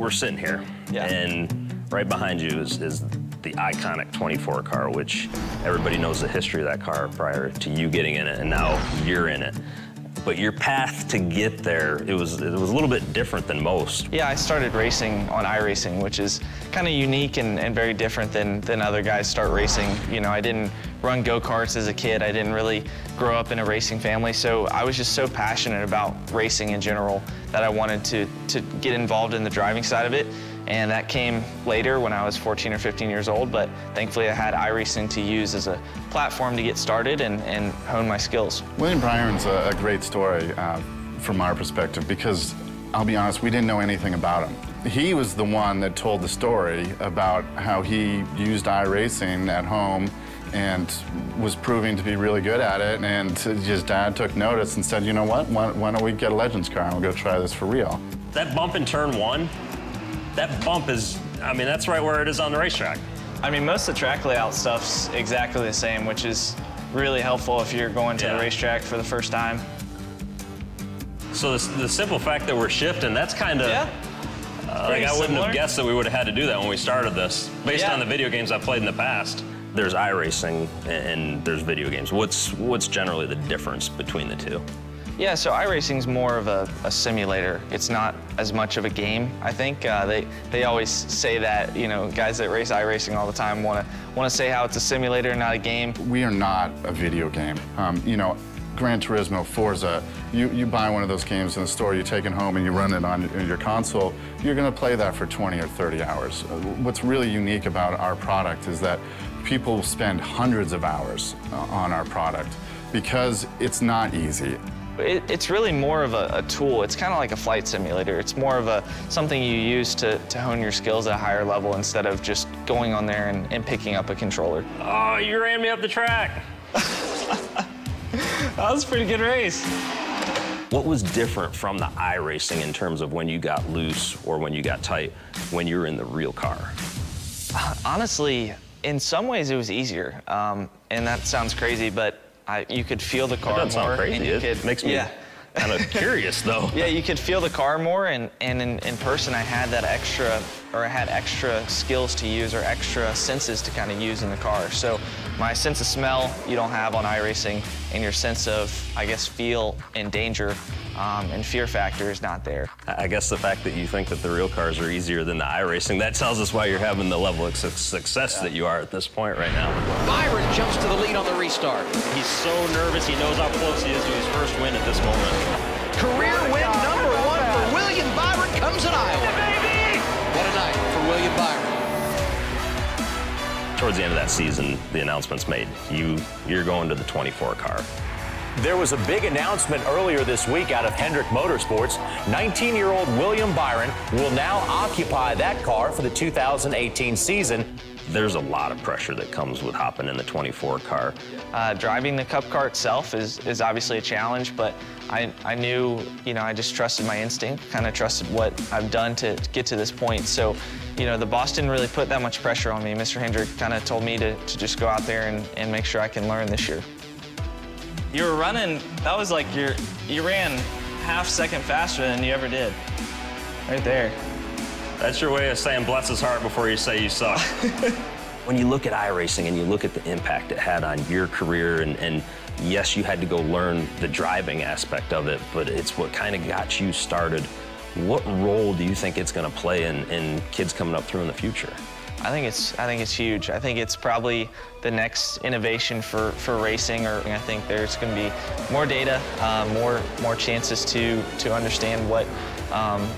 we're sitting here, Yeah. and right behind you is the iconic 24 car, which everybody knows the history of that car prior to you getting in it, and now you're in it. But your path to get there, it was a little bit different than most. Yeah, I started racing on iRacing, which is kind of unique and very different than other guys start racing. You know, I didn't run go-karts as a kid. I didn't really grow up in a racing family, so I was just so passionate about racing in general that I wanted to get involved in the driving side of it. And that came later when I was 14 or 15 years old, but thankfully I had iRacing to use as a platform to get started and hone my skills. William Byron's a great story from our perspective because, I'll be honest, we didn't know anything about him. He was the one that told the story about how he used iRacing at home and was proving to be really good at it, and his dad took notice and said, you know what, why don't we get a Legends car and we'll go try this for real. That bump in turn one, that bump is, I mean, that's right where it is on the racetrack. I mean, most of the track layout stuff's exactly the same, which is really helpful if you're going to the racetrack for the first time. So the simple fact that we're shifting, that's kind of, like I wouldn't have guessed that we would have had to do that when we started this. Based on the video games I've played in the past, there's iRacing and there's video games. What's generally the difference between the two? Yeah, so iRacing's more of a simulator. It's not as much of a game, I think. They always say that, you know, guys that race iRacing all the time want to say how it's a simulator, not a game. We are not a video game. You know, Gran Turismo, Forza, you buy one of those games in the store, you take it home and you run it on your console, you're going to play that for 20 or 30 hours. What's really unique about our product is that people spend hundreds of hours on our product because it's not easy. It's really more of a tool. It's kind of like a flight simulator. It's more of something you use to hone your skills at a higher level instead of just going on there and picking up a controller. Oh, you ran me up the track. That was a pretty good race. What was different from the iRacing in terms of when you got loose or when you got tight when you were in the real car? Honestly, in some ways it was easier. And that sounds crazy, but you could feel the car more. That doesn't sound crazy. It makes me kind of curious, though. Yeah, you could feel the car more, and in person I had that extra, or I had extra skills to use or extra senses to kind of use in the car. So my sense of smell you don't have on iRacing, and your sense of, I guess, feel and danger and fear factor is not there. I guess the fact that you think that the real cars are easier than the iRacing, that tells us why you're having the level of success that you are at this point right now. Byron jumps to the lead on the restart. He's so nervous. He knows how close he is to his first win at this moment. Career win number one for William Byron comes at Iowa. What a night for William Byron. Towards the end of that season, the announcement's made. You're going to the 24 car. There was a big announcement earlier this week out of Hendrick Motorsports. 19-year-old William Byron will now occupy that car for the 2018 season. There's a lot of pressure that comes with hopping in the 24 car. Driving the Cup car itself is obviously a challenge, but I knew, you know, I just trusted my instinct, kind of trusted what I've done to get to this point. So, you know, the boss didn't really put that much pressure on me. Mr. Hendrick kind of told me to just go out there and make sure I can learn this year. You were running, that was like you ran half second faster than you ever did. Right there. That's your way of saying bless his heart before you say you suck. When you look at iRacing and you look at the impact it had on your career, and yes, you had to go learn the driving aspect of it, but it's what kind of got you started. What role do you think it's going to play in kids coming up through in the future? I think it's huge. I think it's probably the next innovation for racing. Or I think there's going to be more data, more chances to understand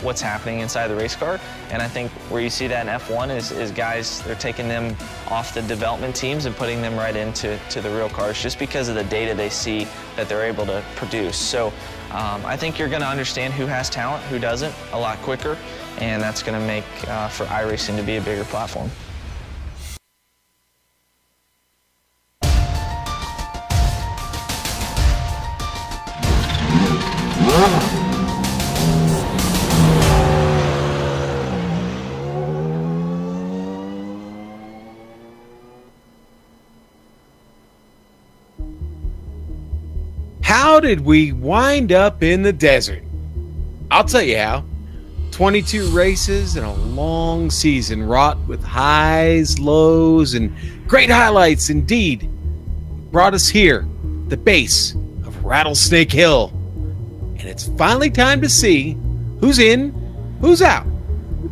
what's happening inside the race car. And I think where you see that in F1 is guys, they're taking them off the development teams and putting them right into the real cars just because of the data they see that they're able to produce. So I think you're going to understand who has talent, who doesn't, a lot quicker. And that's going to make for iRacing to be a bigger platform. How did we wind up in the desert? I'll tell you how. 22 races and a long season wrought with highs, lows, and great highlights indeed brought us here, the base of Rattlesnake Hill. And it's finally time to see who's in, who's out.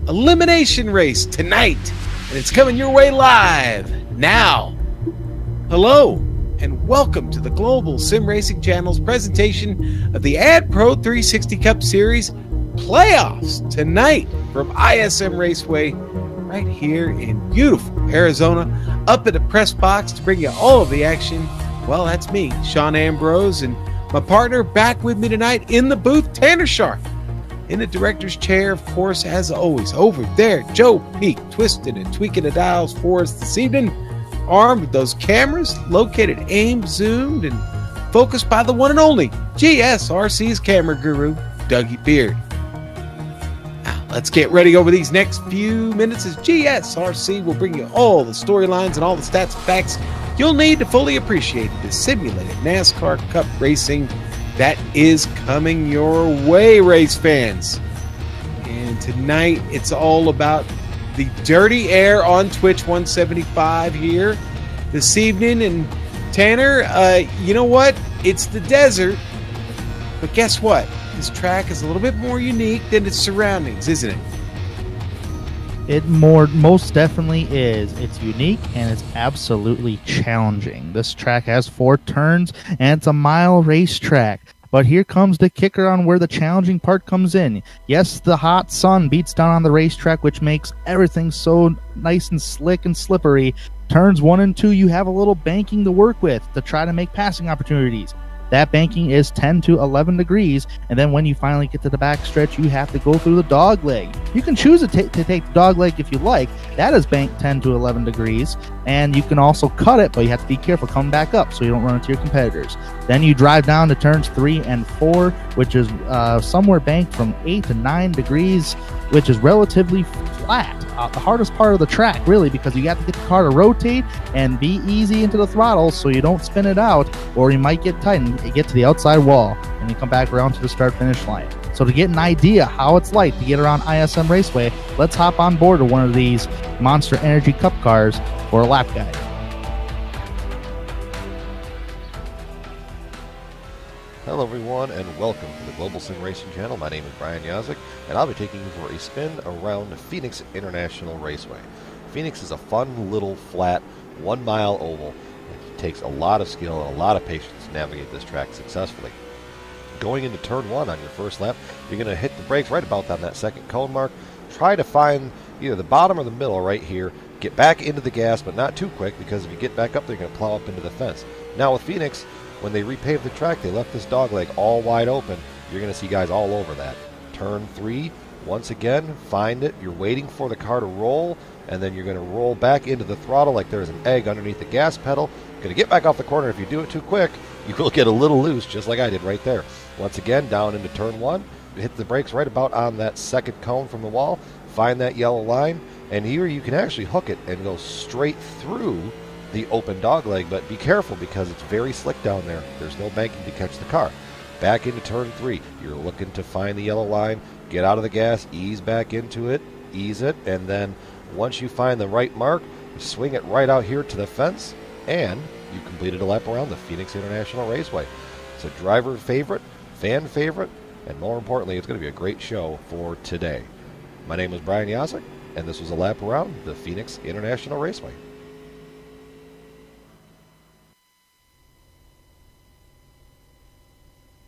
Elimination race tonight, and it's coming your way live now. Hello, and welcome to the Global Sim Racing Channel's presentation of the AdPro 360 Cup Series playoffs tonight from ISM Raceway right here in beautiful Arizona, up at the press box to bring you all of the action. Well, that's me, Sean Ambrose, and my partner back with me tonight in the booth, Tanner Sharp. In the director's chair, of course, as always, over there, Joe Peak, twisting and tweaking the dials for us this evening, armed with those cameras, located, aimed, zoomed, and focused by the one and only GSRC's camera guru, Dougie Beard. Now, let's get ready over these next few minutes as GSRC will bring you all the storylines and all the stats and facts you'll need to fully appreciate the simulated NASCAR Cup racing that is coming your way, race fans. And tonight, it's all about the dirty air on Twitch 175 here this evening. And Tanner, you know what? It's the desert. But guess what? This track is a little bit more unique than its surroundings, isn't it? It most definitely is. It's unique and it's absolutely challenging. This track has 4 turns and it's a mile racetrack. But here comes the kicker on where the challenging part comes in. Yes, the hot sun beats down on the racetrack, which makes everything so nice and slick and slippery. Turns 1 and 2, you have a little banking to work with to try to make passing opportunities. That banking is 10 to 11 degrees, and then when you finally get to the backstretch, you have to go through the dog leg. You can choose to take the dog leg if you like. That is banked 10 to 11 degrees, and you can also cut it, but you have to be careful coming back up so you don't run into your competitors. Then you drive down to turns 3 and 4, which is somewhere banked from 8 to 9 degrees, which is relatively flat. The hardest part of the track, really, because you have to get the car to rotate and be easy into the throttle so you don't spin it out, or you might get tight and get to the outside wall and you come back around to the start-finish line. So to get an idea how it's like to get around ISM Raceway, let's hop on board of one of these Monster Energy Cup cars for a lap guide. Hello everyone and welcome to the Global Sim Racing Channel. My name is Brian Yazik and I'll be taking you for a spin around Phoenix International Raceway. Phoenix is a fun little flat 1 mile oval. It takes a lot of skill and a lot of patience to navigate this track successfully. Going into turn 1 on your first lap, you're going to hit the brakes right about on that second cone mark. Try to find either the bottom or the middle right here. Get back into the gas, but not too quick, because if you get back up, they're going to plow up into the fence. Now with Phoenix, when they repaved the track, they left this dog leg all wide open. You're going to see guys all over that. Turn 3, once again, find it. You're waiting for the car to roll, and then you're going to roll back into the throttle like there's an egg underneath the gas pedal. Going to get back off the corner. If you do it too quick, you will get a little loose, just like I did right there. Once again, down into turn 1. Hit the brakes right about on that second cone from the wall. Find that yellow line, and here you can actually hook it and go straight through the open dog leg, but be careful because it's very slick down there. There's no banking to catch the car. Back into turn 3. You're looking to find the yellow line, get out of the gas, ease back into it, ease it, and then once you find the right mark, you swing it right out here to the fence, and you completed a lap around the Phoenix International Raceway. It's a driver favorite, fan favorite, and more importantly, it's going to be a great show for today. My name is Brian Yazik, and this was a lap around the Phoenix International Raceway.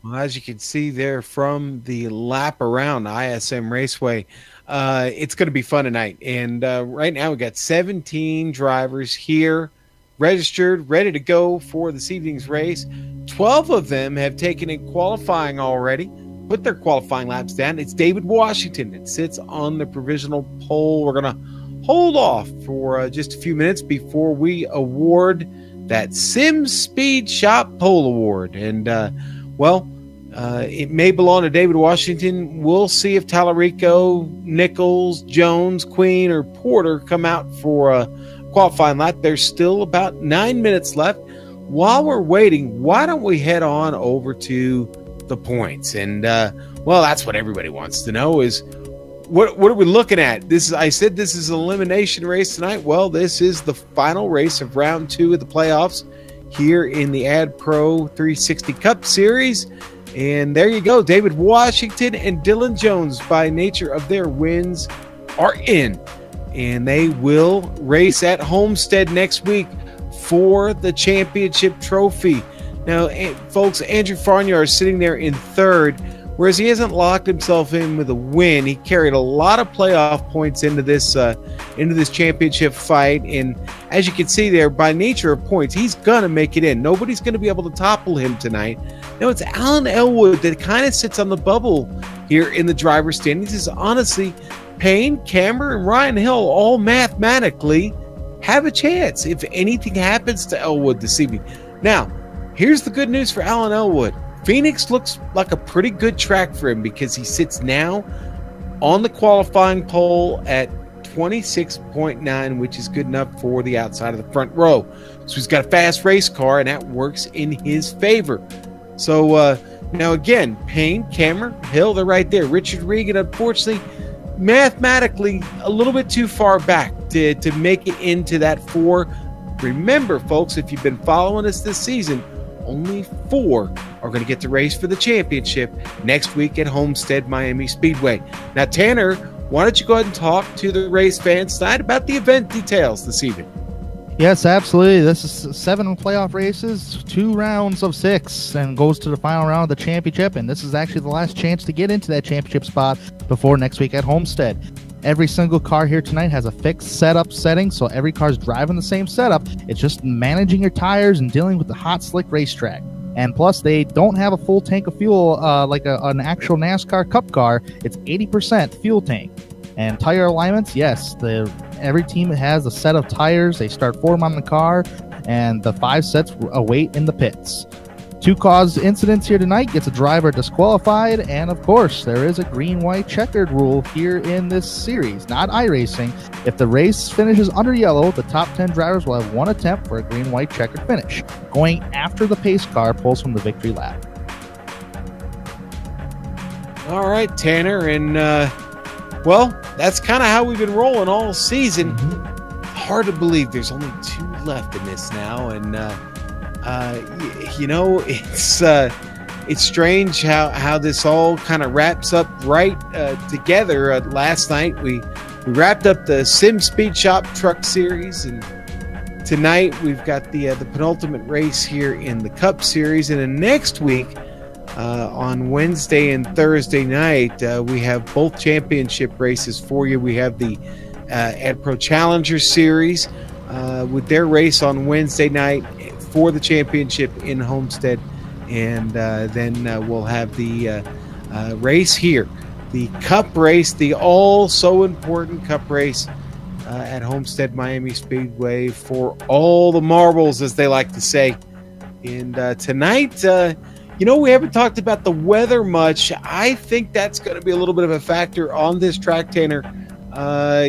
Well, as you can see there from the lap around ISM Raceway, it's going to be fun tonight. And right now we've got 17 drivers here registered, ready to go for this evening's race. 12 of them have taken in qualifying already, put their qualifying laps down. It's David Washington that sits on the provisional pole. We're going to hold off for just a few minutes before we award that Sim Speed Shop Pole Award. And, it may belong to David Washington. We'll see if Tallarico, Nichols, Jones, Queen, or Porter come out for a qualifying lap. There's still about 9 minutes left. While we're waiting, why don't we head on over to the points? And, that's what everybody wants to know is what are we looking at? I said this is an elimination race tonight. Well, this is the final race of round 2 of the playoffs here in the AdPro 360 Cup Series. And there you go. David Washington and Dylan Jones, by nature of their wins, are in. And they will race at Homestead next week for the championship trophy. Now, folks, Andrew Farnyard is sitting there in 3rd, whereas he hasn't locked himself in with a win. He carried a lot of playoff points into this championship fight, and as you can see there, by nature of points, he's gonna make it in. Nobody's gonna be able to topple him tonight. Now, it's Alan Elwood that kind of sits on the bubble here in the driver's standings. Is honestly, Payne, Cameron, and Ryan Hill all mathematically have a chance if anything happens to Elwood this evening. Now, here's the good news for Alan Elwood. Phoenix looks like a pretty good track for him because he sits now on the qualifying pole at 26.9, which is good enough for the outside of the front row. So he's got a fast race car, and that works in his favor. So now again, Payne, Cameron, Hill, they're right there. Richard Regan, unfortunately, mathematically a little bit too far back to make it into that 4. Remember, folks, if you've been following us this season, only 4 are going to get to race for the championship next week at Homestead Miami Speedway. Now, Tanner, why don't you go ahead and talk to the race fans tonight about the event details this evening? Yes, absolutely. This is 7 playoff races, 2 rounds of 6, and goes to the final round of the championship. And this is actually the last chance to get into that championship spot before next week at Homestead. Every single car here tonight has a fixed setup setting, so every car's driving the same setup. It's just managing your tires and dealing with the hot, slick racetrack. And plus, they don't have a full tank of fuel like an actual NASCAR Cup car. It's 80% fuel tank. And tire alignments, yes, every team has a set of tires. They start 4 on the car, and the 5 sets await in the pits. 2 cause incidents here tonight gets a driver disqualified, and of course, there is a green-white checkered rule here in this series, not iRacing. If the race finishes under yellow, the top 10 drivers will have 1 attempt for a green-white checkered finish, going after the pace car pulls from the victory lap. All right, Tanner, and well, that's kind of how we've been rolling all season. Hard to believe there's only 2 left in this now, and you know, it's strange how this all kind of wraps up right together. Last night we wrapped up the Sim Speed Shop Truck Series, and tonight we've got the penultimate race here in the Cup Series, and then next week on Wednesday and Thursday night we have both championship races for you. We have the AdPro Challenger Series with their race on Wednesday night for the championship in Homestead, and then we'll have the race here, the Cup race, the all so important Cup race at Homestead Miami Speedway for all the marbles, as they like to say. And tonight, you know, we haven't talked about the weather much. I think that's going to be a little bit of a factor on this track, Tanner.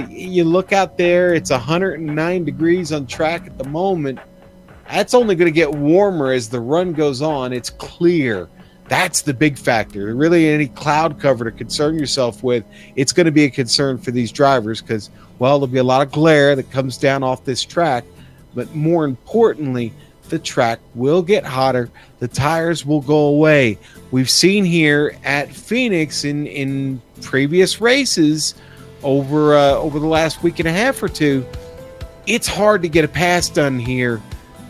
You look out there, it's 109 degrees on track at the moment. That's only going to get warmer as the run goes on. It's clear. That's the big factor. Really, any cloud cover to concern yourself with, it's going to be a concern for these drivers because, well, there'll be a lot of glare that comes down off this track. But more importantly, the track will get hotter. The tires will go away. We've seen here at Phoenix in previous races over the last week and a half or 2, it's hard to get a pass done here.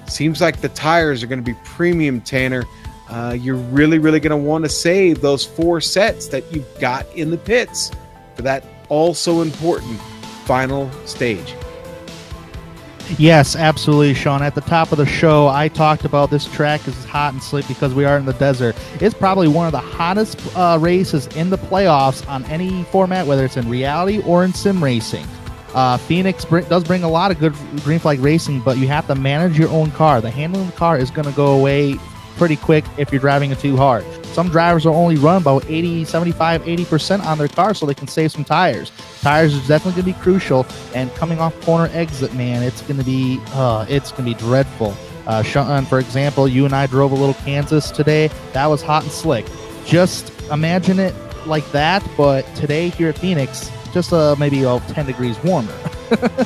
Seems like the tires are going to be premium, Tanner. You're really going to want to save those 4 sets that you've got in the pits for that also important final stage. Yes, absolutely, Sean. At the top of the show, I talked about this track is hot and slick because we are in the desert. It's probably one of the hottest races in the playoffs on any format, whether it's in reality or in sim racing. Phoenix does bring a lot of good green flag racing, but you have to manage your own car. The handling of the car is going to go away pretty quick if you're driving it too hard. Some drivers will only run about 80% on their car so they can save some tires. Tires is definitely going to be crucial, and coming off corner exit, man, it's going to be dreadful. Sean, for example, you and I drove a little Kansas today. That was hot and slick. Just imagine it like that, but today here at Phoenix, just maybe 10 degrees warmer.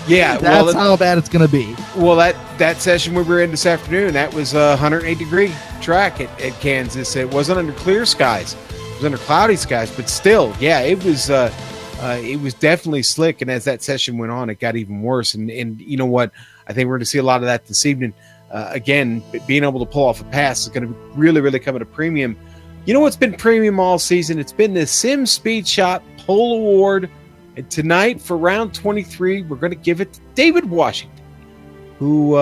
Yeah, that's how bad it's going to be. Well, that session we were in this afternoon, that was a 108-degree track at Kansas. It wasn't under clear skies; it was under cloudy skies. But still, yeah, it was definitely slick. And as that session went on, it got even worse. And you know what? I think we're going to see a lot of that this evening. Again, being able to pull off a pass is going to really, really come at a premium. You know what's been premium all season? It's been the Sim Speed Shot Pole Award. And tonight, for round 23, we're going to give it to David Washington, who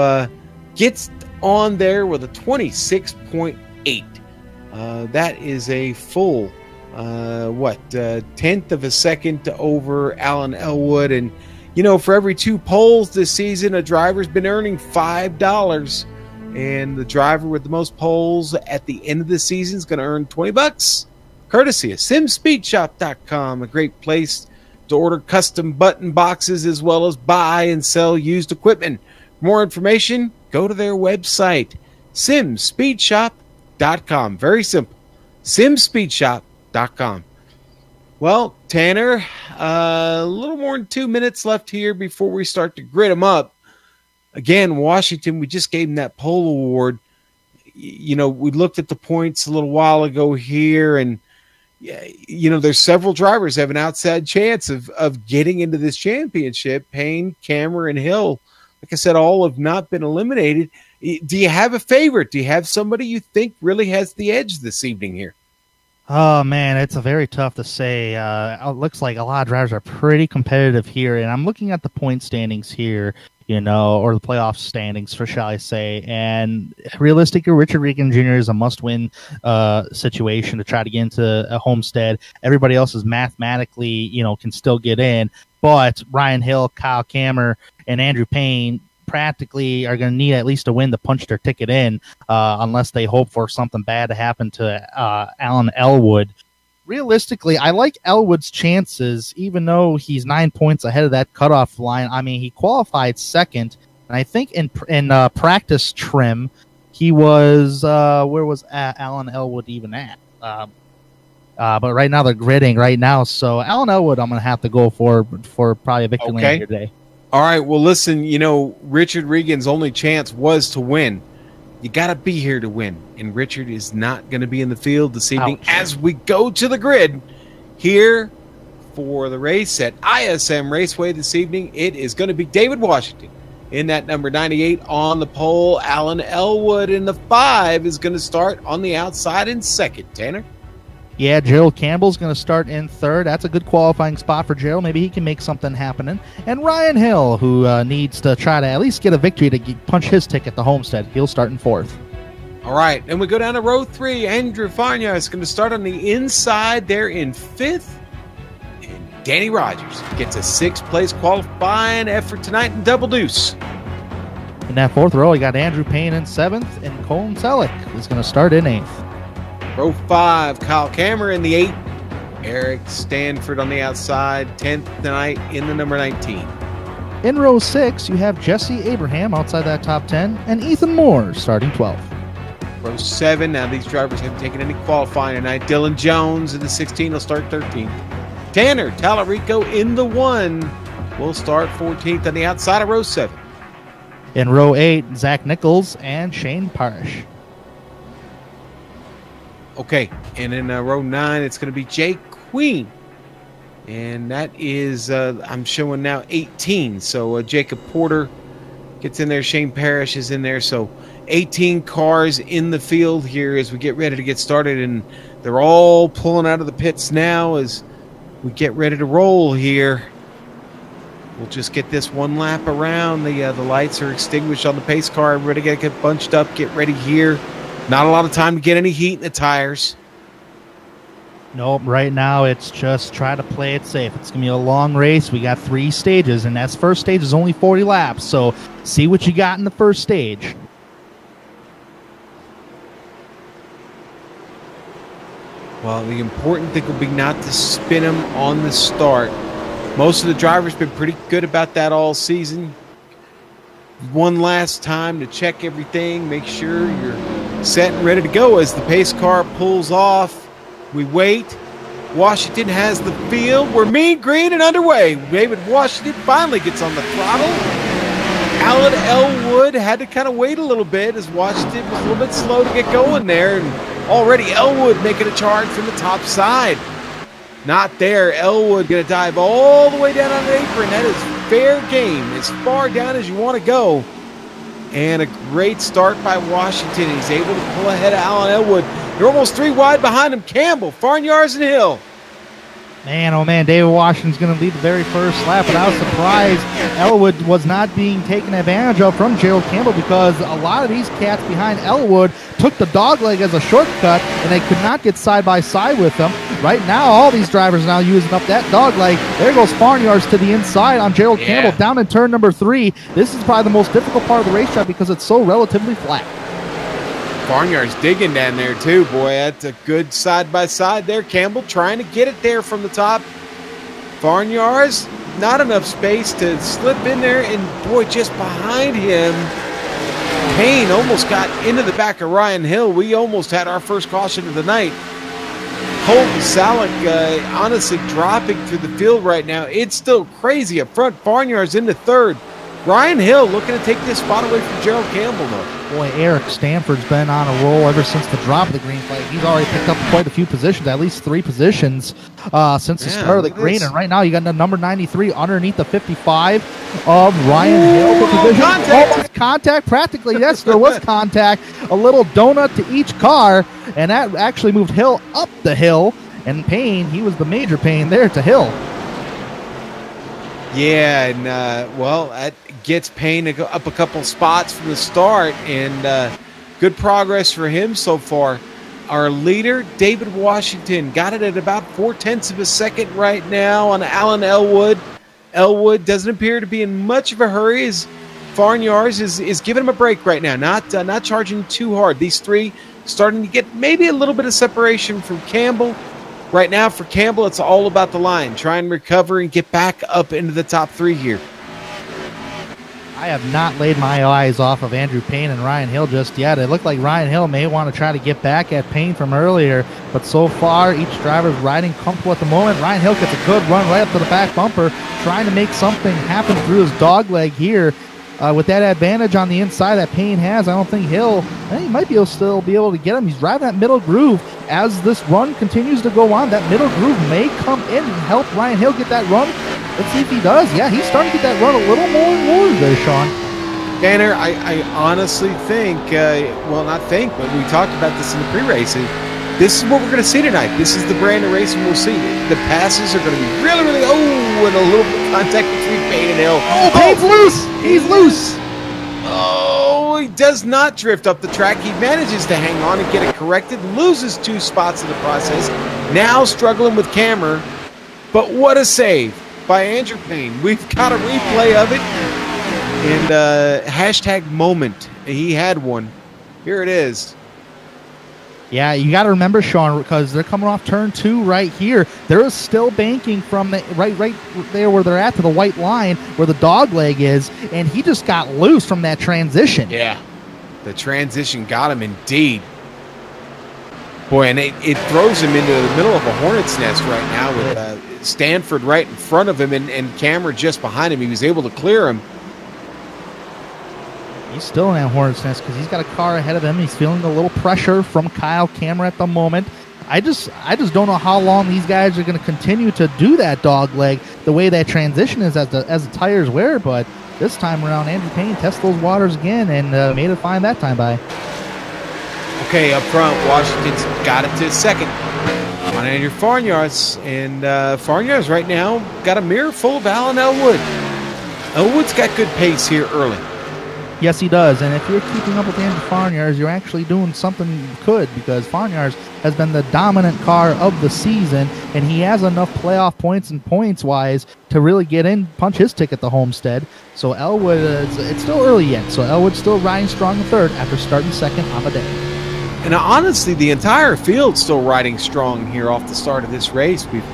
gets on there with a 26.8. That is a full, tenth of a second over Alan Elwood. And, you know, for every 2 poles this season, a driver's been earning $5. And the driver with the most poles at the end of the season is going to earn $20, courtesy of SimSpeedShop.com, a great place to order custom button boxes as well as buy and sell used equipment. For more information, go to their website, SimSpeedShop.com. Very simple, SimSpeedShop.com. Well, Tanner, a little more than 2 minutes left here before we start to grid them up. Again, Washington, we just gave him that pole award. You know, we looked at the points a little while ago here, and you know, there's several drivers have an outside chance of getting into this championship. Payne, Cameron, Hill, like I said, all have not been eliminated. Do you have a favorite? Do you have somebody you think really has the edge this evening here? Oh, man, it's a very tough to say. It looks like a lot of drivers are pretty competitive here, and I'm looking at the point standings here, you know, or the playoff standings, shall I say. And realistically, Richard Regan Jr. is a must-win situation to try to get into a Homestead. Everybody else is mathematically, you know, can still get in. But Ryan Hill, Kyle Kammer, and Andrew Payne practically are going to need at least a win to punch their ticket in, unless they hope for something bad to happen to Alan Elwood. Realistically, I like Elwood's chances, even though he's 9 points ahead of that cutoff line. I mean, he qualified second, and I think in practice trim, he was where was Alan Elwood even at? But right now they're gridding right now, so Alan Elwood I'm going to have to go for probably a victory lane here today. All right, well, listen, you know, Richard Regan's only chance was to win. You got to be here to win, and Richard is not going to be in the field this evening. Ouch. As we go to the grid here for the race at ISM Raceway this evening. It is going to be David Washington in that number 98 on the pole. Alan Elwood in the 5 is going to start on the outside in second. Tanner? Yeah, Gerald Campbell's going to start in third. That's a good qualifying spot for Gerald. Maybe he can make something happen. And Ryan Hill, who needs to try to at least get a victory to punch his ticket to Homestead. He'll start in fourth. All right, and we go down to row 3. Andrew Fania is going to start on the inside there in 5th. And Danny Rogers gets a 6th place qualifying effort tonight in Double Deuce. In that 4th row, we got Andrew Payne in 7th, and Colin Selleck is going to start in 8th. Row 5, Kyle Kammer in the 8. Eric Stanford on the outside, 10th tonight in the number 19. In row 6, you have Jesse Abraham outside that top 10, and Ethan Moore starting 12th. Row 7, now these drivers haven't taken any qualifying tonight. Dylan Jones in the 16 will start 13th. Tanner Tallarico in the 1 will start 14th on the outside of row 7. In row 8, Zach Nichols and Shane Parrish. Okay, and in row 9, it's going to be Jake Queen. And that is, I'm showing now 18. So Jacob Porter gets in there. Shane Parrish is in there. So 18 cars in the field here as we get ready to get started. And they're all pulling out of the pits now as we get ready to roll here. We'll just get this one lap around. The lights are extinguished on the pace car. Everybody got to get bunched up, get ready here. Not a lot of time to get any heat in the tires. Nope, right now it's just try to play it safe. It's going to be a long race. We got 3 stages, and that first stage is only 40 laps. So see what you got in the first stage. Well, the important thing will be not to spin them on the start. Most of the drivers have been pretty good about that all season. One last time to check everything, make sure you're set and ready to go as the pace car pulls off. We wait, Washington has the field. We're mean green and underway. David Washington finally gets on the throttle. Alan Elwood had to kind of wait a little bit as Washington was a little bit slow to get going there. And already Elwood making a charge from the top side. Not there. Elwood going to dive all the way down on the apron. That is fair game, as far down as you want to go. And a great start by Washington. He's able to pull ahead of Alan Elwood. They're almost 3 wide behind him. Campbell, Farnyards, and Hill. Man, oh man, David Washington's going to lead the very first lap, but I was surprised Elwood was not being taken advantage of from Gerald Campbell, because a lot of these cats behind Elwood took the dogleg as a shortcut, and they could not get side by side with them. Right now, all these drivers are now using up that dogleg. There goes Farnyards to the inside on Gerald Campbell down in turn number 3. This is probably the most difficult part of the racetrack because it's so relatively flat. Farnyard's digging down there too, boy. That's a good side-by-side there. Campbell trying to get it there from the top. Farnyard's not enough space to slip in there, and boy, just behind him, Payne almost got into the back of Ryan Hill. We almost had our first caution of the night. Colton Salek honestly dropping through the field right now. It's still crazy up front. Farnyard's into third. Ryan Hill looking to take this spot away from Gerald Campbell, though. Boy, Eric Stanford's been on a roll ever since the drop of the green flag. He's already picked up quite a few positions, at least 3 positions since the start of the green. And right now, you got the number 93 underneath the 55 of Ryan Hill. Contact! Contact, practically. Yes, there was contact. A little donut to each car, and that actually moved Hill up the hill. And Payne, he was the major Payne there to Hill. Yeah, and well, that gets Payne to go up a couple spots from the start, and good progress for him so far. Our leader, David Washington, got it at about 0.4 of a second right now on Alan Elwood. Elwood doesn't appear to be in much of a hurry, as Farnyards is giving him a break right now, not charging too hard. These 3 starting to get maybe a little bit of separation from Campbell. Right now, for Campbell, it's all about the line. Try and recover and get back up into the top 3 here. I have not laid my eyes off of Andrew Payne and Ryan Hill just yet. It looked like Ryan Hill may want to try to get back at Payne from earlier, but so far, each driver's riding comfortable at the moment. Ryan Hill gets a good run right up to the back bumper, trying to make something happen through his dogleg here. With that advantage on the inside that Payne has, I don't think Hill, he might be able to still be able to get him. He's driving that middle groove. As this run continues to go on, that middle groove may come in and help Ryan Hill get that run. Let's see if he does. Yeah, he's starting to get that run a little more and more there, Sean. Tanner, I honestly think, well, not think, but we talked about this in the pre-race. This is what we're going to see tonight. This is the brand of racing we'll see. The passes are going to be really, really, and a little bit of contact between Payne and Hill. Oh, Payne's loose! He's loose! Oh, he does not drift up the track. He manages to hang on and get it corrected, loses 2 spots in the process. Now struggling with camera, but what a save by Andrew Payne. We've got a replay of it, and hashtag moment. He had one. Here it is. Yeah, you got to remember, Sean, because they're coming off turn 2 right here. There is still banking from the right there where they're at to the white line where the dog leg is, and he just got loose from that transition. Yeah, the transition got him indeed. Boy, and it throws him into the middle of a hornet's nest right now with Stanford right in front of him and Cameron just behind him. He was able to clear him. He's still in that hornet's nest because he's got a car ahead of him. He's feeling a little pressure from Kyle Cameron at the moment. I just don't know how long these guys are going to continue to do that dog leg the way that transition is as the tires wear. But this time around, Andrew Payne tests those waters again and made it fine that time by. Okay, up front, Washington's got it to second on Andrew Farnyards, and Farnyards right now got a mirror full of Alan Elwood. Elwood's got good pace here early. Yes, he does, and if you're keeping up with Andrew Farnyards, you're actually doing something good because Farnyards has been the dominant car of the season, and he has enough playoff points and points-wise to really get in, punch his ticket at the Homestead. So Elwood, it's still early yet, so Elwood's still riding strong in third after starting second on the day. And honestly, the entire field's still riding strong here off the start of this race. We've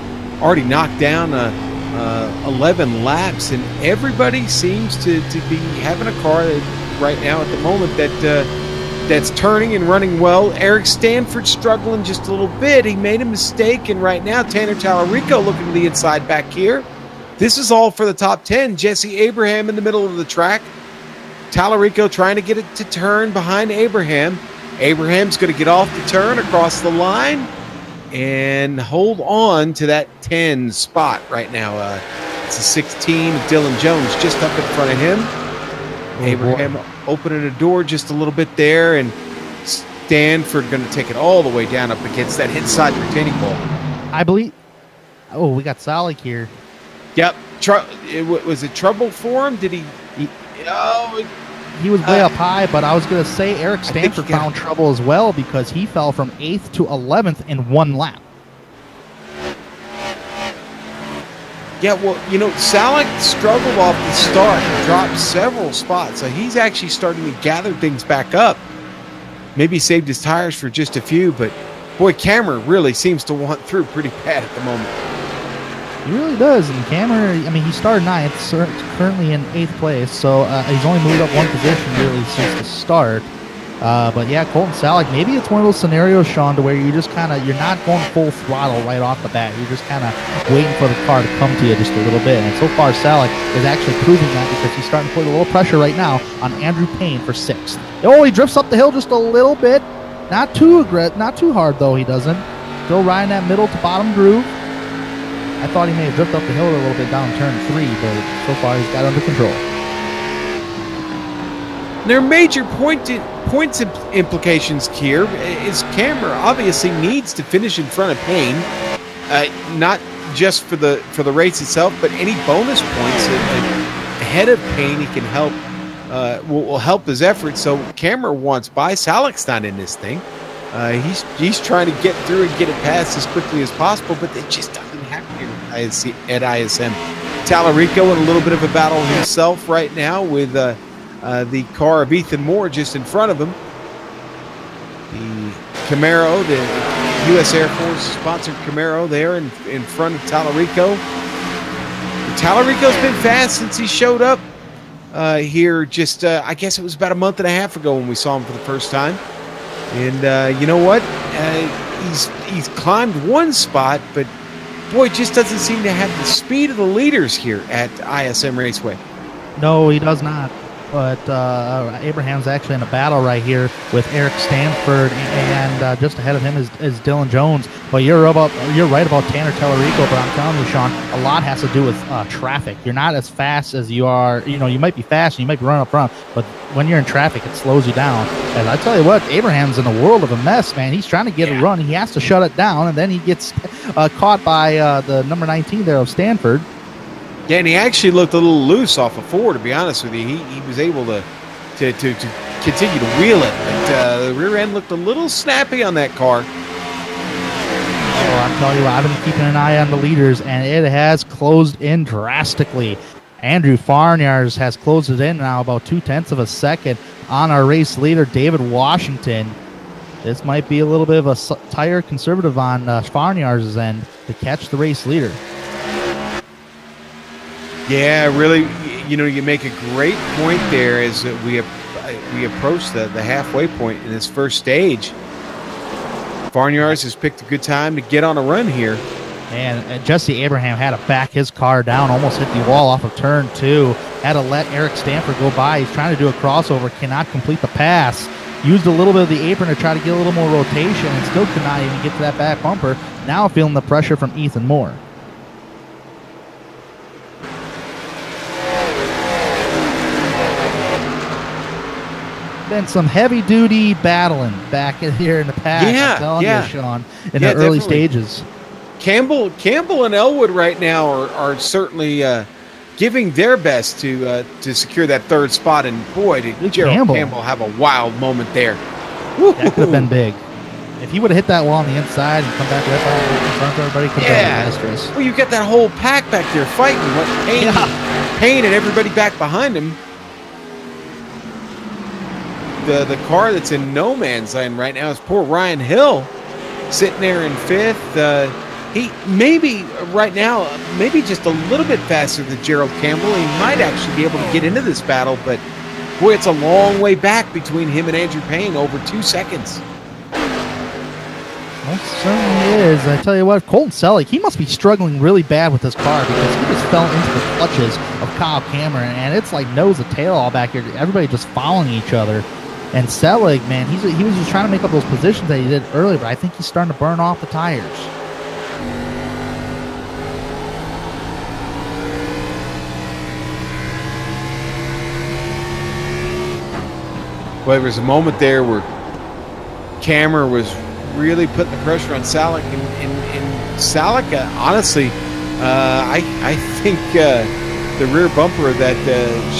already knocked down 11 laps, and everybody seems to be having a car that right now at the moment that that's turning and running well. Eric Stanford struggling just a little bit. He made a mistake, and right now Tanner Tallarico looking to the inside back here. This is all for the top 10. Jesse Abraham in the middle of the track. Tallarico trying to get it to turn behind Abraham. Abraham's going to get off the turn across the line and hold on to that 10 spot right now. It's a 16 of Dylan Jones just up in front of him. Abraham opening a door just a little bit there, and Stanford going to take it all the way down up against that inside retaining wall. I believe. Oh, we got Salik here. Yep. Was it trouble for him? Did he? He was way up high, but I was going to say Eric Stanford found trouble as well because he fell from 8th to 11th in one lap. Yeah, well, Salik struggled off the start and dropped several spots, so he's actually starting to gather things back up. Maybe saved his tires for just a few, but boy, Cameron really seems to want through pretty bad at the moment. He really does, and Cameron, he started 9th, currently in 8th place, so he's only moved up one position really since the start. But yeah, Colton Salik, maybe it's one of those scenarios, Sean, to where you just you're not going full throttle right off the bat. You're just kind of waiting for the car to come to you just a little bit. And so far, Salik is actually proving that because he's starting to put a little pressure right now on Andrew Payne for 6th. Oh, he drifts up the hill just a little bit. Not too hard, though, he doesn't. Still riding that middle to bottom groove. I thought he may have drifted up the hill a little bit down turn 3, but so far he's got it under control. There are major points implications here. Is Cameron obviously needs to finish in front of Payne, not just for the race itself, but any bonus points ahead of Payne he can help will help his efforts. So Cameron wants by. Salik's not in this thing. He's trying to get through and get it past as quickly as possible, but it just doesn't happen here at ISM. Tallarico in a little bit of a battle himself right now with the car of Ethan Moore just in front of him. The Camaro, the U.S. Air Force sponsored Camaro there in front of Tallarico. Tallarico's been fast since he showed up here just, I guess it was about a month and a half ago when we saw him for the first time. And you know what? He's climbed one spot, but boy, just doesn't seem to have the speed of the leaders here at ISM Raceway. No, he does not. But Abraham's actually in a battle right here with Eric Stanford, and just ahead of him is Dylan Jones. But you're right about Tanner Tallarico, but I'm telling you, Sean, a lot has to do with traffic. You're not as fast as you are. You might be fast and you might be running up front, but when you're in traffic, it slows you down. And I tell you what, Abraham's in a world of a mess, man. He's trying to get a run. He has to shut it down, and then he gets caught by the number 19 there of Stanford. Yeah, and he actually looked a little loose off of 4, to be honest with you. He was able to continue to wheel it, but the rear end looked a little snappy on that car. Oh, I'm telling you what, I've been keeping an eye on the leaders, and it has closed in drastically. Andrew Farnyards has closed it in now about 0.2 of a second on our race leader, David Washington. This might be a little bit of a tire conservative on Farnyards' end to catch the race leader. Yeah, really, you make a great point there as we approach the halfway point in this first stage. Farnyards has picked a good time to get on a run here. And Jesse Abraham had to back his car down, almost hit the wall off of turn 2. Had to let Eric Stanford go by. He's trying to do a crossover, cannot complete the pass. Used a little bit of the apron to try to get a little more rotation and still could not even get to that back bumper. Now feeling the pressure from Ethan Moore. Been some heavy-duty battling back here in the pack. I'm telling you, Sean, in the early stages. Campbell and Elwood right now are certainly giving their best to secure that third spot. And boy, did Gerald Campbell have a wild moment there. That could have been big. If he would have hit that wall on the inside and come back right back in front of everybody, could have been disastrous. Well, you get that whole pack back there fighting. Payne and everybody back behind him. The car that's in no man's land right now is poor Ryan Hill, sitting there in 5th. He maybe right now, maybe just a little bit faster than Gerald Campbell. He might actually be able to get into this battle, but Boy, it's a long way back between him and Andrew Payne, over 2 seconds. Well, certainly is. I tell you what, Colton Selleck, he must be struggling really bad with this car because he just fell into the clutches of Kyle Cameron, and it's like nose to tail all back here. Everybody just following each other. And Selleck, man, he was just trying to make up those positions that he did earlier, but I think he's starting to burn off the tires. Well, there was a moment there where Cameron was really putting the pressure on Selleck, and Selleck, honestly, I think the rear bumper of that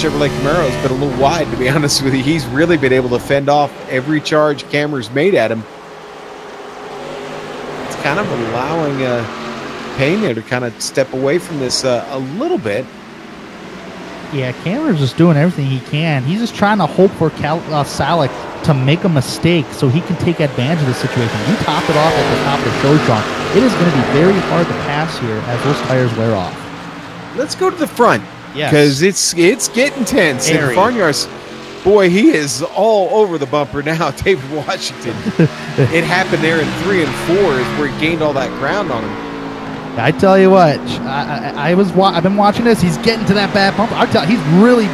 Chevrolet Camaro has been a little wide, to be honest with you. He's really been able to fend off every charge Cameron's made at him. It's kind of allowing Payne there to kind of step away from this a little bit. Yeah, Cameron's just doing everything he can. He's just trying to hope for Selleck to make a mistake so he can take advantage of the situation. You topped it off at the top of the show, Sean. It is going to be very hard to pass here as those tires wear off. Let's go to the front. Yes. Because it's getting tense. And Farniar's, boy, he is all over the bumper now. David Washington. It happened there in 3 and 4 is where he gained all that ground on him. I tell you what, I've been watching this. He's getting to that bad bumper. He's really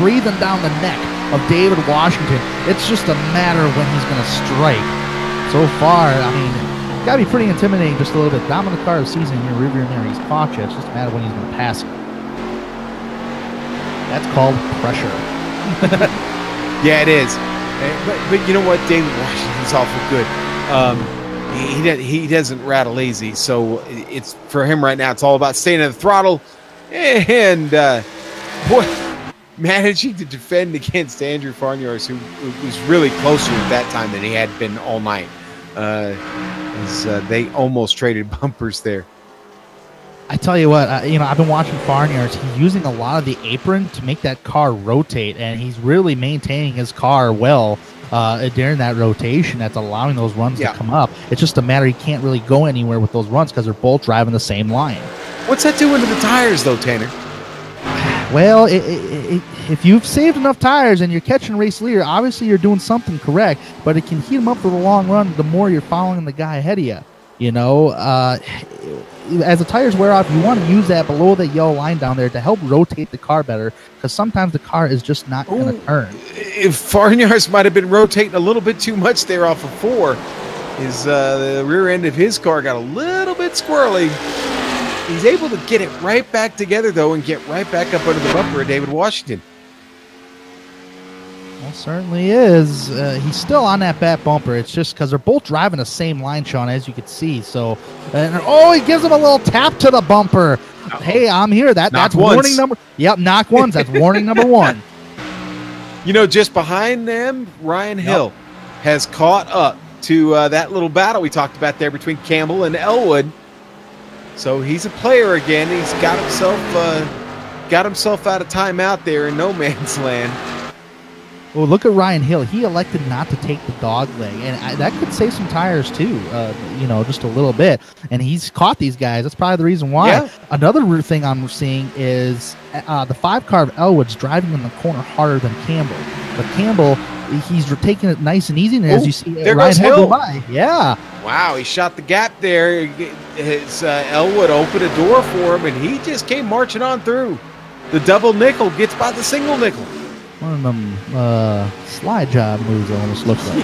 breathing down the neck of David Washington. It's just a matter of when he's going to strike. So far, I mean, got to be pretty intimidating just a little bit. Dominant car of the season in your rearview mirror. He's caught you. It's just a matter of when he's going to pass you. That's called pressure. Yeah, it is. But you know what? David Washington's awful good. He doesn't rattle easy, so it's for him right now. It's all about staying at the throttle and boy, managing to defend against Andrew Farniars, who was really closer at that time than he had been all night. As they almost traded bumpers there. I tell you what, I've been watching Farniars. He's using a lot of the apron to make that car rotate, and he's really maintaining his car well. During that rotation, that's allowing those runs to come up. It's just a matter he can't really go anywhere with those runs because they're both driving the same line. What's that doing to the tires, though, Tanner? Well, if you've saved enough tires and you're catching race leader, obviously you're doing something correct, but it can heat them up for the long run the more you're following the guy ahead of you. As the tires wear off, you want to use that below the yellow line down there to help rotate the car better, because sometimes the car is just not going to turn. If Farniars might have been rotating a little bit too much there off of 4, the rear end of his car got a little bit squirrely. He's able to get it right back together, though, and get right back up under the bumper of David Washington. Well, certainly is. He's still on that back bumper. It's just because they're both driving the same line, Sean, as you can see. So, he gives him a little tap to the bumper. Hey, I'm here. That's warning number. Yep, knock once. That's warning number 1. Just behind them, Ryan Hill has caught up to that little battle we talked about there between Campbell and Elwood. So he's a player again. He's got himself out of timeout there in no man's land. Well, look at Ryan Hill. He elected not to take the dog leg, and that could save some tires too, just a little bit. And he's caught these guys. That's probably the reason why. Yeah. Another thing I'm seeing is the 5 car of Elwood's driving in the corner harder than Campbell. But Campbell, he's taking it nice and easy, and as you see, there Ryan goes Hill. Go by. Yeah. Wow, he shot the gap there. Elwood opened a door for him, and he just came marching on through. The double nickel gets by the single nickel. One of them slide job moves, it almost looks like.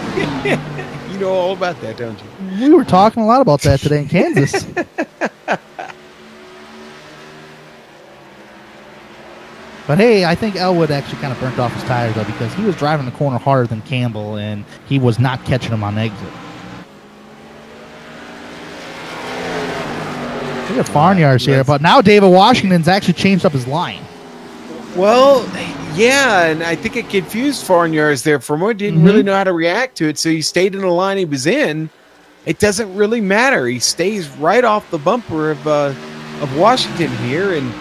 You know all about that, don't you? We were talking a lot about that today in Kansas. But hey, I think Elwood actually kind of burnt off his tires, though, because he was driving the corner harder than Campbell, and he was not catching him on exit. Look at Farniars here, but now David Washington's actually changed up his line. Well, yeah, and I think it confused Farniars there. For more, didn't really know how to react to it, so he stayed in the line he was in. It doesn't really matter. He stays right off the bumper of Washington here, and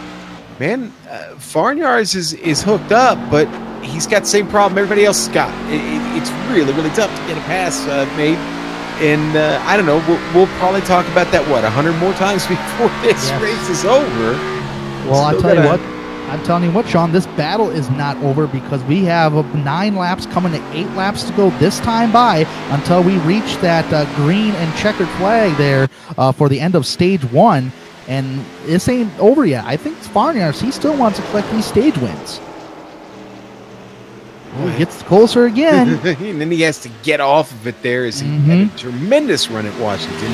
man, Farniars is hooked up, but he's got the same problem everybody else has got. It's really, really tough to get a pass made. And I don't know, we'll probably talk about that, 100 more times before this race is over. Well, I'll tell you what, I'm telling you what, Sean, this battle is not over because we have 9 laps coming to 8 laps to go this time by until we reach that green and checkered flag there for the end of stage 1. And this ain't over yet. I think Farniards, he still wants to collect these stage wins. Oh, he gets closer again. And then he has to get off of it there as he had a tremendous run at Washington.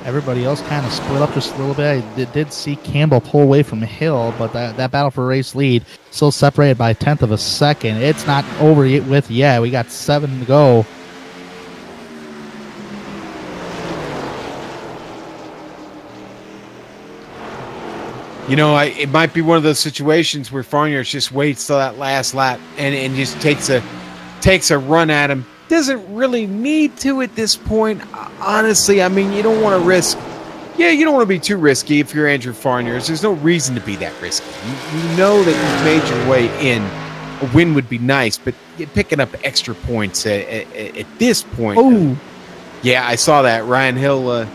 Everybody else kind of split up just a little bit. I did see Campbell pull away from Hill, but that battle for race lead still separated by 1/10 of a second. It's not over yet. We got 7 to go. You know, it might be one of those situations where Farniards just waits till that last lap and just takes a run at him. Doesn't really need to at this point. Honestly, I mean, you don't want to risk. Yeah, you don't want to be too risky if you're Andrew Farniards. There's no reason to be that risky. You know that you've made your way in. A win would be nice, but you're picking up extra points at this point. Oh, yeah, I saw that. Ryan Hill.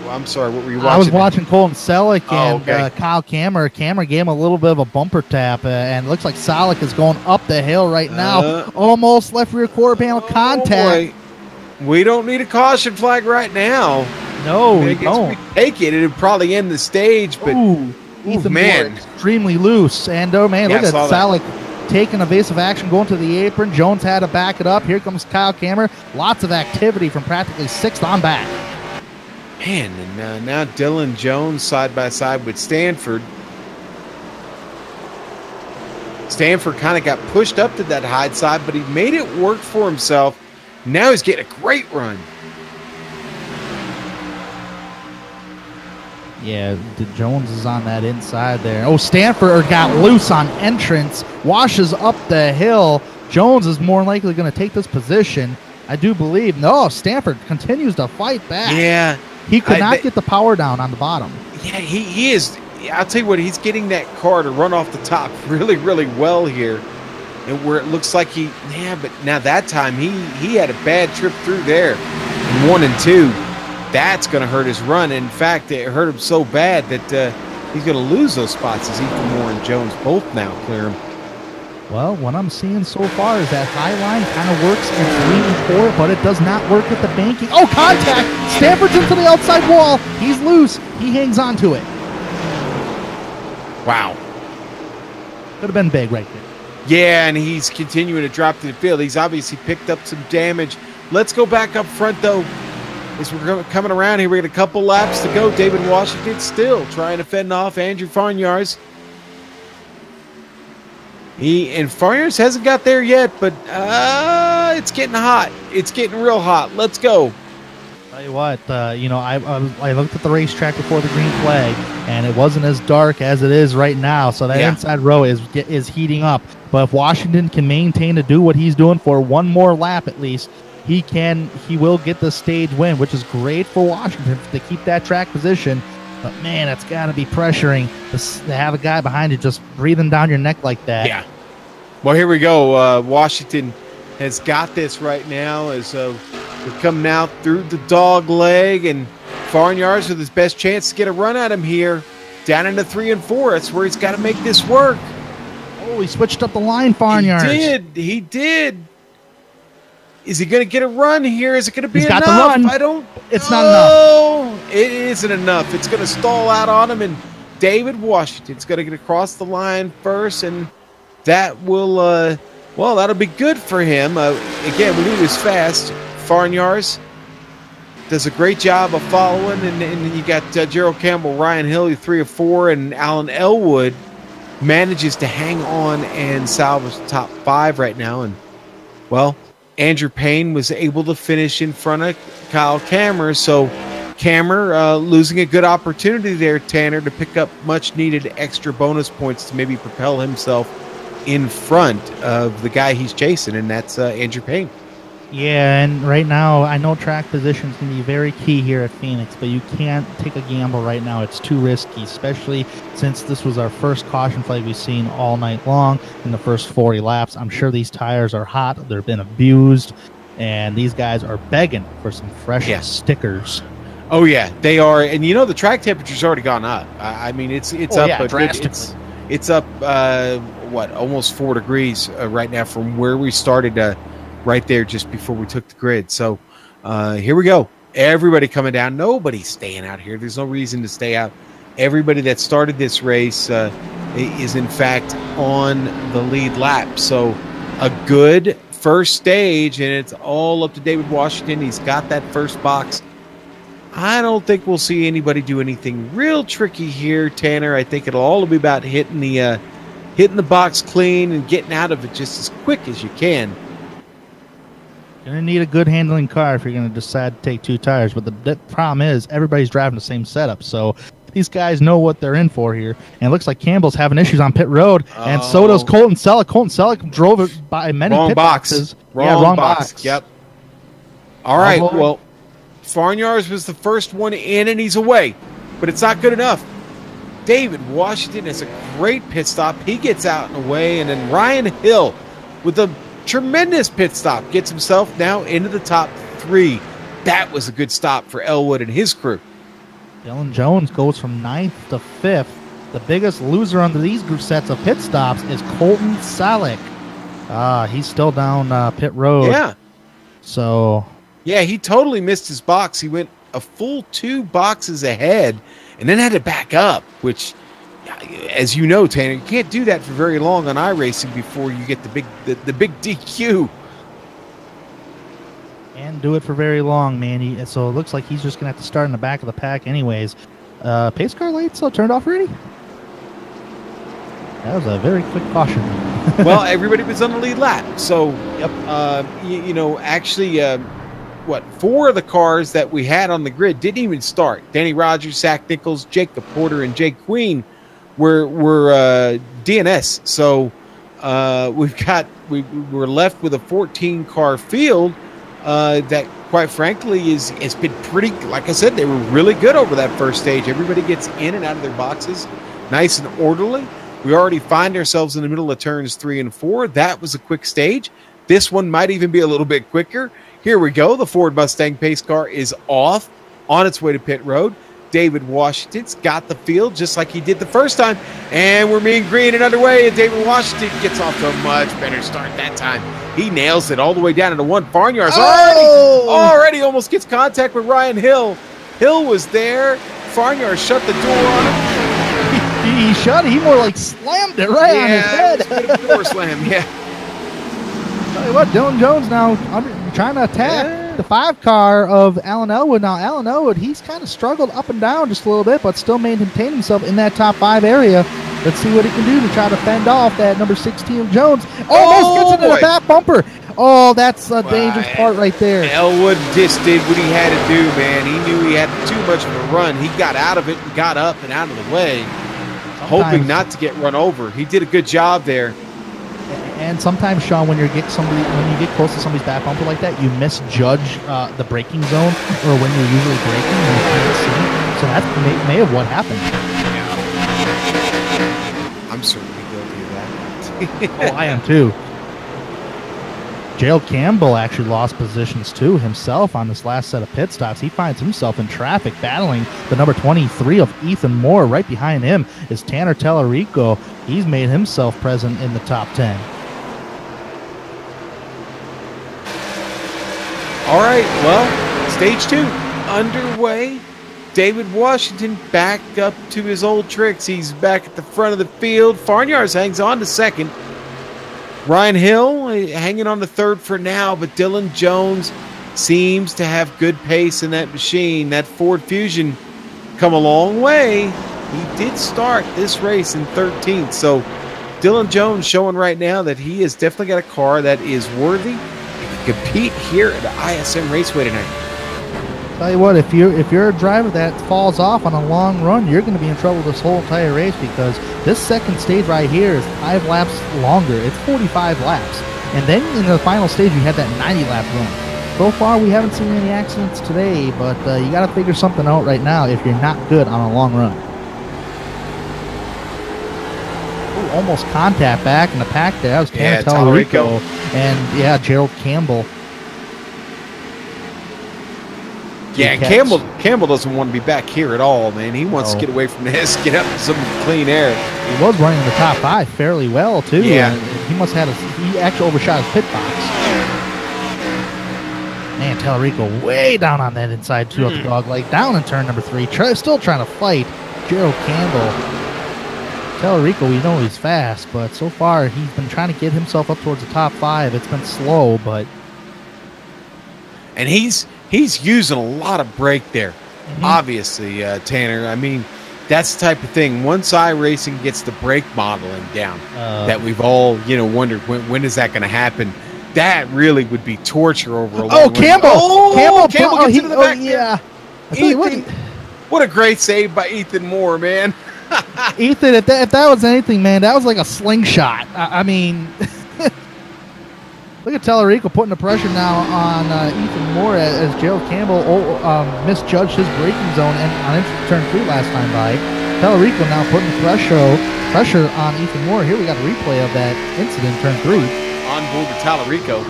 I'm sorry, what were you watching? I was watching Colton Selleck and okay. Kyle Kammer. Kammer gave him a little bit of a bumper tap, and it looks like Selleck is going up the hill right now. Almost left rear quarter panel contact. Boy. We don't need a caution flag right now. No, we don't. If we take it, it'd probably end the stage, but Ethan man, Moore extremely loose. And look at Selleck taking evasive action, going to the apron. Jones had to back it up. Here comes Kyle Kammer. Lots of activity from practically 6th on back. Man, and now Dylan Jones side by side with Stanford. Stanford kind of got pushed up to that high side, but he made it work for himself. Now he's getting a great run. Yeah, Jones is on that inside there. Oh, Stanford got loose on entrance, washes up the hill. Jones is more likely going to take this position, I do believe. No, Stanford continues to fight back. Yeah. He could not get the power down on the bottom. Yeah, he is. I'll tell you what, he's getting that car to run off the top really, really well here. And where it looks like but now that time he had a bad trip through there. In 1 and 2, that's going to hurt his run. In fact, it hurt him so bad that he's going to lose those spots as Ethan Moore and Jones both now clear him. Well, what I'm seeing so far is that high line kind of works in 3 and 4, but it does not work with the banking. Oh, contact! Stanford's into the outside wall. He's loose. He hangs on to it. Wow. Could have been big right there. Yeah, and he's continuing to drop to the field. He's obviously picked up some damage. Let's go back up front, though. As we're coming around here, we got a couple laps to go. David Washington still trying to fend off Andrew Farniards. And Farniards hasn't got there yet, but it's getting hot. It's getting real hot. Let's go. Tell you what, I looked at the racetrack before the green flag, and it wasn't as dark as it is right now. So that inside row is heating up. But if Washington can maintain to do what he's doing for one more lap at least, he will get the stage win, which is great for Washington to keep that track position. But, man, it's got to be pressuring to have a guy behind you just breathing down your neck like that. Yeah. Well, here we go. Washington has got this right now as we're coming out through the dog leg. And Farniards with his best chance to get a run at him here. Down into 3 and 4. That's where he's got to make this work. Oh, he switched up the line, Farniards. He did. Is he going to get a run here? Is it going to be enough? Got the run. It's not enough. It isn't enough. It's going to stall out on him, and David Washington's going to get across the line first, and that will, that'll be good for him. Again, we knew he was fast. Farniards does a great job of following, and then you got Gerald Campbell, Ryan Hill, 3 of 4, and Alan Elwood manages to hang on and salvage the top 5 right now, and, well, Andrew Payne was able to finish in front of Kyle Kammer, so Kammer losing a good opportunity there, Tanner, to pick up much-needed extra bonus points to maybe propel himself in front of the guy he's chasing, and that's Andrew Payne. Yeah, and right now, I know track positions can be very key here at Phoenix, but you can't take a gamble right now. It's too risky, especially since this was our first caution flag we've seen all night long in the first 40 laps. I'm sure these tires are hot. They've been abused, and these guys are begging for some fresh stickers. Oh yeah, they are, and you know the track temperature's already gone up. I mean, it's up yeah, a drastically. it's up what, almost 4 degrees right now from where we started, right there just before we took the grid. So here we go. Everybody coming down. Nobody's staying out here. There's no reason to stay out. Everybody that started this race is in fact on the lead lap. So a good first stage, and it's all up to David Washington. He's got that first box. I don't think we'll see anybody do anything real tricky here, Tanner. I think it'll all be about hitting the box clean and getting out of it just as quick as you can. You're going to need a good handling car if you're going to decide to take 2 tires. But the problem is everybody's driving the same setup. So these guys know what they're in for here. And it looks like Campbell's having issues on pit road. And so does Colton Selleck. Colton Selleck drove it by many pit boxes. Wrong box. Yep. All right, well, Farnyards was the first one in, and he's away. But it's not good enough. David Washington has a great pit stop. He gets out and away, and then Ryan Hill with a tremendous pit stop gets himself now into the top 3. That was a good stop for Elwood and his crew. Dylan Jones goes from 9th to 5th. The biggest loser under these group sets of pit stops is Colton Selleck. He's still down pit road. Yeah. So... yeah, he totally missed his box. He went a full 2 boxes ahead and then had to back up, which, as you know, Tanner, you can't do that for very long on iRacing before you get the big DQ. And do it for very long, man. So it looks like he's just going to have to start in the back of the pack anyways. Pace car lights turned off already? That was a very quick caution. Well, everybody was on the lead lap. So, yep. Actually... 4 of the cars that we had on the grid didn't even start. Danny Rogers, Zach Nichols, Jacob Porter, and Jake Queen were DNS. So we're left with a 14-car field that, quite frankly, has been pretty. Like I said, they were really good over that first stage. Everybody gets in and out of their boxes, nice and orderly. We already find ourselves in the middle of turns 3 and 4. That was a quick stage. This one might even be a little bit quicker. Here we go. The Ford Mustang pace car is off on its way to pit road. David Washington's got the field just like he did the first time. And we're mean green and underway. And David Washington gets off to a much better start that time. He nails it all the way down into 1. Farnyards already almost gets contact with Ryan Hill. Hill was there. Farnyards shut the door on him. He shut it. He more like slammed it right on his head. Yeah, a bit of a door slam, yeah. Tell you what, Dylan Jones now trying to attack the 5 car of Alan Elwood. Now, Alan Elwood, he's kind of struggled up and down just a little bit, but still maintained himself in that top 5 area. Let's see what he can do to try to fend off that number 16 of Jones. Almost gets into the back bumper. Oh, that's a dangerous part right there. Elwood just did what he had to do, man. He knew he had too much of a run. He got out of it and got up and out of the way, hoping not to get run over. He did a good job there. And sometimes, Sean, when you get close to somebody's back bumper like that, you misjudge the braking zone or when you're usually braking and you can't see. So that may have what happened. Yeah. I'm certainly guilty of that. Oh, I am too. Gerald Campbell actually lost positions too himself on this last set of pit stops. He finds himself in traffic battling the number 23 of Ethan Moore. Right behind him is Tanner Tellerico. He's made himself present in the top 10. All right, well, stage 2 underway. David Washington back up to his old tricks. He's back at the front of the field. Farnyards hangs on to 2nd. Ryan Hill hanging on to 3rd for now, but Dylan Jones seems to have good pace in that machine. That Ford Fusion come a long way. He did start this race in 13th, so Dylan Jones showing right now that he has definitely got a car that is worthy to compete here at the ISM Raceway tonight. Tell you what, if you're a driver that falls off on a long run, you're going to be in trouble this whole entire race, because this second stage right here is 5 laps longer. It's 45 laps. And then in the final stage, you had that 90-lap run. So far, we haven't seen any accidents today, but you got to figure something out right now if you're not good on a long run. Ooh, almost contact back in the pack there. That was Tanner Tellerico and, Gerald Campbell. Yeah, Campbell doesn't want to be back here at all, man. He wants to get away from this, get up to some clean air. He was running in the top 5 fairly well, too. Yeah. He must have he actually overshot his pit box. Man, Tallarico way down on that inside 2 up the dog leg, down in turn number 3. Still trying to fight Gerald Campbell. Tallarico, we know he's fast, but so far he's been trying to get himself up towards the top 5. It's been slow, but... And he's using a lot of brake there, obviously, Tanner. I mean, that's the type of thing. Once iRacing gets the brake modeling down, that we've all, wondered when is that going to happen. That really would be torture over a long Campbell! Campbell gets into the back yeah. Ethan, what a great save by Ethan Moore, man. Ethan, if that was anything, man, that was like a slingshot. I mean, look at Tallarico putting the pressure now on Ethan Moore as Gerald Campbell misjudged his braking zone and on turn 3 last time by. Tallarico now putting the pressure on Ethan Moore. Here we got a replay of that incident, turn 3. On board with Tallarico.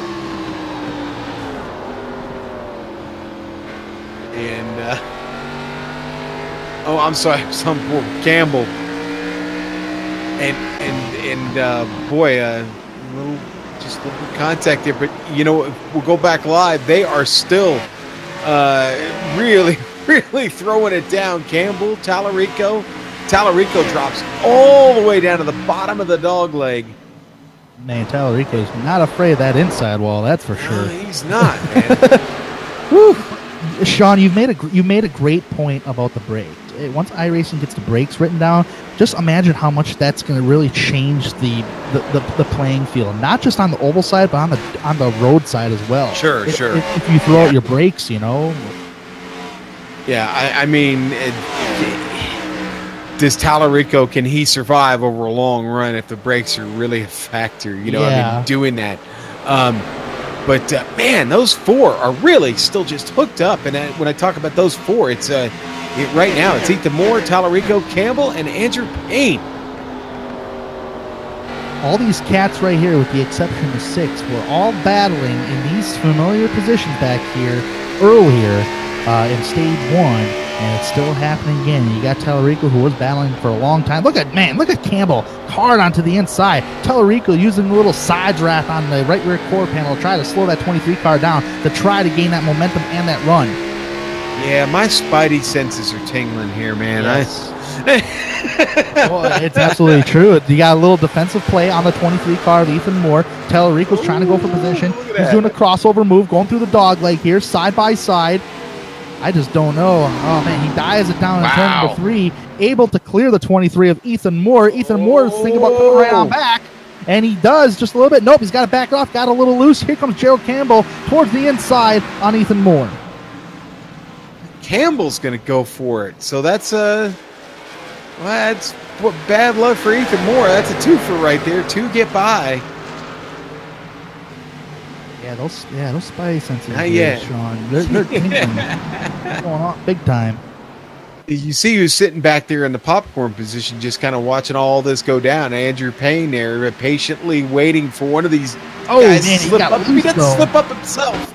And, I'm sorry, some poor Campbell. And boy, little contact there. But, we'll go back live. They are still really throwing it down. Campbell, Tallarico. Tallarico drops all the way down to the bottom of the dog leg. Man, Tallarico's not afraid of that inside wall, that's for sure. No, he's not, man. Whew. Sean, you made a great point about the brake. Once iRacing gets the brakes written down, just imagine how much that's going to really change the playing field, not just on the oval side, but on the road side as well. Sure. If you throw out your brakes, Yeah, I mean, does Tallarico, can he survive over a long run if the brakes are really a factor? I mean, doing that. But man, those 4 are really still just hooked up. And when I talk about those 4, it's right now it's Ethan Moore, Tallarico, Campbell, and Andrew Payne. All these cats right here, with the exception of 6, were all battling in these familiar positions back here earlier in stage 1. And it's still happening again. You got Tallarico, who was battling for a long time. Look at Campbell hard onto the inside. Tallarico using a little side draft on the right rear quarter panel to try to slow that 23 car down to try to gain that momentum and that run. Yeah, my spidey senses are tingling here, man. Yes. Well, it's absolutely true. You got a little defensive play on the 23 car of Ethan Moore. Tallarico's trying to go for position. He's doing a crossover move, going through the dog leg here, side by side. I just don't know. Oh, man, he dives it down in turn number 3, able to clear the 23 of Ethan Moore. Ethan Moore is thinking about coming right on back, and he does just a little bit. Nope, he's got to back off, got a little loose. Here comes Gerald Campbell towards the inside on Ethan Moore. Campbell's going to go for it. So that's bad luck for Ethan Moore. That's a 2-fer right there. 2 get by. Yeah, those spidey senses. Not yet, Sean. They're tingling. Going on big time. You see who's sitting back there in the popcorn position, just kind of watching all this go down. Andrew Payne there, patiently waiting for one of these guys to slip up. He doesn't slip up himself.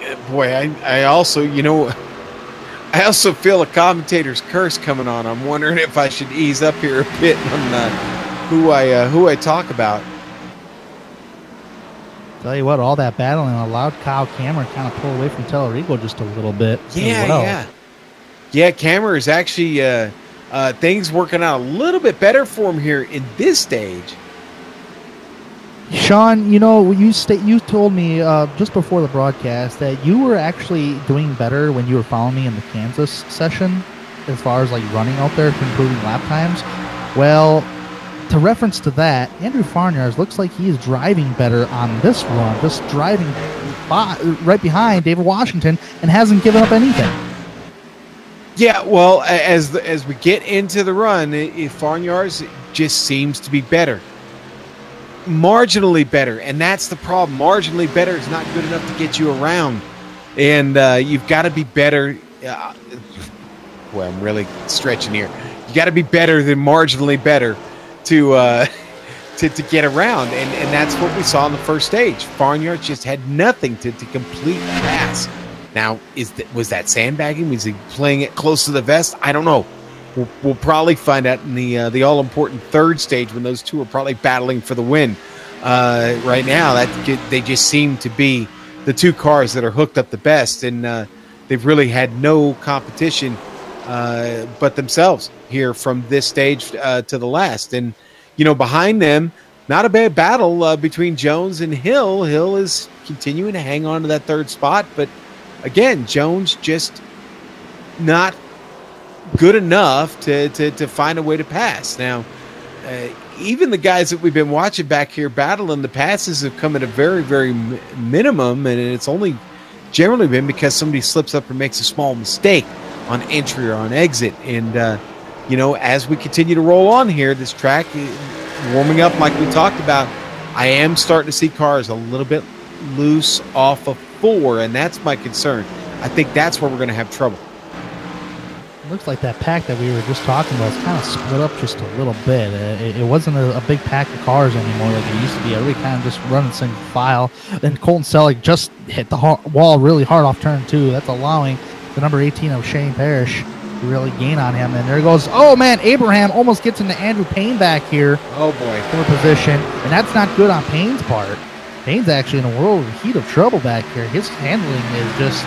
Yeah, boy, I also feel a commentator's curse coming on. I'm wondering if I should ease up here a bit on who I talk about. Tell you what, all that battling allowed Kyle Cameron kind of pull away from Tallarico just a little bit. Yeah, Cameron is actually things working out a little bit better for him here in this stage. Sean, you told me just before the broadcast that you were actually doing better when you were following me in the Kansas session as far as like running out there for improving lap times. Well, to reference to that, Andrew Farnyards looks like he is driving better on this run, just driving right behind David Washington and hasn't given up anything. Yeah, well, as we get into the run, Farnyards just seems to be better. Marginally better, and that's the problem. Marginally better is not good enough to get you around, and you've got to be better. Boy, I'm really stretching here. You got to be better than marginally better to to get around, and that's what we saw in the first stage. Farnyard just had nothing to complete the pass. Now, was that sandbagging? Was he playing it close to the vest? I don't know. We'll probably find out in the all-important third stage when those two are probably battling for the win. Right now, they just seem to be the two cars that are hooked up the best, and they've really had no competition but themselves here from this stage to the last. And, behind them, not a bad battle between Jones and Hill. Hill is continuing to hang on to that third spot, but again, Jones just not good enough to find a way to pass. Now, even the guys that we've been watching back here battling, the passes have come at a very, very minimum, and it's only generally been because somebody slips up or makes a small mistake on entry or on exit. And, as we continue to roll on here, this track warming up like we talked about, I am starting to see cars a little bit loose off of 4, and that's my concern. I think that's where we're going to have trouble. Looks like that pack that we were just talking about is kind of split up just a little bit. It wasn't a big pack of cars anymore like it used to be. Everybody kind of just running single file. Then Colton Selleck just hit the wall really hard off turn 2. That's allowing the number 18 of Shane Parrish to really gain on him. And there goes, oh man, Abraham almost gets into Andrew Payne back here. Oh boy. For position. And that's not good on Payne's part. Payne's actually in a world of heat of trouble back here. His handling is just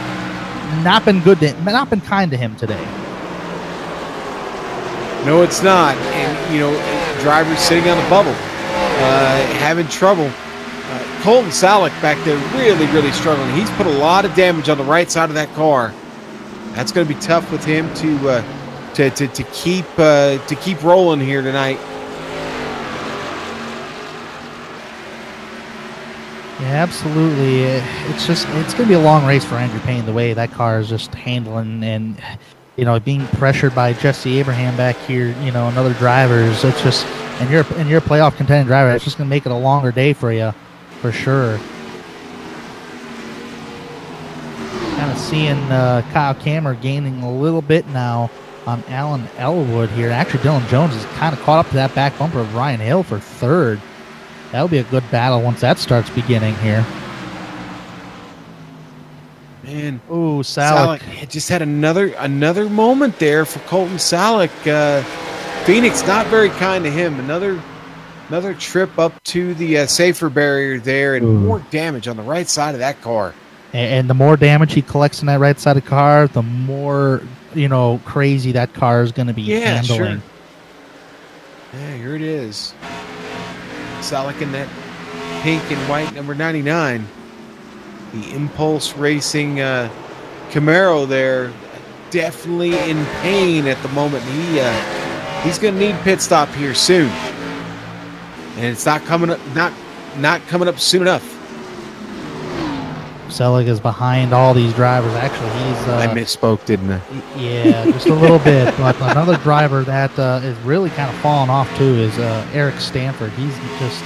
not been good, not been kind to him today. No, it's not. And, drivers sitting on the bubble, having trouble. Colton Selleck back there really, really struggling. He's put a lot of damage on the right side of that car. That's going to be tough with him to keep rolling here tonight. Yeah, absolutely. It's going to be a long race for Andrew Payne, the way that car is just handling and, being pressured by Jesse Abraham back here, and other drivers. It's just, and you're a playoff contending driver, it's just going to make it a longer day for you, for sure. Kind of seeing Kyle Kammer gaining a little bit now on Alan Elwood here. Actually, Dylan Jones is kind of caught up to that back bumper of Ryan Hill for third. That'll be a good battle once that starts beginning here. Man, ooh, Selleck just had another moment there for Colton Selleck. Phoenix not very kind to him. Another trip up to the safer barrier there, and more damage on the right side of that car. And the more damage he collects on that right side of the car, the more crazy that car is going to be handling. Sure. Yeah, here it is. Selleck in that pink and white number 99. The Impulse Racing Camaro there, definitely in pain at the moment. He's going to need pit stop here soon, and it's not coming up. Not coming up soon enough. Selleck is behind all these drivers. Actually, he's. I misspoke, didn't I? Yeah, just a little bit. But another driver that is really kind of falling off too is Eric Stanford. He's just.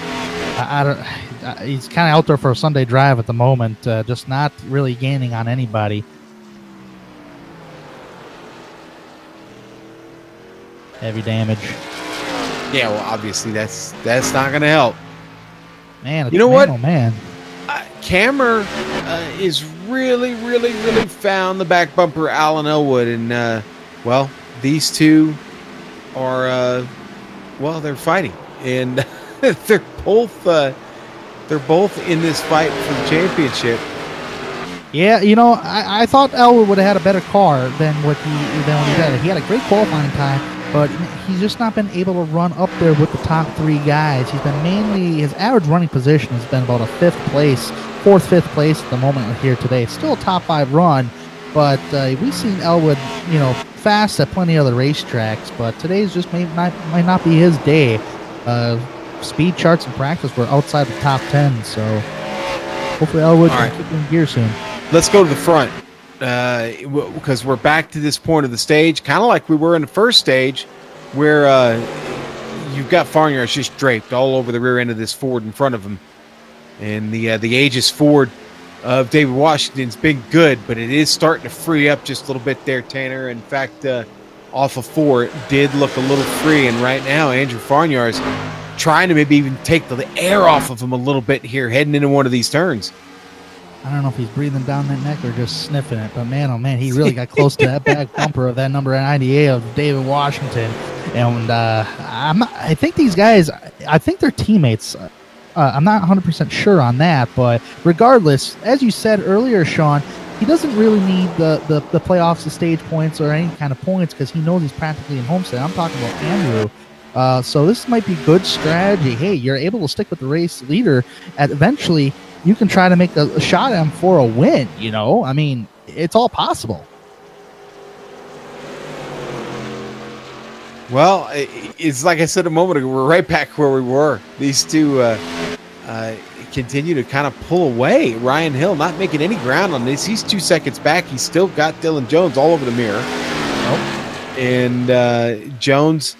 He's kind of out there for a Sunday drive at the moment, just not really gaining on anybody. Heavy damage. Yeah, well, obviously that's not going to help. Man, you know what? Oh man, Kammer is really, really, really found the back bumper, Alan Elwood, and well, these two are they're fighting, and they're both in this fight for the championship. Yeah, I thought Elwood would have had a better car than what he did. He had a great qualifying time, but he's just not been able to run up there with the top 3 guys. He's been mainly, his average running position has been about a 4th, 5th place at the moment here today. It's still a top 5 run, but we've seen Elwood, fast at plenty of other racetracks, but today's just might not be his day. Speed charts and practice were outside the top 10, so hopefully Elwood can keep in gear soon. Let's go to the front, because we're back to this point of the stage, kind of like we were in the first stage, where you've got Farnyard just draped all over the rear end of this Ford in front of him, and the Aegis Ford of David Washington's been good, but it is starting to free up just a little bit there, Tanner. In fact, off of 4, it did look a little free, and right now Andrew Farnyard's trying to maybe even take the air off of him a little bit here heading into one of these turns. I don't know if he's breathing down that neck or just sniffing it, but man, oh man, he really got close to that back bumper of that number 98 of David Washington. And I think these guys, I think they're teammates. I'm not 100% sure on that, but regardless, as you said earlier, Sean, he doesn't really need the playoffs, the stage points, or any kind of points because he knows he's practically in Homestead. I'm talking about Andrew. So this might be good strategy. Hey, you're able to stick with the race leader. Eventually, you can try to make a shot at him for a win, you know? I mean, it's all possible. Well, it's like I said a moment ago, we're right back where we were. These two continue to kind of pull away. Ryan Hill not making any ground on this. He's 2 seconds back. He's still got Dylan Jones all over the mirror. Oh. And Jones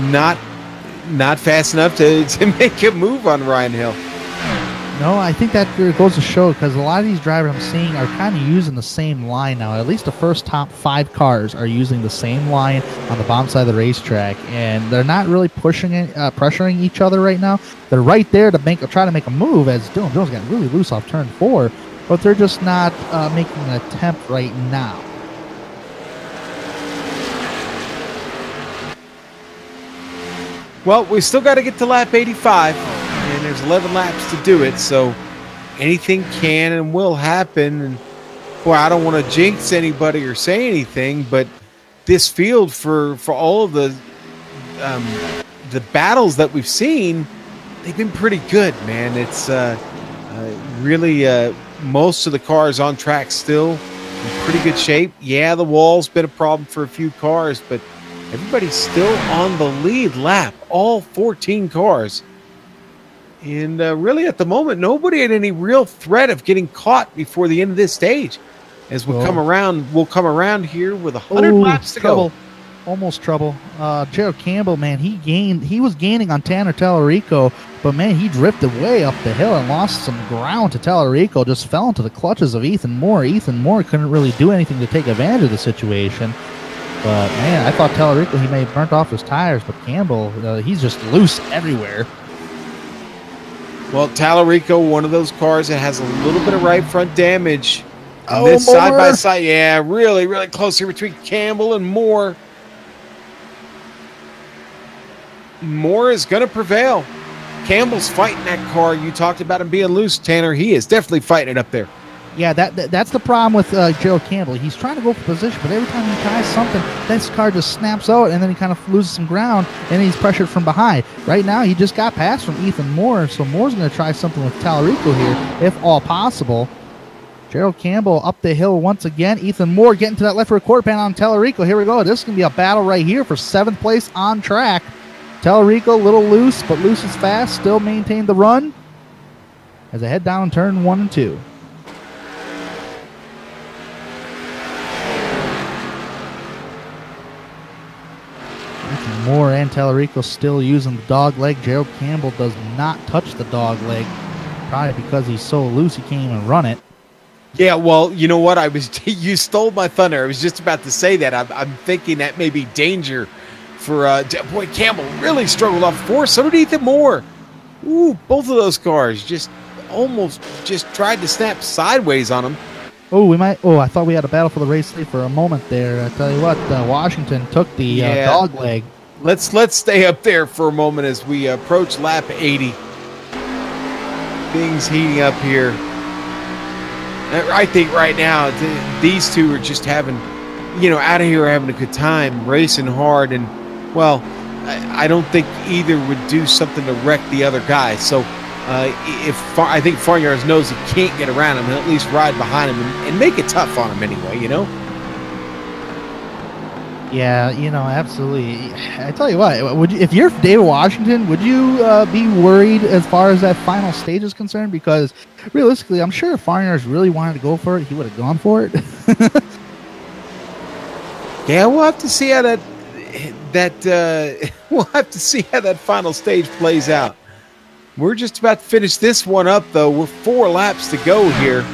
not fast enough to make a move on Ryan Hill. No, I think that goes to show because a lot of these drivers I'm seeing are kind of using the same line now. At least the first top 5 cars are using the same line on the bottom side of the racetrack, and they're not really pressuring each other right now. They're right there to try to make a move as Dylan Jones got really loose off turn 4, but they're just not making an attempt right now. Well, we still got to get to lap 85. And there's 11 laps to do it, so anything can and will happen. And boy, I don't want to jinx anybody or say anything, but this field for all of the battles that we've seen, they've been pretty good, man. It's really most of the cars on track still in pretty good shape. Yeah, the wall's been a problem for a few cars, but everybody's still on the lead lap, all 14 cars. And really, at the moment, nobody had any real threat of getting caught before the end of this stage. As we'll come around here with 100 laps to go. Almost trouble. Gerald Campbell, man, he was gaining on Tanner Tallarico, but man, he drifted way up the hill and lost some ground to Tallarico. Just fell into the clutches of Ethan Moore. Ethan Moore couldn't really do anything to take advantage of the situation. But man, I thought Tallarico, he may have burnt off his tires, but Campbell, he's just loose everywhere. Well, Tallarico, one of those cars that has a little bit of right front damage. And this side by side, yeah, really, really close here between Campbell and Moore. Moore is going to prevail. Campbell's fighting that car. You talked about him being loose, Tanner. He is definitely fighting it up there. Yeah, that's the problem with Gerald Campbell. He's trying to go for position, but every time he tries something, this car just snaps out, and then he kind of loses some ground, and he's pressured from behind. Right now, he just got past from Ethan Moore, so Moore's going to try something with Tallarico here, if all possible. Gerald Campbell up the hill once again. Ethan Moore getting to that left rear quarter panel on Tallarico. Here we go. This is going to be a battle right here for 7th place on track. Tallarico, a little loose, but loose is fast. Still maintain the run as they head down turn 1 and 2. Moore and Tallarico still using the dog leg. Gerald Campbell does not touch the dog leg, probably because he's so loose he can't even run it. Yeah, well, you know what? You stole my thunder. I was just about to say that. I'm thinking that may be danger for boy. Campbell really struggled off 4. So did Ethan Moore. Ooh, both of those cars just almost tried to snap sideways on him. Oh, we might. Oh, I thought we had a battle for the race lead for a moment there. I tell you what, Washington took the dog leg. Let's stay up there for a moment as we approach lap 80. Things heating up here. I think right now these two are just having, out of here having a good time, racing hard, and well, I don't think either would do something to wreck the other guy. So I think Farnyards knows he can't get around him, he'll at least ride behind him and make it tough on him anyway, Yeah, absolutely. I tell you what, if you're David Washington, would you be worried as far as that final stage is concerned? Because realistically, I'm sure if Farnyards really wanted to go for it, he would have gone for it. Yeah, we'll have to see how we'll have to see how that final stage plays out. We're just about to finish this one up, though. We're 4 laps to go here.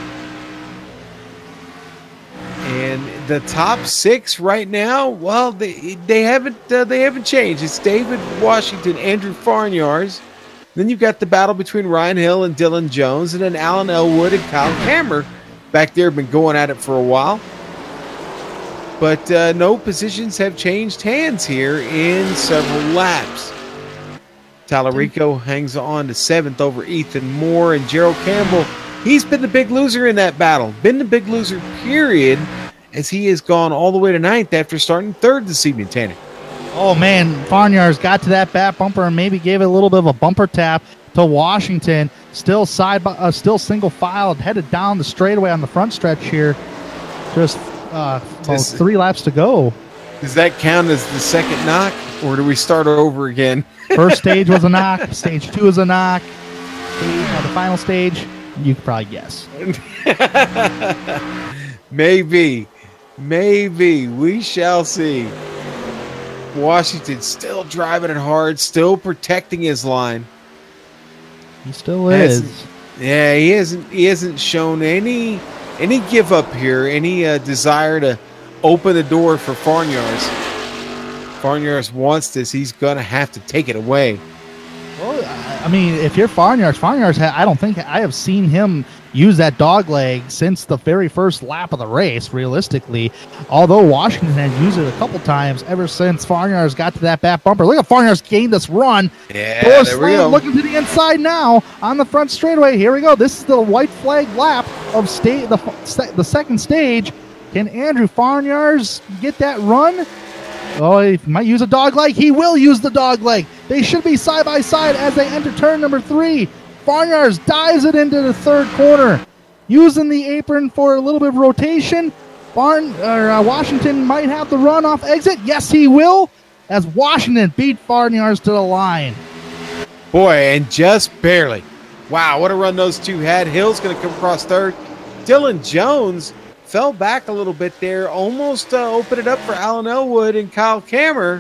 And the top 6 right now, well, they haven't changed. It's David Washington, Andrew Farnyards. Then you've got the battle between Ryan Hill and Dylan Jones, and then Alan Elwood and Kyle Hammer back there have been going at it for a while. But no positions have changed hands here in several laps. Tallarico hangs on to 7th over Ethan Moore, and Gerald Campbell, he's been the big loser in that battle. Been the big loser, period, as he has gone all the way to 9th after starting 3rd this evening, Tanner. Oh, man, Farnyards got to that back bumper and maybe gave it a little bit of a bumper tap to Washington. Still still single filed, headed down the straightaway on the front stretch here. Just 3 laps to go. Does that count as the second knock, or do we start over again? First stage was a knock. Stage 2 is a knock. The final stage, you could probably guess. Maybe. We shall see. Washington still driving it hard, still protecting his line. He still is. Yeah, he hasn't shown any give up here, any desire to open the door for Farnyards. Farnyards wants this. He's going to have to take it away. Well, I mean, if you're Farnyards, I don't think I have seen him use that dog leg since the very first lap of the race, realistically. Although Washington has used it a couple times ever since Farnyards got to that back bumper. Look at Farnyards gain this run. Yeah, Door there we slam go. looking to the inside now on the front straightaway. Here we go. This is the white flag lap of the second stage. Can Andrew Farnyards get that run? Oh, he might use a dog leg. He will use the dog leg. They should be side by side as they enter turn number 3. Farnyards dives it into the 3rd corner, using the apron for a little bit of rotation. Washington might have the run off exit. Yes, he will, as Washington beat Farnyards to the line. Boy, and just barely. Wow, what a run those two had. Hill's going to come across 3rd. Dylan Jones fell back a little bit there, almost opened it up for Alan Elwood and Kyle Kammer.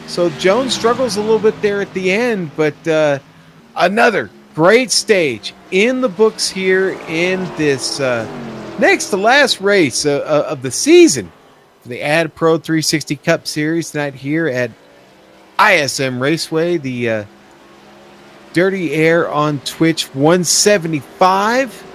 So Jones struggles a little bit there at the end, but another great stage in the books here in this next to last race of the season for the AdPro 360 Cup Series tonight here at ISM Raceway, the Dirty Air on Twitch 175.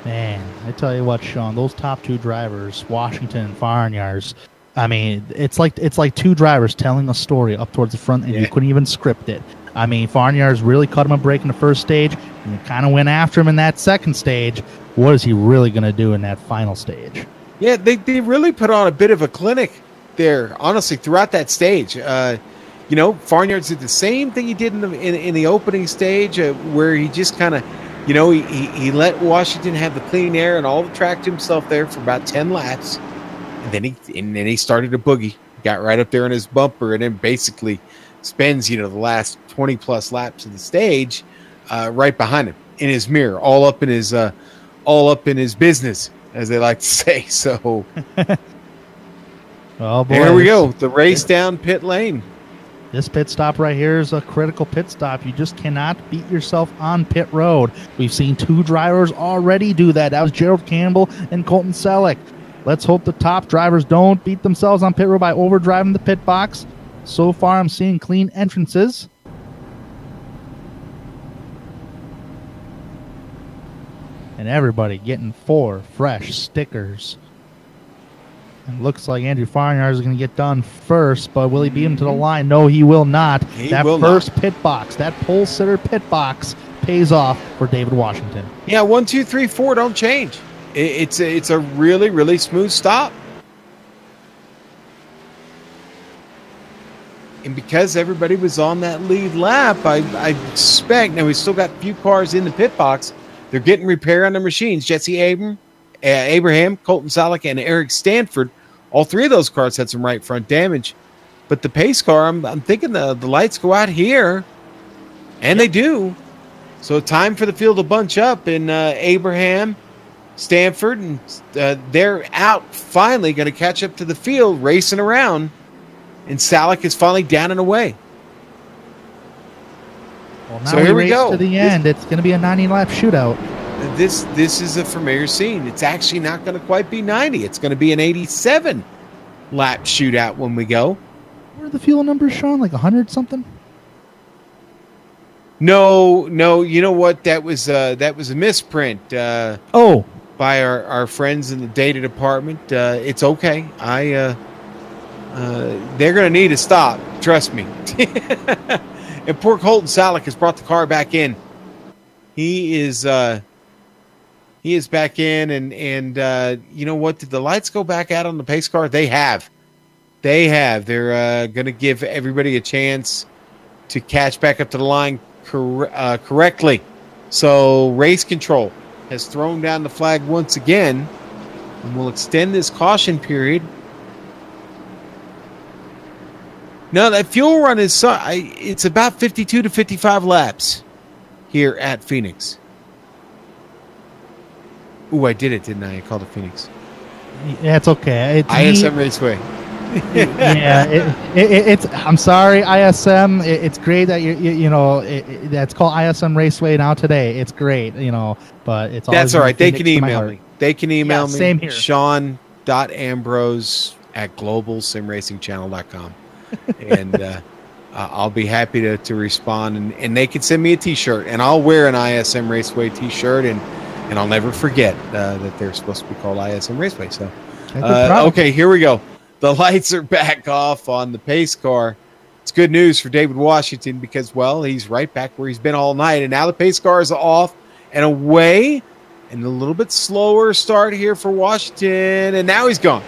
Man, I tell you what, Sean, those top 2 drivers, Washington and Farnyards, I mean, it's like 2 drivers telling a story up towards the front, and you couldn't even script it. I mean, Farnyards really cut him a break in the first stage, and kind of went after him in that second stage. What is he really going to do in that final stage? Yeah, they really put on a bit of a clinic there, honestly, throughout that stage. Farnyards did the same thing he did in the opening stage, where he just kind of, he let Washington have the clean air and all the track to himself there for about 10 laps. And then he started to boogie, got right up there in his bumper, and then basically spends the last 20 plus laps of the stage right behind him in his mirror, all up in his business, as they like to say. So, oh boy, there we go, the race down pit lane. This pit stop right here is a critical pit stop. You just cannot beat yourself on pit road. We've seen 2 drivers already do that. That was Gerald Campbell and Colton Selleck. Let's hope the top drivers don't beat themselves on pit road by overdriving the pit box. So far, I'm seeing clean entrances. And everybody getting 4 fresh stickers. And looks like Andrew Farnyards is going to get done first, but will he beat him to the line? No, he will not. That first pit box, that pole sitter pit box, pays off for David Washington. Yeah, 1, 2, 3, 4 don't change. It's a really, really smooth stop. And because everybody was on that lead lap, I suspect, now we've still got a few cars in the pit box, they're getting repair on their machines. Jesse Abraham, Colton Selleck, and Eric Stanford, all 3 of those cars had some right front damage. But the pace car, I'm thinking the lights go out here, and they do. So time for the field to bunch up, and Abraham, Stanford, and they're out finally, going to catch up to the field, racing around, and Selleck is finally down and away. Well, now so here we go to the end. It's going to be a 90-lap shootout. this is a familiar scene. It's actually not going to quite be 90. It's going to be an 87 lap shootout when we go. What are the fuel numbers, Sean? Like 100 something? No. You know what? That was a misprint. By our friends in the data department. It's okay. They're going to need a stop. Trust me. And poor Colton Salek has brought the car back in. He is back in, and you know what? Did the lights go back out on the pace car? They have. They're going to give everybody a chance to catch back up to the line correctly. So race control has thrown down the flag once again, and will extend this caution period. No, that fuel run is it's about 52 to 55 laps here at Phoenix. Ooh, I did it, didn't I? I called it Phoenix. Yeah, it's okay. ISM Raceway. It's. I'm sorry, ISM. It's great that that's called ISM Raceway now today. It's great, but it's. That's all right. They can email me. They can email me. Same here. Sean.ambrose@globalsimracingchannel.com, and I'll be happy to respond. And they can send me a T-shirt, and I'll wear an ISM Raceway T-shirt, and I'll never forget that they're supposed to be called ISM Raceway. So, okay, here we go. The lights are back off on the pace car. It's good news for David Washington because, well, he's right back where he's been all night. And now the pace car is off and away. And a little bit slower start here for Washington. And now he's gone.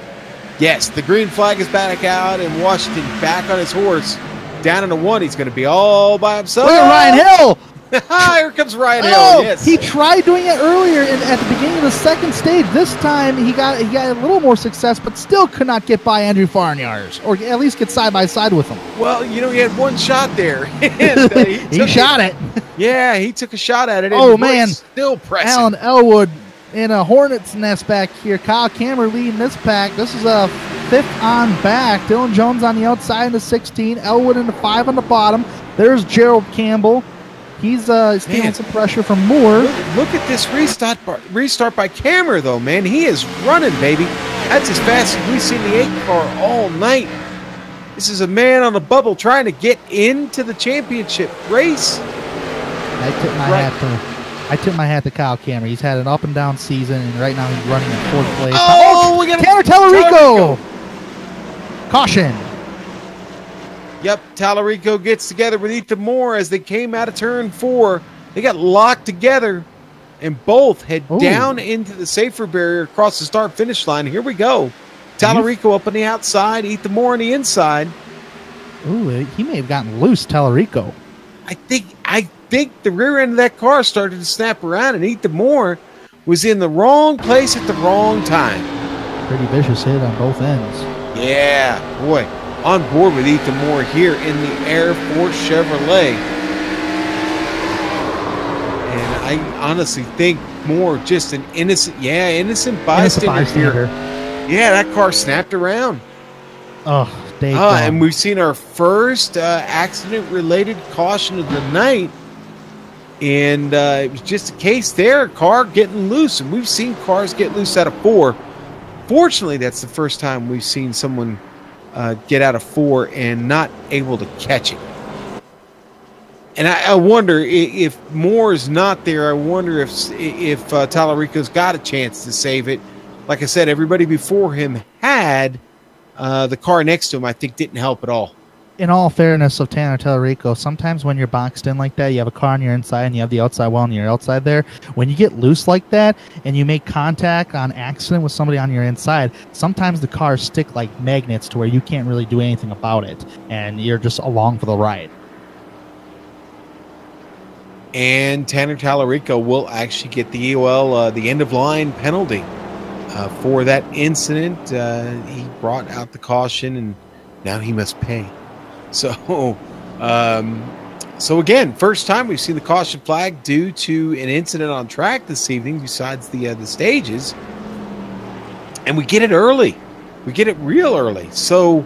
Yes, the green flag is back out. And Washington back on his horse. Down in the one. He's going to be all by himself. Look at Ryan Hill. Here comes Ryan Hill. Yes. He tried doing it earlier at the beginning of the second stage. This time he got a little more success, but still could not get by Andrew Farnyards, or at least get side by side with him. Well, he had one shot there. And, he shot it. Yeah, he took a shot at it. Oh, man. Still pressing. Alan Elwood in a Hornet's nest back here. Kyle Kammer leading this pack. This is a 5th on back. Dylan Jones on the outside in the 16. Elwood in the 5 on the bottom. There's Gerald Campbell. He's feeling some pressure from Moore. Look at this restart by Kammer, though, man. He is running, baby. That's as fast as we've seen the 8 car all night. This is a man on a bubble trying to get into the championship race. I tip my hat to Kyle Kammer. He's had an up and down season, and right now he's running in 4th place. Oh, we got Tanner Tallarico. Caution. Yep, Tallarico gets together with Ethan Moore as they came out of turn 4. They got locked together and both head down into the safer barrier across the start-finish line. Here we go. Tallarico up on the outside, Ethan Moore on the inside. Ooh, he may have gotten loose, Tallarico. I think the rear end of that car started to snap around, and Ethan Moore was in the wrong place at the wrong time. Pretty vicious hit on both ends. Yeah, boy. On board with Ethan Moore here in the Air Force Chevrolet. And I honestly think Moore just an innocent bystander here. Yeah, that car snapped around. Oh, and we've seen our first accident-related caution of the night. And it was just a case there, a car getting loose. And we've seen cars get loose out of 4. Fortunately, that's the first time we've seen someone get out of 4 and not able to catch it. And I wonder if Moore's not there. I wonder if Tallarico's got a chance to save it. Like I said, everybody before him had the car next to him. I think didn't help at all. In all fairness of Tanner Tallarico, sometimes when you're boxed in like that, you have a car on your inside and you have the outside wall on your outside there. When you get loose like that and you make contact on accident with somebody on your inside, sometimes the cars stick like magnets to where you can't really do anything about it, and you're just along for the ride. And Tanner Tallarico will actually get the EOL, the end-of-line penalty for that incident. He brought out the caution, and now he must pay. So again, first time we've seen the caution flag due to an incident on track this evening besides the stages. And we get it early. We get it real early. So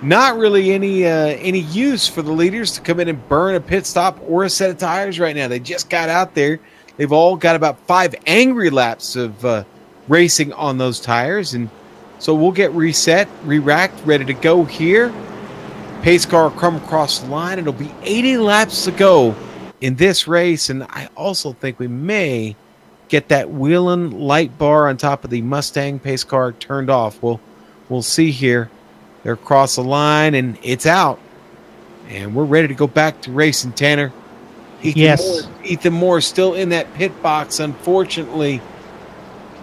not really any use for the leaders to come in and burn a pit stop or a set of tires right now. They just got out there. They've all got about 5 angry laps of racing on those tires. And so we'll get reset, re-racked, ready to go here. Pace car will come across the line. It'll be 80 laps to go in this race. And I also think we may get that wheeling light bar on top of the Mustang pace car turned off. We'll see here. They're across the line, and it's out. And we're ready to go back to racing, Tanner. Ethan Moore is still in that pit box, unfortunately.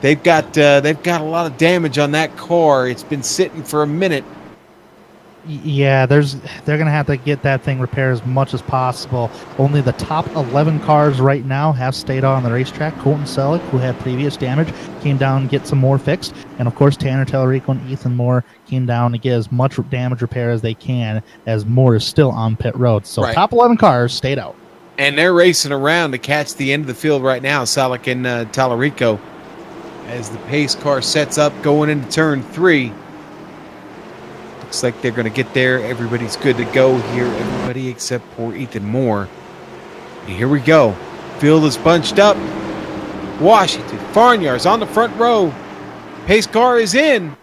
They've got a lot of damage on that car. It's been sitting for a minute. Yeah, they're going to have to get that thing repaired as much as possible. Only the top 11 cars right now have stayed on the racetrack. Colton Selleck, who had previous damage, came down and get some more fixed. And, of course, Tanner Tellerico and Ethan Moore came down to get as much damage repair as they can, as Moore is still on pit road. So top 11 cars stayed out. And they're racing around to catch the end of the field right now, Selleck and Tellerico, as the pace car sets up going into turn 3. Looks like they're going to get there. Everybody's good to go here. Everybody except poor Ethan Moore. And here we go. Field is bunched up. Washington, Farnyards on the front row. Pace car is in.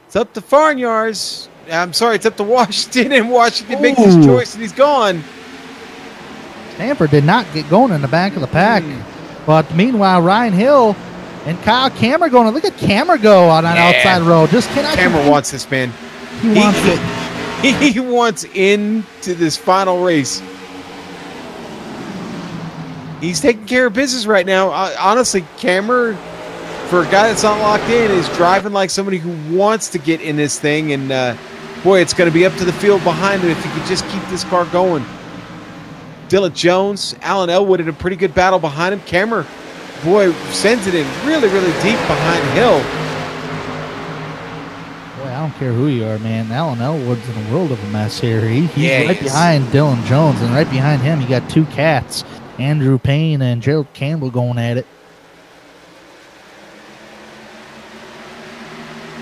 It's up to Farnyards. I'm sorry, it's up to Washington, and Washington makes his choice, and he's gone. Stanford did not get going in the back of the pack. But meanwhile, Ryan Hill and Kyle Cameron going. Look at Cameron go on an outside road. Just cannot. Cameron wants this, man. He wants it. He wants into this final race. He's taking care of business right now. Honestly, Cameron, for a guy that's not locked in, is driving like somebody who wants to get in this thing. And, boy, it's going to be up to the field behind him if he can just keep this car going. Dylan Jones, Alan Elwood in a pretty good battle behind him. Cameron, boy, sends it in really, really deep behind Hill. I don't care who you are, man. Alan Elwood's in a world of a mess here. He's right behind Dylan Jones, and right behind him you got 2 cats, Andrew Payne and Gerald Campbell going at it.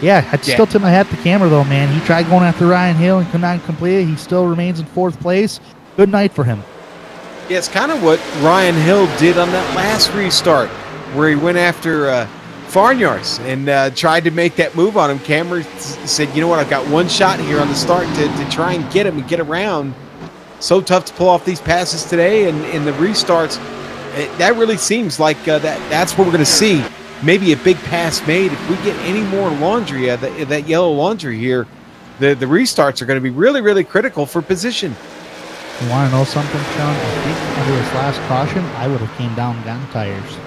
Yeah, I'd still tip my hat to Cameron, though, man. He tried going after Ryan Hill and could not complete it. He still remains in 4th place. Good night for him. Yeah, it's kind of what Ryan Hill did on that last restart, where he went after Farnyards and tried to make that move on him. Cameron said, you know what, I've got one shot here on the start to try and get him and get around. So tough to pull off these passes today, and in the restarts, that really seems like that's what we're going to see. Maybe a big pass made. If we get any more laundry, that yellow laundry here, the restarts are going to be really, really critical for position. You want to know something, Sean? I think under this last caution, I would have came down and gotten tires.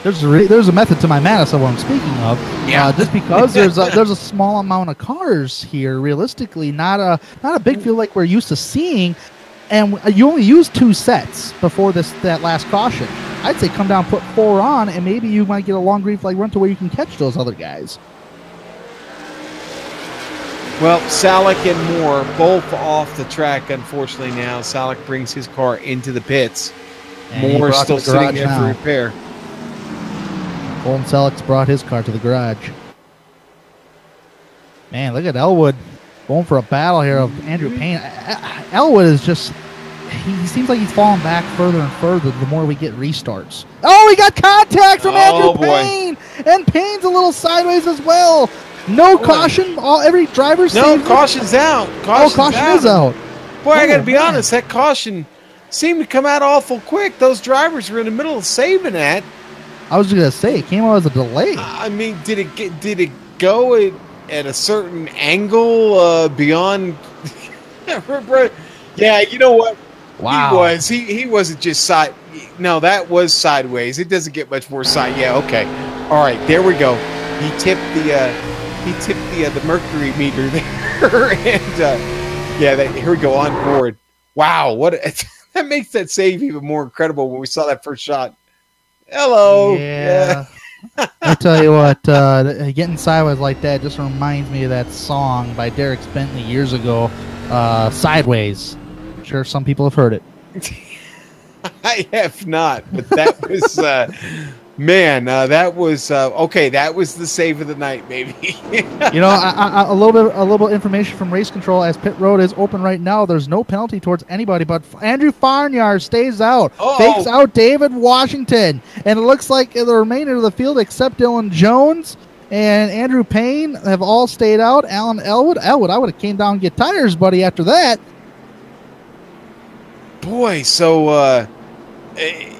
There's a method to my madness of what I'm speaking of. Yeah. Just because there's a small amount of cars here, realistically, not a big field like we're used to seeing, and you only use 2 sets before that last caution. I'd say come down, put 4 on, and maybe you might get a long green flag run to where you can catch those other guys. Well, Selleck and Moore both off the track, unfortunately now. Selleck brings his car into the pits. And Moore still sitting there for repair. Colton Selleck's brought his car to the garage. Man, look at Elwood going for a battle here of Andrew Payne. Elwood is just, he seems like he's falling back further and further the more we get restarts. Oh, we got contact from Andrew Payne! And Payne's a little sideways as well. No caution. Every driver's caution's out. Caution is out. Boy, I got to be honest. That caution seemed to come out awful quick. Those drivers were in the middle of saving that. I was just gonna say it came out as a delay. I mean, did it go at a certain angle beyond? Yeah, you know what? Wow. He wasn't just side. No, that was sideways. It doesn't get much more side. Yeah. Okay. All right. There we go. He tipped the mercury meter there, and here we go on board. Wow, that makes that save even more incredible when we saw that first shot. Hello. Yeah. I tell you what, getting sideways like that just reminds me of that song by Derek Bentley years ago, Sideways. I'm sure some people have heard it. I have not, but that was Man, that was okay. That was the save of the night, maybe. You know, a little bit information from race control. As pit road is open right now, there's no penalty towards anybody, but Andrew Farnyard stays out, fakes out David Washington, and it looks like the remainder of the field, except Dylan Jones and Andrew Payne, have all stayed out. Alan Elwood, I would have came down and get tires, buddy. After that, boy, so.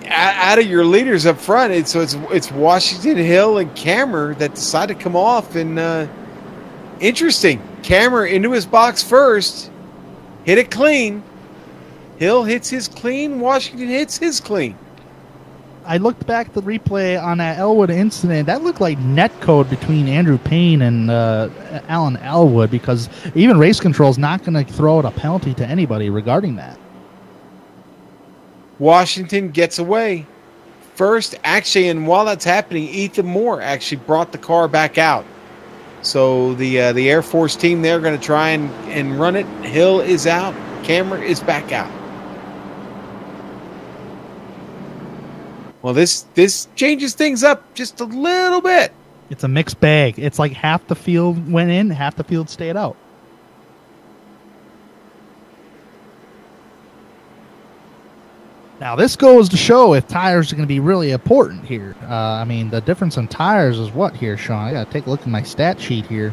Out of your leaders up front, it's Washington, Hill, and Cammer that decide to come off. And interesting, Cammer into his box first, hit it clean. Hill hits his clean. Washington hits his clean. I looked back at the replay on that Elwood incident. That looked like net code between Andrew Payne and Alan Elwood, because even race control is not going to throw out a penalty to anybody regarding that. Washington gets away first, actually, and while that's happening, Ethan Moore actually brought the car back out. So the Air Force team, they're going to try and run it. Hill is out. Camera is back out. Well, this changes things up just a little bit. It's a mixed bag. It's like half the field went in, half the field stayed out. Now, this goes to show if tires are going to be really important here. I mean, the difference in tires is what here, Sean? I got to take a look at my stat sheet here.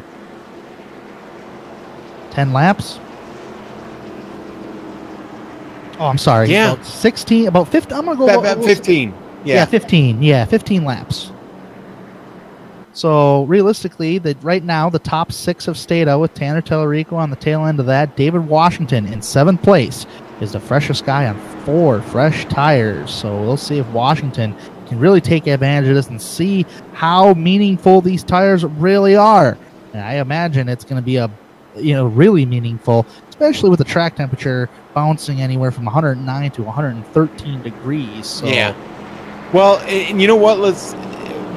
10 laps. Oh, I'm sorry. Yeah. About 16, about 15. I'm going to go about 15. Yeah, 15. Yeah, 15 laps. So, realistically, right now, the top 6 have stayed out with Tanner Tellerico on the tail end of that. David Washington in 7th place is the freshest guy on 4 fresh tires. So we'll see if Washington can really take advantage of this and see how meaningful these tires really are. And I imagine it's going to be really meaningful, especially with the track temperature bouncing anywhere from 109 to 113 degrees. So, yeah. Well, and you know what?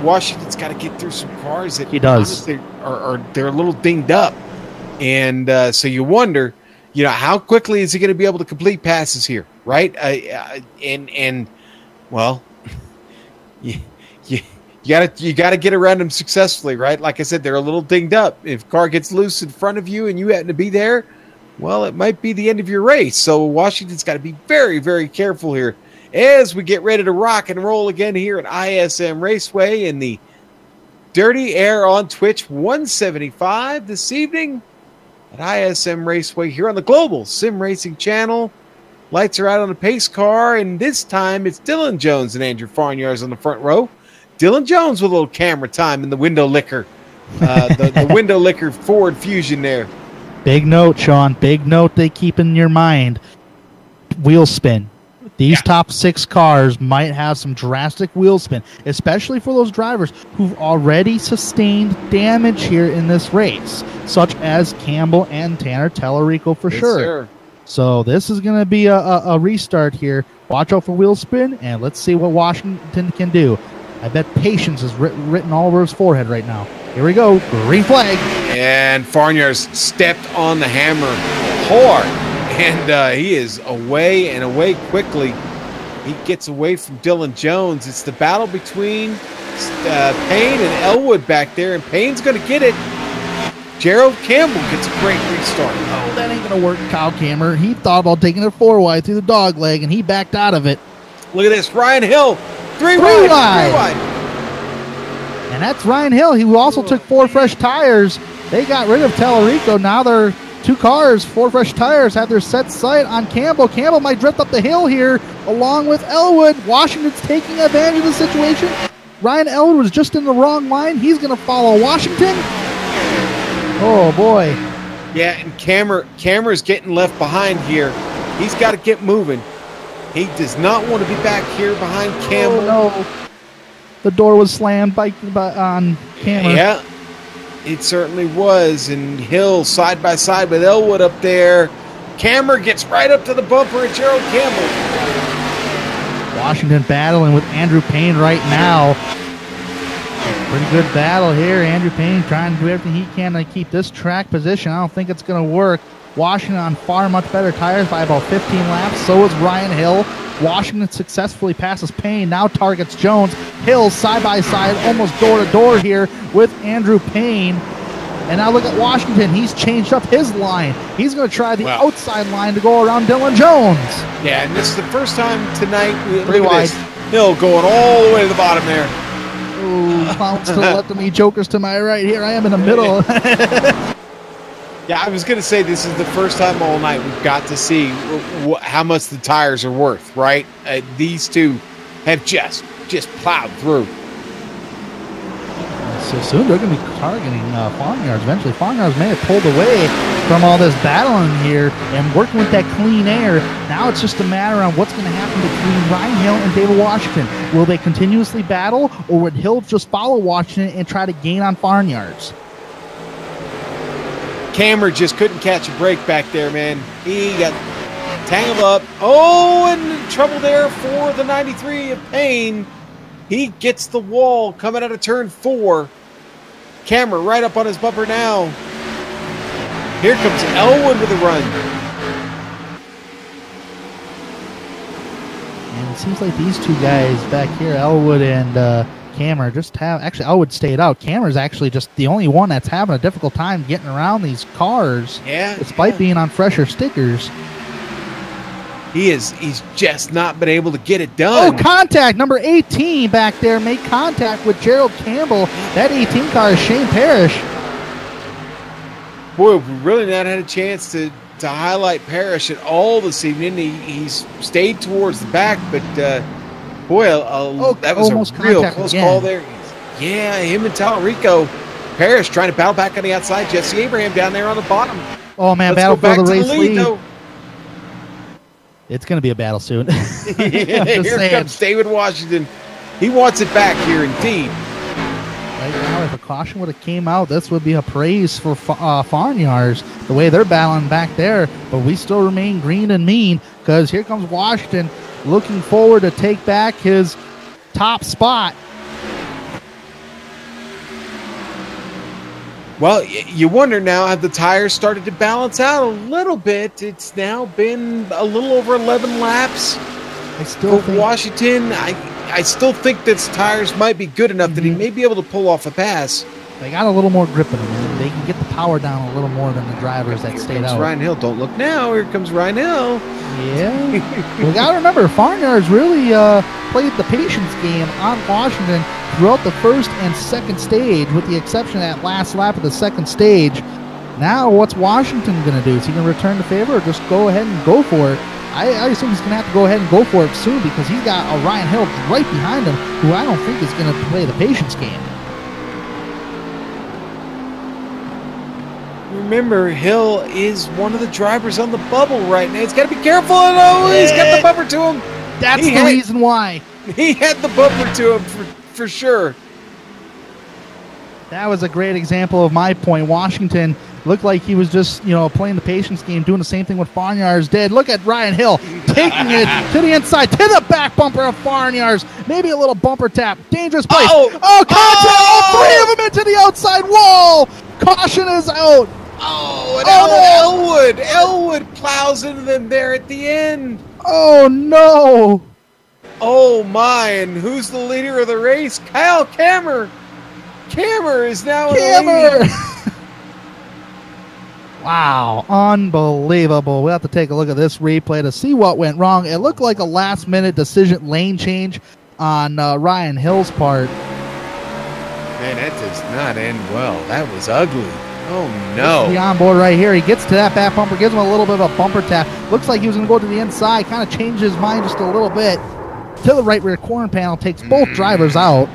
Washington's got to get through some cars that he does. They're a little dinged up, and so you wonder, how quickly is he going to be able to complete passes here, right? Well, you got to get around them successfully, right? Like I said, they're a little dinged up. If a car gets loose in front of you and you happen to be there, well, it might be the end of your race. So Washington's got to be very, very careful here as we get ready to rock and roll again here at ISM Raceway in the Dirty Air on Twitch 175 this evening at ISM Raceway here on the Global Sim Racing channel. Lights are out on the pace car, and this time it's Dylan Jones and Andrew Farnyards on the front row. Dylan Jones with a little camera time in the window licker. The window licker Ford Fusion there. Big note, Sean. Big note they keep in your mind. Wheel spin. These top 6 cars might have some drastic wheel spin, especially for those drivers who've already sustained damage here in this race, such as Campbell and Tanner Tellerico for sure. Sir. So this is going to be a restart here. Watch out for wheel spin, and let's see what Washington can do. I bet patience is written all over his forehead right now. Here we go. Green flag. And Farnyards stepped on the hammer hard. And he is away and away quickly. He gets away from Dylan Jones. It's the battle between Payne and Elwood back there, and Payne's going to get it. Gerald Campbell gets a great restart. Oh, that ain't going to work, Kyle Cammer. He thought about taking it 4 wide through the dog leg, and he backed out of it. Look at this. Ryan Hill, 3 wide. And that's Ryan Hill. He also took 4 fresh tires. They got rid of Tellerico. Now they're 2 cars, 4 fresh tires, have their set sight on Campbell. Campbell might drift up the hill here along with Elwood. Washington's taking advantage of the situation. Ryan Elwood was just in the wrong line. He's going to follow Washington. Oh, boy. Yeah, and Cameron's getting left behind here. He's got to get moving. He does not want to be back here behind Campbell. Oh, no. The door was slammed on Cameron. Yeah. It certainly was, and Hill side by side with Elwood up there. Camera gets right up to the bumper at Gerald Campbell. Washington battling with Andrew Payne right now. Pretty good battle here. Andrew Payne trying to do everything he can to keep this track position. I don't think it's going to work. Washington on far much better tires by about 15 laps. So is Ryan Hill. Washington successfully passes Payne, now targets Jones. Hill side by side, almost door to door here with Andrew Payne. And now look at Washington. He's changed up his line. He's going to try the outside line to go around Dylan Jones. Yeah, and this is the first time tonight. Pretty wide. Hill going all the way to the bottom there. Ooh, clowns to the left of me, jokers to my right. Here I am in the middle. Yeah, I was going to say this is the first time all night we've got to see how much the tires are worth, right? These two have just plowed through. So soon they're going to be targeting Farmyards eventually. Farmyards may have pulled away from all this battling here and working with that clean air. Now it's just a matter of what's going to happen between Ryan Hill and David Washington. Will they continuously battle, or would Hill just follow Washington and try to gain on Farmyards? Cameron just couldn't catch a break back there, man. He got tangled up. Oh, and trouble there for the 93 of Payne. He gets the wall coming out of turn 4. Cameron right up on his bumper now. Here comes Elwood with a run. And it seems like these two guys back here, Elwood and Cameron, just have... Actually, Elwood stayed out. Cameron's actually just the only one that's having a difficult time getting around these cars. Yeah. Despite being on fresher stickers. He's just not been able to get it done. Oh, contact! Number 18 back there made contact with Gerald Campbell. That 18 car is Shane Parrish. Boy, we've really not had a chance to highlight Parrish at all this evening. He's stayed towards the back, but boy, that was a real close call there. Yeah, him and Talarico. Parrish trying to battle back on the outside. Jesse Abraham down there on the bottom. Oh, man, Let's battle go back for the to race lead. though. It's going to be a battle soon. Here comes David Washington. He wants it back here, indeed. Right now, if a caution would have came out, this would be a praise for Farmyards, the way they're battling back there. But we still remain green and mean, because here comes Washington looking forward to take back his top spot. Well, you wonder now, have the tires started to balance out a little bit? It's now been a little over 11 laps. I still think Washington, I still think that his tires might be good enough that he may be able to pull off a pass. They got a little more grip in them, and they can get the power down a little more than the drivers that stayed out. Ryan Hill. Don't look now. Here comes Ryan Hill. Yeah. We got to remember, Farmyards really played the patience game on Washington throughout the first and second stage, with the exception of that last lap of the second stage. Now, what's Washington going to do? Is he going to return the favor or just go ahead and go for it? I assume he's going to have to go ahead and go for it soon, because he's got a Ryan Hill right behind him, who I don't think is going to play the patience game. Remember, Hill is one of the drivers on the bubble right now. He's got to be careful. Oh, he's got the bumper to him. That's the reason why. He had the bumper to him for sure. That was a great example of my point. Washington looked like he was just, playing the patience game, doing the same thing what Farmyards did. Look at Ryan Hill taking it to the inside, to the back bumper of Farmyards. Maybe a little bumper tap. Dangerous place. Contact! All three of them into the outside wall. Caution is out. Elwood plows into them there at the end. Oh, no. Oh, my. And who's the leader of the race? Kyle Kammer. Kammer is now in the lead. Wow, unbelievable. We'll have to take a look at this replay to see what went wrong. It looked like a last-minute decision lane change on Ryan Hill's part. Man, that does not end well. That was ugly. Oh, no. The onboard right here. He gets to that back bumper, gives him a little bit of a bumper tap. Looks like he was going to go to the inside, kind of changed his mind just a little bit. To the right rear corner panel, takes both drivers out.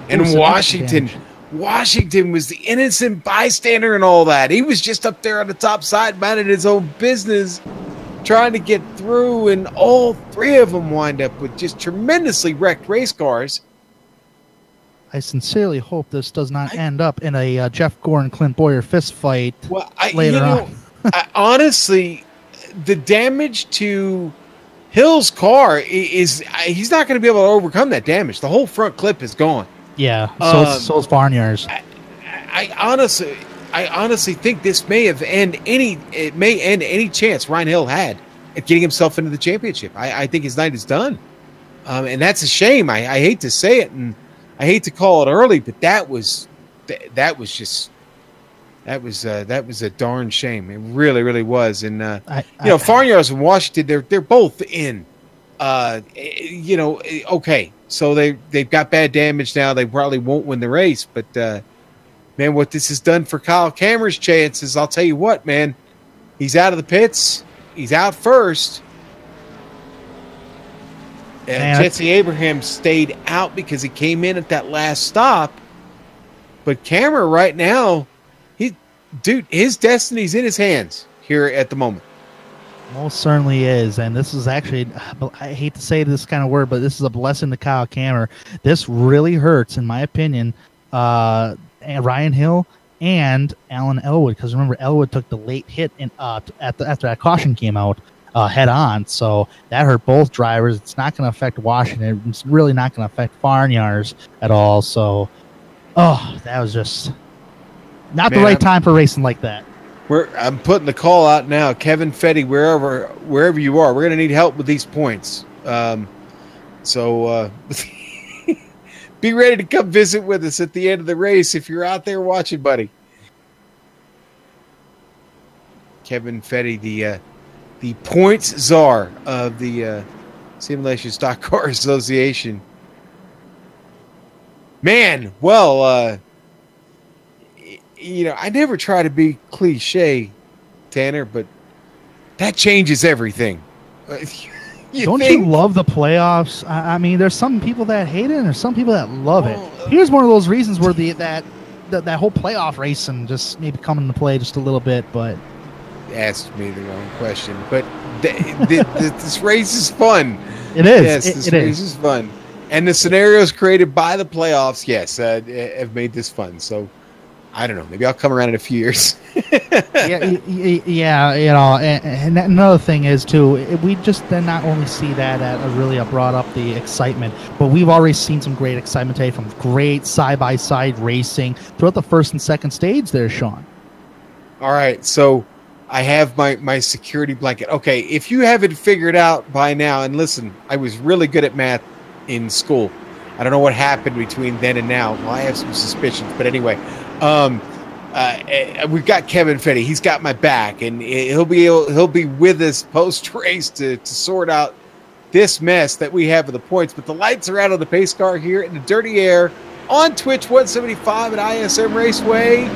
And Washington was the innocent bystander and all that. He was just up there on the top side, minding his own business, trying to get through, and all three of them wind up with just tremendously wrecked race cars. I sincerely hope this does not end up in a Jeff Gore and Clint Boyer fist fight later on. Honestly, the damage to Hill's car is he's not going to be able to overcome that damage. The whole front clip is gone. Yeah, so is Farmyards. I honestly think this may end any chance Ryan Hill had getting himself into the championship. I think his night is done. And that's a shame. I hate to say it, and I hate to call it early, but that was a darn shame. It really, really was. And Farnyards and Washington, they're both in. Okay, so they've got bad damage now. They probably won't win the race, but man, what this has done for Kyle Kammerer's chances, I'll tell you what, man. He's out of the pits. He's out first. Jesse Abraham stayed out because he came in at that last stop. But Kammerer right now, his destiny's in his hands here at the moment. Most certainly is. And this is actually, I hate to say this kind of word, but this is a blessing to Kyle Kammerer. This really hurts, in my opinion, Ryan Hill and Alan Elwood, because remember, Elwood took the late hit after that caution came out head on, so that hurt both drivers. It's not going to affect Washington. It's really not going to affect Farnyards at all. So, that was just not the right time for racing like that. I'm putting the call out now, Kevin Fetty, wherever you are, we're going to need help with these points. So be ready to come visit with us at the end of the race if you're out there watching, buddy. Kevin Fetty, the points czar of the Simulation Stock Car Association. Man, well, I never try to be cliche, Tanner, but that changes everything. Don't you love the playoffs? I mean, there's some people that hate it, and there's some people that love it. Here's one of those reasons where that whole playoff racing just maybe come into play just a little bit, but asked me the wrong question. But this race is fun. It is. Yes, this race is fun, and the scenarios created by the playoffs, yes, have made this fun. So I don't know. Maybe I'll come around in a few years. Yeah. And another thing is too, we just then not only see that really brought up the excitement, but we've already seen some great excitement today from great side-by-side racing throughout the first and second stage there, Sean. All right, so I have my security blanket. Okay, if you haven't figured out by now, and listen, I was really good at math in school. I don't know what happened between then and now. Well, I have some suspicions, but anyway. We've got Kevin Fetty. He's got my back, and he'll be with us post race to sort out this mess that we have with the points. But the lights are out on the pace car here in the dirty air on Twitch 175 at ISM Raceway.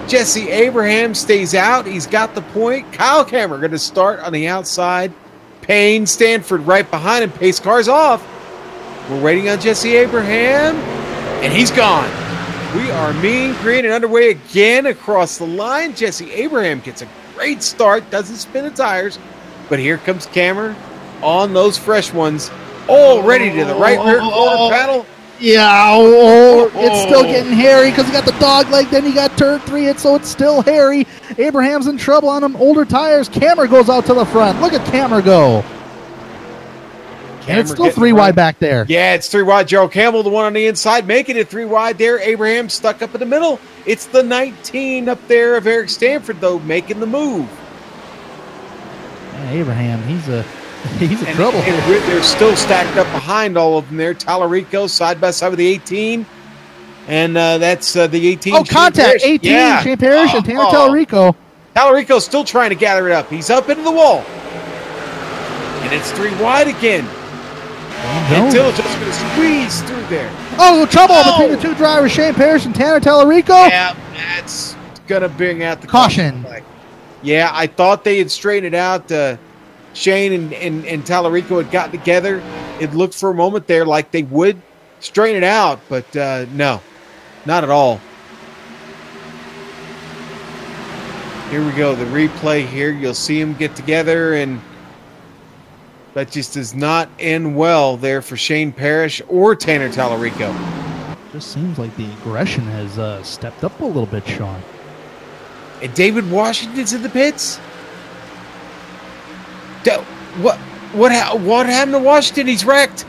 Jesse Abraham stays out. He's got the point. Kyle Kammerer going to start on the outside. Payne Stanford right behind him. Pace car's off. We're waiting on Jesse Abraham, and he's gone. We are mean green and underway again across the line. Jesse Abraham gets a great start, doesn't spin the tires, but here comes Kammerer on those fresh ones, already to the right rear quarter panel. Yeah, it's still getting hairy because he got the dog leg, then he got turn 3, so it's still hairy. Abraham's in trouble on them older tires. Kammerer goes out to the front. Look at Kammerer go. And it's still 3 wide back there. Yeah, it's 3 wide. Gerald Campbell, the one on the inside, making it 3 wide there. Abraham stuck up in the middle. It's the 19 up there of Eric Stanford, though, making the move. Yeah, Abraham, he's a trouble. And they're still stacked up behind all of them there. Tallarico side by side with the 18. And that's the 18. Oh, contact. 18, yeah. Shane Parrish and Tanner Tallarico. Tallarico's still trying to gather it up. He's up into the wall. And it's 3 wide again. And Dillon's just going to squeeze through there. Oh, trouble between the two drivers, Shane Parrish and Tanner Tallarico. Yeah, that's going to bring out the caution. Yeah, I thought they had straightened it out. Shane and Tallarico had gotten together. It looked for a moment there like they would straighten it out, but no, not at all. Here we go, the replay here. You'll see them get together, and that just does not end well there for Shane Parrish or Tanner Tallarico. Just seems like the aggression has stepped up a little bit, Sean. And David Washington's in the pits? What happened to Washington? He's wrecked.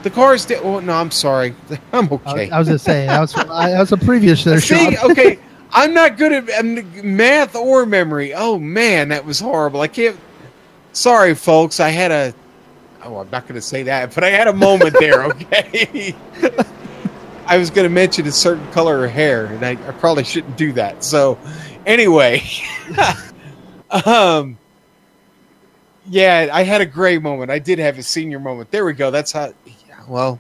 The car's dead. Oh, no, I'm sorry. I'm okay. I was going to say, that was a previous there, Sean. Okay, I'm not good at math or memory. Oh, man, that was horrible. I can't. Sorry, folks. I had a. Oh, I'm not going to say that, but I had a moment there. Okay. I was going to mention a certain color of hair, and I probably shouldn't do that. So, anyway, yeah, I had a gray moment. I did have a senior moment. There we go. That's how. Well,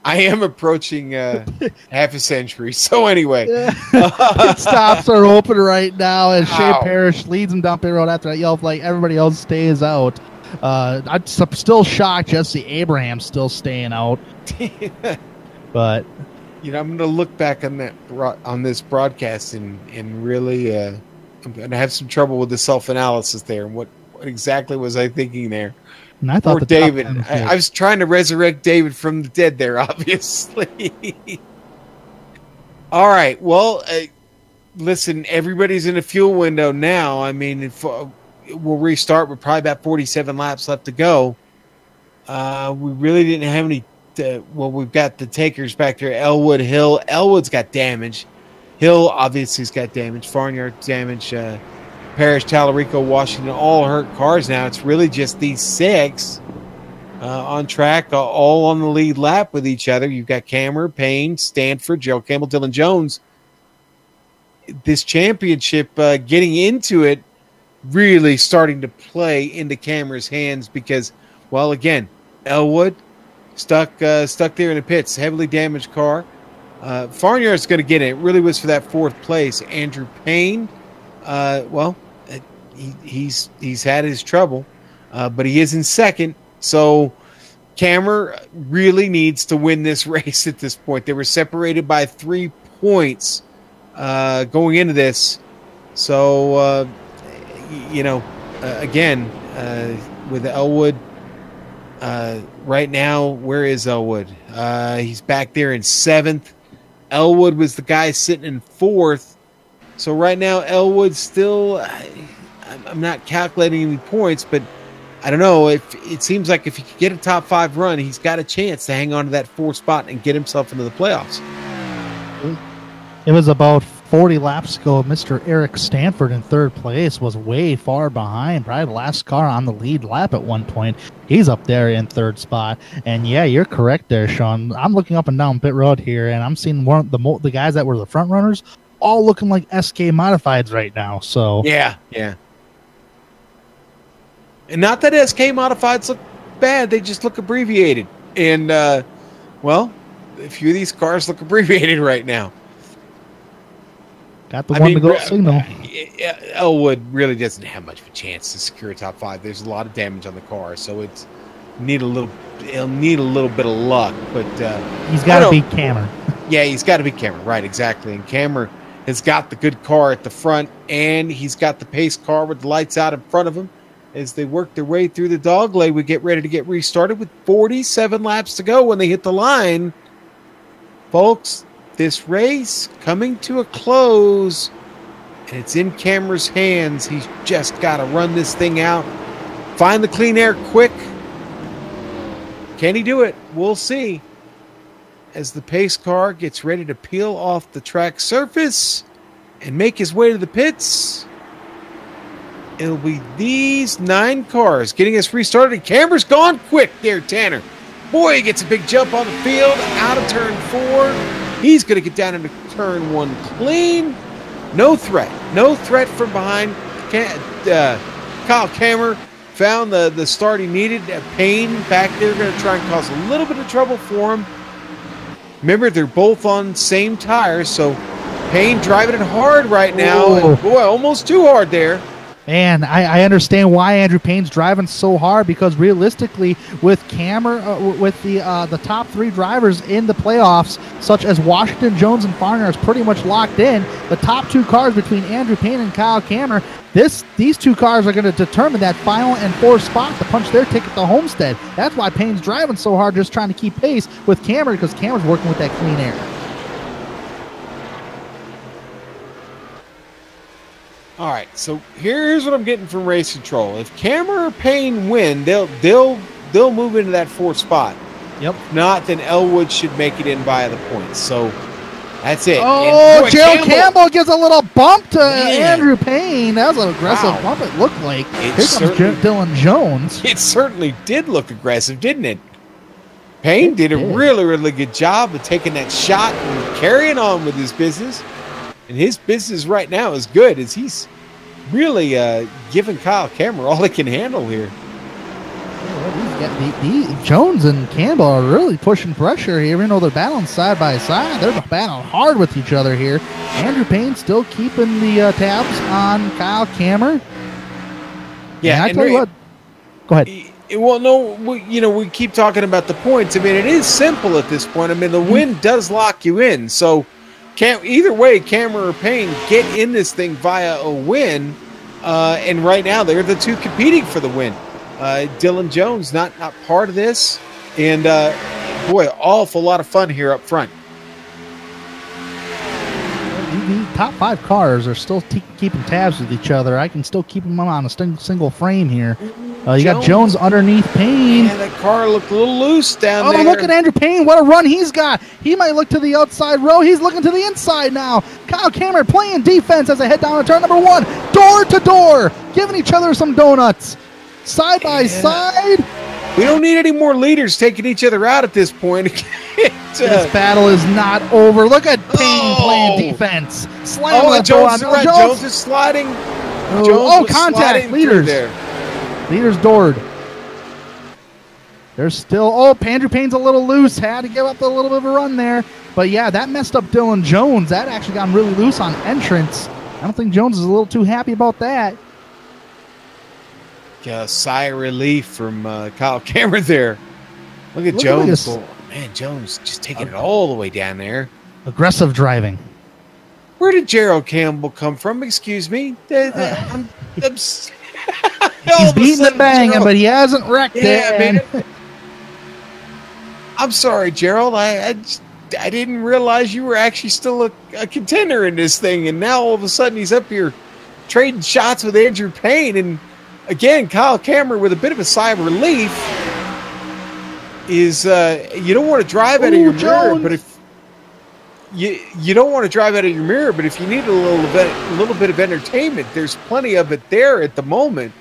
I am approaching half a century. So anyway, pit stops are open right now as Shea Parrish leads him down pit road after that yellow flag. Everybody else stays out. I'm still shocked Jesse Abraham's still staying out. But I'm going to look back on this broadcast and really I'm going to have some trouble with the self-analysis there. And what exactly was I thinking there? And I thought David. I was trying to resurrect David from the dead there, obviously. All right. Well, listen, everybody's in a fuel window now. I mean, we'll restart with probably about 47 laps left to go. We really didn't have any. We've got the takers back there. Elwood, Hill. Elwood's got damage. Hill obviously's got damage. Farnyard's damage. Parrish, Tallarico, Washington, all hurt cars now. It's really just these 6 on track, all on the lead lap with each other. You've got Cameron, Payne, Stanford, Gerald Campbell, Dylan Jones. This championship, getting into it, really starting to play into Cameron's hands because, well, again, Elwood stuck there in the pits, heavily damaged car. Farnyard's going to get it. It really was for that 4th place. Andrew Payne, he's had his trouble, but he is in 2nd. So Cameron really needs to win this race at this point. They were separated by 3 points going into this. So, again, with Elwood, right now, where is Elwood? He's back there in 7th. Elwood was the guy sitting in 4th. So right now, Elwood still, I'm not calculating any points, but I don't know. It seems like if he could get a top 5 run, he's got a chance to hang on to that 4th spot and get himself into the playoffs. It was about 40 laps ago. Mr. Eric Stanford in 3rd place was way far behind. Probably the last car on the lead lap at one point. He's up there in 3rd spot. And yeah, you're correct there, Sean. I'm looking up and down pit road here, and I'm seeing one of the guys that were the front runners all looking like SK modifieds right now. So yeah. And not that SK modifieds look bad, they just look abbreviated. And a few of these cars look abbreviated right now. Got the one-to-go signal. Elwood really doesn't have much of a chance to secure a top 5. There's a lot of damage on the car, so it'll need a little bit of luck. But he's got to beat Cameron. Yeah, he's got to beat Cameron. Right, exactly. And Cameron has got the good car at the front, and he's got the pace car with the lights out in front of him. As they work their way through the dog leg, we get ready to get restarted with 47 laps to go when they hit the line. Folks, this race coming to a close, and it's in Cameron's hands. He's just got to run this thing out, find the clean air quick. Can he do it? We'll see. As the pace car gets ready to peel off the track surface and make his way to the pits, it'll be these 9 cars getting us restarted. Cameron's gone quick there, Tanner. Boy, he gets a big jump on the field, out of turn 4. He's going to get down into turn 1 clean. No threat from behind. Kyle Cameron found the start he needed. Payne back there going to try and cause a little bit of trouble for him. Remember, they're both on same tires, so Payne driving it hard right now. And boy, almost too hard there. And I understand why Andrew Payne's driving so hard, because realistically, with Cameron, with the top 3 drivers in the playoffs, such as Washington, Jones, and Farner, is pretty much locked in. The top 2 cars between Andrew Payne and Kyle Cameron, these 2 cars are going to determine that final and 4th spot to punch their ticket to Homestead. That's why Payne's driving so hard, just trying to keep pace with Cameron, because Cameron's working with that clean air. All right, so here's what I'm getting from Race Control. If Cameron or Payne win, they'll move into that 4th spot. Yep. If not, then Elwood should make it in by the points. So That's it. Oh, And, Gerald Campbell gives a little bump to Andrew Payne. That was an aggressive Wow. bump, it looked like. It Here comes Dylan Jones. It certainly did look aggressive, didn't it? Payne did a really, really good job of taking that shot and carrying on with his business. And his business right now is good as he's really giving Kyle Cameron all he can handle here. Jones and Campbell are really pushing pressure here. Even though they're battling side by side, they're battling hard with each other here. Andrew Payne still keeping the tabs on Kyle Cameron. Yeah, and I tell you what. Go ahead. Well, no, we keep talking about the points. I mean, it is simple at this point. I mean, the win does lock you in. So, either way, Cameron or Payne get in this thing via a win. And right now, they're the two competing for the win. Dylan Jones not part of this, and boy, awful lot of fun here up front. The top 5 cars are still keeping tabs with each other. I can still keep them on a single frame here. You got Jones underneath Payne. Yeah, that car looked a little loose down there. Oh, look at Andrew Payne. What a run he's got. He might look to the outside row. He's looking to the inside now. Kyle Cameron playing defense as they head down to turn number 1. Door to door. Giving each other some donuts. Side by side. We don't need any more leaders taking each other out at this point. This battle is not over. Look at Payne playing defense. Slamming Jones is sliding. Contact. Leaders. Leaders doored. There's still... Andrew Payne's a little loose. Had to give up a little bit of a run there. But yeah, that messed up Dylan Jones. That actually got him really loose on entrance. I don't think Jones is a little too happy about that. A sigh of relief from Kyle Cameron there. Look at Jones. Man, Jones just taking it all the way down there. Aggressive driving. Where did Gerald Campbell come from? Excuse me. He's beating and banging, but he hasn't wrecked it. Man. I'm sorry, Gerald. I didn't realize you were actually still a contender in this thing, and now all of a sudden he's up here trading shots with Andrew Payne. And again, Kyle Cameron with a bit of a sigh of relief is you don't want to drive out of your mirror, but if you don't want to drive out of your mirror, but if you need a little bit of entertainment, there's plenty of it there at the moment.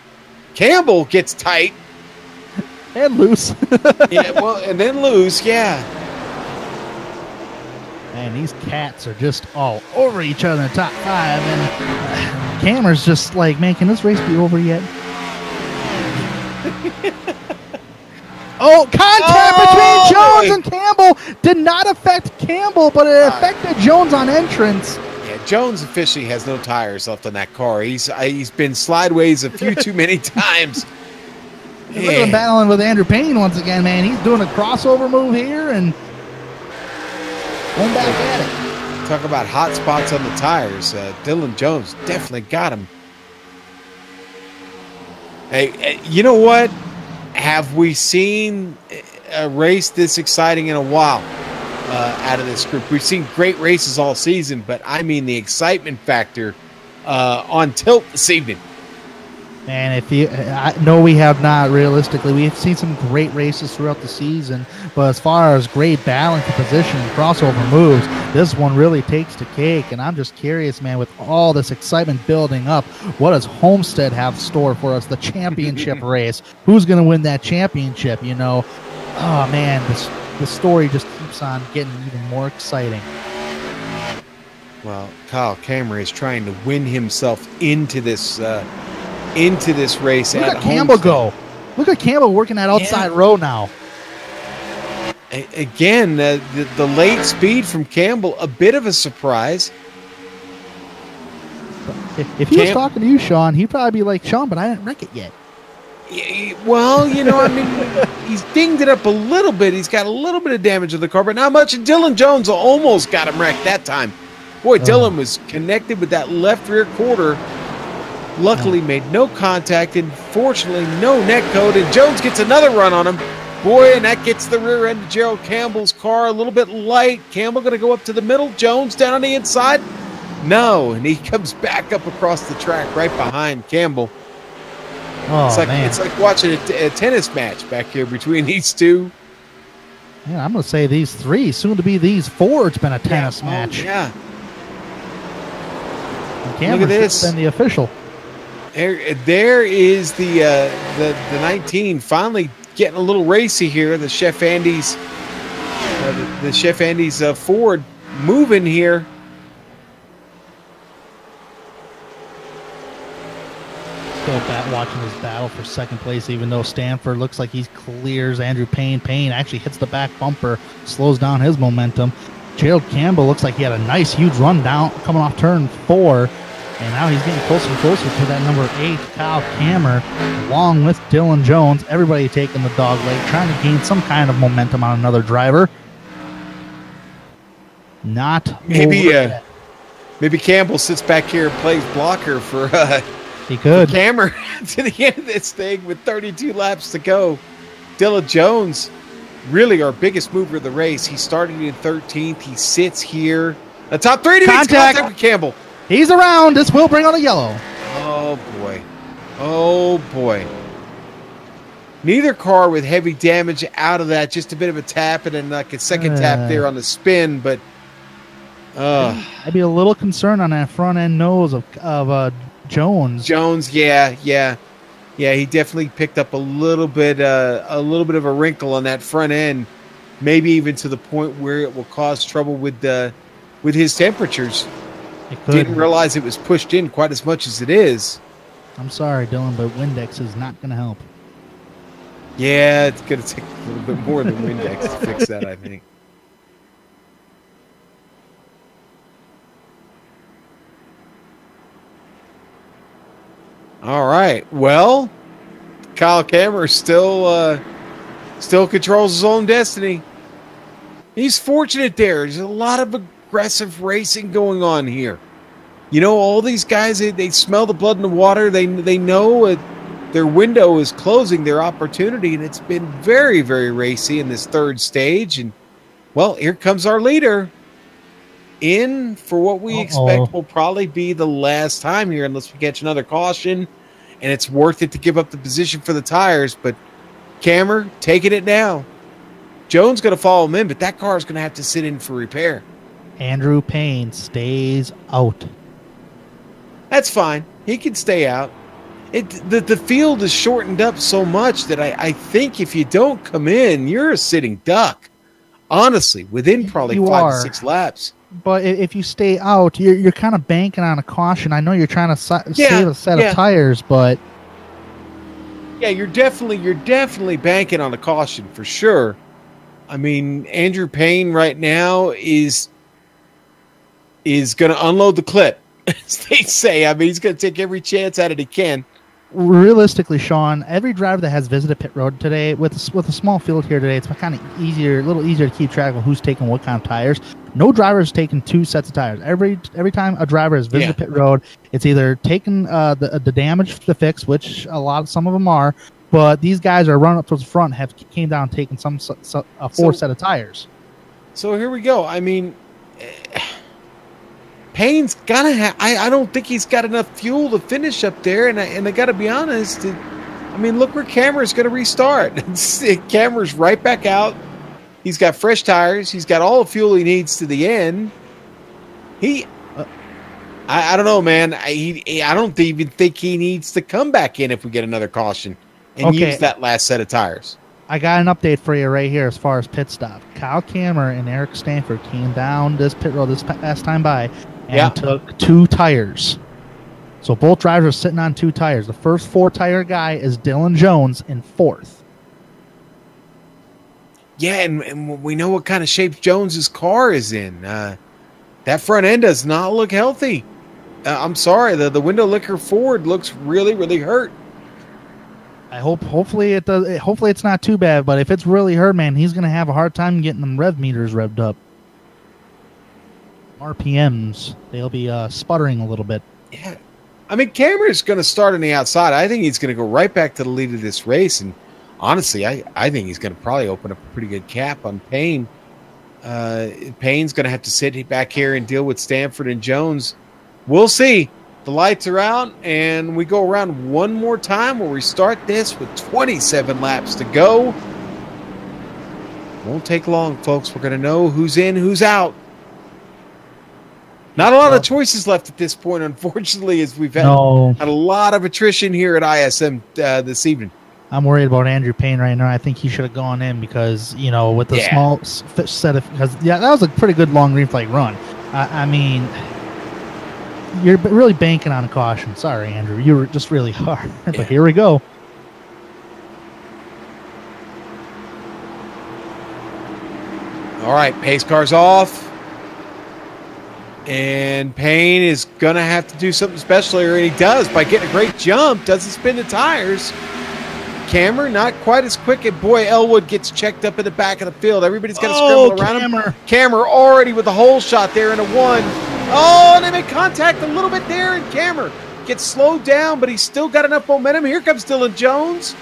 Campbell gets tight and loose. and then loose. Yeah. Man, these cats are just all over each other in the top 5, and Cameron's just like, man, can this race be over yet? Contact between Jones and Campbell did not affect Campbell, but it affected Jones on entrance. Yeah, Jones officially has no tires left on that car. He's been sideways a few too many times. Look at him battling with Andrew Payne once again, man. He's doing a crossover move here and going back at it. Talk about hot spots on the tires. Dylan Jones definitely got him. Hey, you know what? Have we seen a race this exciting in a while out of this group? We've seen great races all season, but I mean the excitement factor on tilt this evening. And no, we have not. Realistically, we've seen some great races throughout the season, but as far as great balance of position and crossover moves, this one really takes the cake. And I'm just curious, man, with all this excitement building up, what does Homestead have in store for us? The championship race. Who's going to win that championship? Oh man, the story just keeps on getting even more exciting. Well, Kyle Cameron is trying to win himself into this race. Look at Campbell go. Look at Campbell working that outside row now. Again, the late speed from Campbell, a bit of a surprise. If he was talking to you, Sean, he'd probably be like, Sean, but I didn't wreck it yet. Well, I mean, he's dinged it up a little bit. He's got a little bit of damage to the car, but not much. And Dylan Jones almost got him wrecked that time. Boy, Dylan was connected with that left rear quarter. Luckily made no contact, and fortunately no net code, and Jones gets another run on him. Boy, and that gets the rear end of Gerald Campbell's car a little bit light. Campbell going to go up to the middle. Jones down on the inside. No, and he comes back up across the track right behind Campbell. It's like watching a tennis match back here between these two. Yeah, I'm going to say these three, soon to be these four. It's been a tennis match. Yeah. Look at this. Been the official. There is the 19 finally getting a little racy here. The Chef Andy's Ford moving here. Still watching this battle for second place, even though Stanford looks like he clears Andrew Payne. Payne actually hits the back bumper, slows down his momentum. Gerald Campbell looks like he had a nice, huge run down coming off turn 4, and now he's getting closer and closer to that number 8, Kyle Kammer, along with Dylan Jones. Everybody taking the dog leg, trying to gain some kind of momentum on another driver. Not maybe Campbell sits back here and plays blocker for he could. Kammer to the end of this thing with 32 laps to go. Dylan Jones, really our biggest mover of the race. He started in 13th. He sits here. The top 3 contact with Campbell. He's around. This will bring on a yellow. Oh, boy. Oh, boy. Neither car with heavy damage out of that. Just a bit of a tap and then like a second tap there on the spin. But I'd be a little concerned on that front end nose of Jones. Yeah. He definitely picked up a little bit of a wrinkle on that front end, maybe even to the point where it will cause trouble with his temperatures. Didn't realize it was pushed in quite as much as it is. I'm sorry, Dylan, but Windex is not going to help. Yeah, it's going to take a little bit more than Windex to fix that, I think. All right. Well, Kyle Kammer still controls his own destiny. He's fortunate there. There's a lot of aggressive racing going on here. You know, all these guys, they smell the blood in the water. They know their window is closing, their opportunity, and it's been very, very racy in this third stage. And, well, here comes our leader in for what we expect will probably be the last time here unless we catch another caution, and it's worth it to give up the position for the tires. But Kammer taking it now. Jones going to follow him in, but that car is going to have to sit in for repair. Andrew Payne stays out. That's fine. He can stay out. The field is shortened up so much that I think if you don't come in, you're a sitting duck. Honestly, within probably 5 to 6 laps. But if you stay out, you're kind of banking on a caution. I know you're trying to save a set of tires, but yeah, you're definitely banking on a caution for sure. I mean, Andrew Payne right now is going to unload the clip, as they say. I mean, he's going to take every chance at it he can. Realistically, Sean, every driver that has visited pit road today with a small field here today, it's kind of a little easier to keep track of who's taking what kind of tires. No driver has taken 2 sets of tires. Every time a driver has visited pit road, it's either taken the damage to fix, which some of them are, but these guys are running up towards the front, have came down and taken a 4 set of tires. So here we go. I mean, Payne's gotta have. I don't think he's got enough fuel to finish up there, and I got to be honest. I mean, look where Kammer's going to restart. Kammer's right back out. He's got fresh tires. He's got all the fuel he needs to the end. I don't know, man. I don't even think he needs to come back in if we get another caution and use that last set of tires. I got an update for you right here as far as pit stop. Kyle Kammer and Eric Stanford came down this pit road this past time by and took 2 tires. So both drivers are sitting on 2 tires. The first 4-tire guy is Dylan Jones in 4th. Yeah, and we know what kind of shape Jones's car is in. That front end does not look healthy. I'm sorry, the window licker Ford looks really, really hurt. Hopefully it does. Hopefully it's not too bad. But if it's really hurt, man, he's gonna have a hard time getting them rev meters revved up. RPMs, they'll be sputtering a little bit. Yeah, I mean, Cameron's going to start on the outside. I think he's going to go right back to the lead of this race, and honestly, I think he's going to probably open up a pretty good cap on Payne. Payne's going to have to sit back here and deal with Stanford and Jones. We'll see. The lights are out, and we go around one more time where we start this with 27 laps to go. Won't take long, folks. We're going to know who's in, who's out. Not a lot of choices left at this point, unfortunately, as we've had a lot of attrition here at ISM this evening. I'm worried about Andrew Payne right now. I think he should have gone in because, with the small set of... Because, that was a pretty good long green flag run. I mean, you're really banking on a caution. Sorry, Andrew. You were just really hard. But here we go. All right, pace car's off. And Payne is going to have to do something special here, and he does by getting a great jump. Doesn't spin the tires. Cameron, not quite as quick, and boy, Elwood gets checked up in the back of the field. Everybody's got to scramble around him. Cameron already with a hole shot there in a 1. Oh, and they make contact a little bit there, and Cameron gets slowed down, but he's still got enough momentum. Here comes Dylan Jones.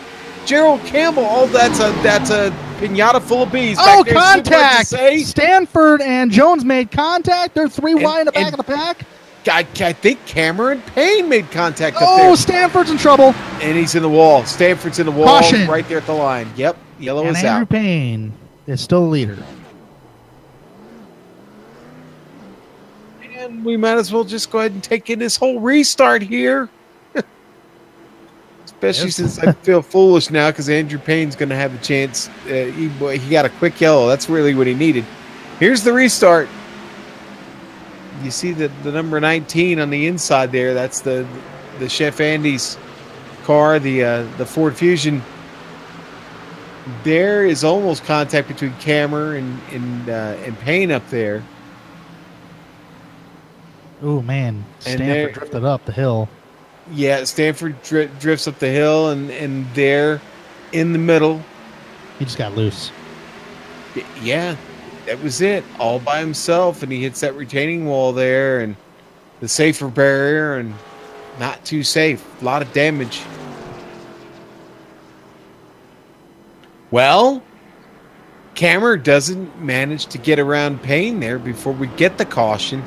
Gerald Campbell. Oh, that's a pinata full of bees. Oh, contact! Stanford and Jones made contact. They're 3 wide in the back of the pack. I think Cameron Payne made contact up there. Oh, Stanford's in trouble. And he's in the wall. Stanford's in the wall. Caution. Right there at the line. Yep, yellow is out. Andrew Payne is still the leader. And we might as well just go ahead and take in this whole restart here. Especially since I feel foolish now because Andrew Payne's going to have a chance. He got a quick yellow. That's really what he needed. Here's the restart. You see the number 19 on the inside there. That's the Chef Andy's car, the Ford Fusion. There is almost contact between Cameron and Payne up there. Oh man, Stanford drifted up the hill. Yeah, Stanford drifts up the hill, and there in the middle. He just got loose. Yeah, that was it. All by himself, and he hits that retaining wall there, and the safer barrier, and not too safe. A lot of damage. Well, Cameron doesn't manage to get around Payne there before we get the caution.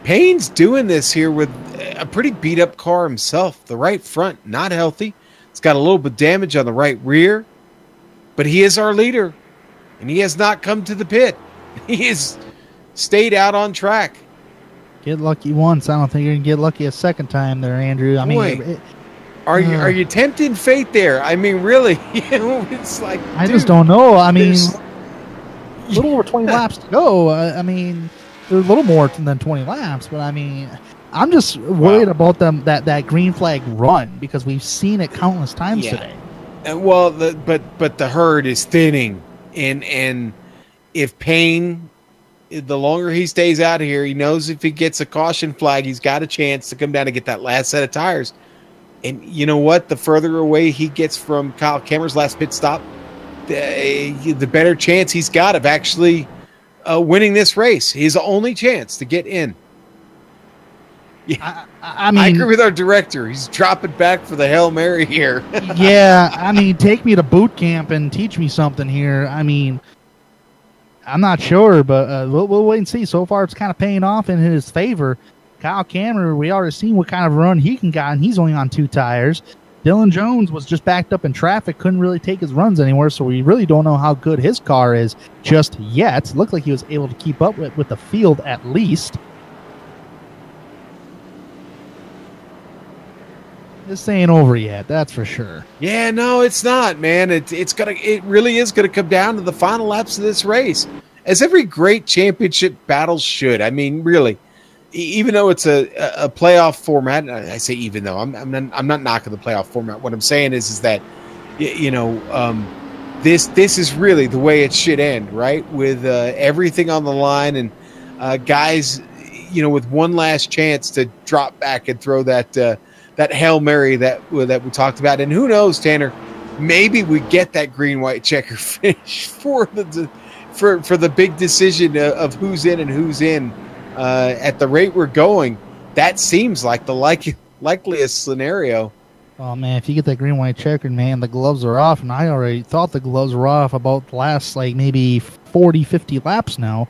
Payne's doing this here with a pretty beat-up car himself. The right front, not healthy. It's got a little bit of damage on the right rear. But he is our leader, and he has not come to the pit. He has stayed out on track. Get lucky once. I don't think you're going to get lucky a second time there, Andrew. I mean, are you tempting fate there? I mean, really? It's like, I just don't know. I mean, a little over 20 laps to go. I mean... There's a little more than 20 laps, but I mean, I'm just worried about them that green flag run because we've seen it countless times today. Well, but the herd is thinning, and if Payne, the longer he stays out here, he knows if he gets a caution flag, he's got a chance to come down and get that last set of tires. And you know what? The further away he gets from Kyle Cameron's last pit stop, the better chance he's got of actually winning this race. His only chance to get in. Yeah, I mean, I agree with our director. He's dropping back for the Hail Mary here. Yeah, I mean, take me to boot camp and teach me something here. I mean, I'm not sure, but we'll wait and see. So far, it's kind of paying off in his favor. Kyle Cameron, we already seen what kind of run he can get, and he's only on 2 tires. Dylan Jones was just backed up in traffic, couldn't really take his runs anywhere, so we really don't know how good his car is just yet. Looked like he was able to keep up with the field at least. This ain't over yet, that's for sure. Yeah, no, it's not, man. It really is gonna come down to the final laps of this race, as every great championship battle should. I mean, really. Even though it's a playoff format, I say even though I'm not knocking the playoff format. What I'm saying is that this is really the way it should end, right? With everything on the line and guys, with one last chance to drop back and throw that Hail Mary that we talked about. And who knows, Tanner? Maybe we get that green-white checker finish for the big decision of who's in and who's in. At the rate we're going, that seems like the likeliest scenario. Oh, man, if you get that green-white checkered, man, the gloves are off, and I already thought the gloves were off about the last, maybe 40, 50 laps now.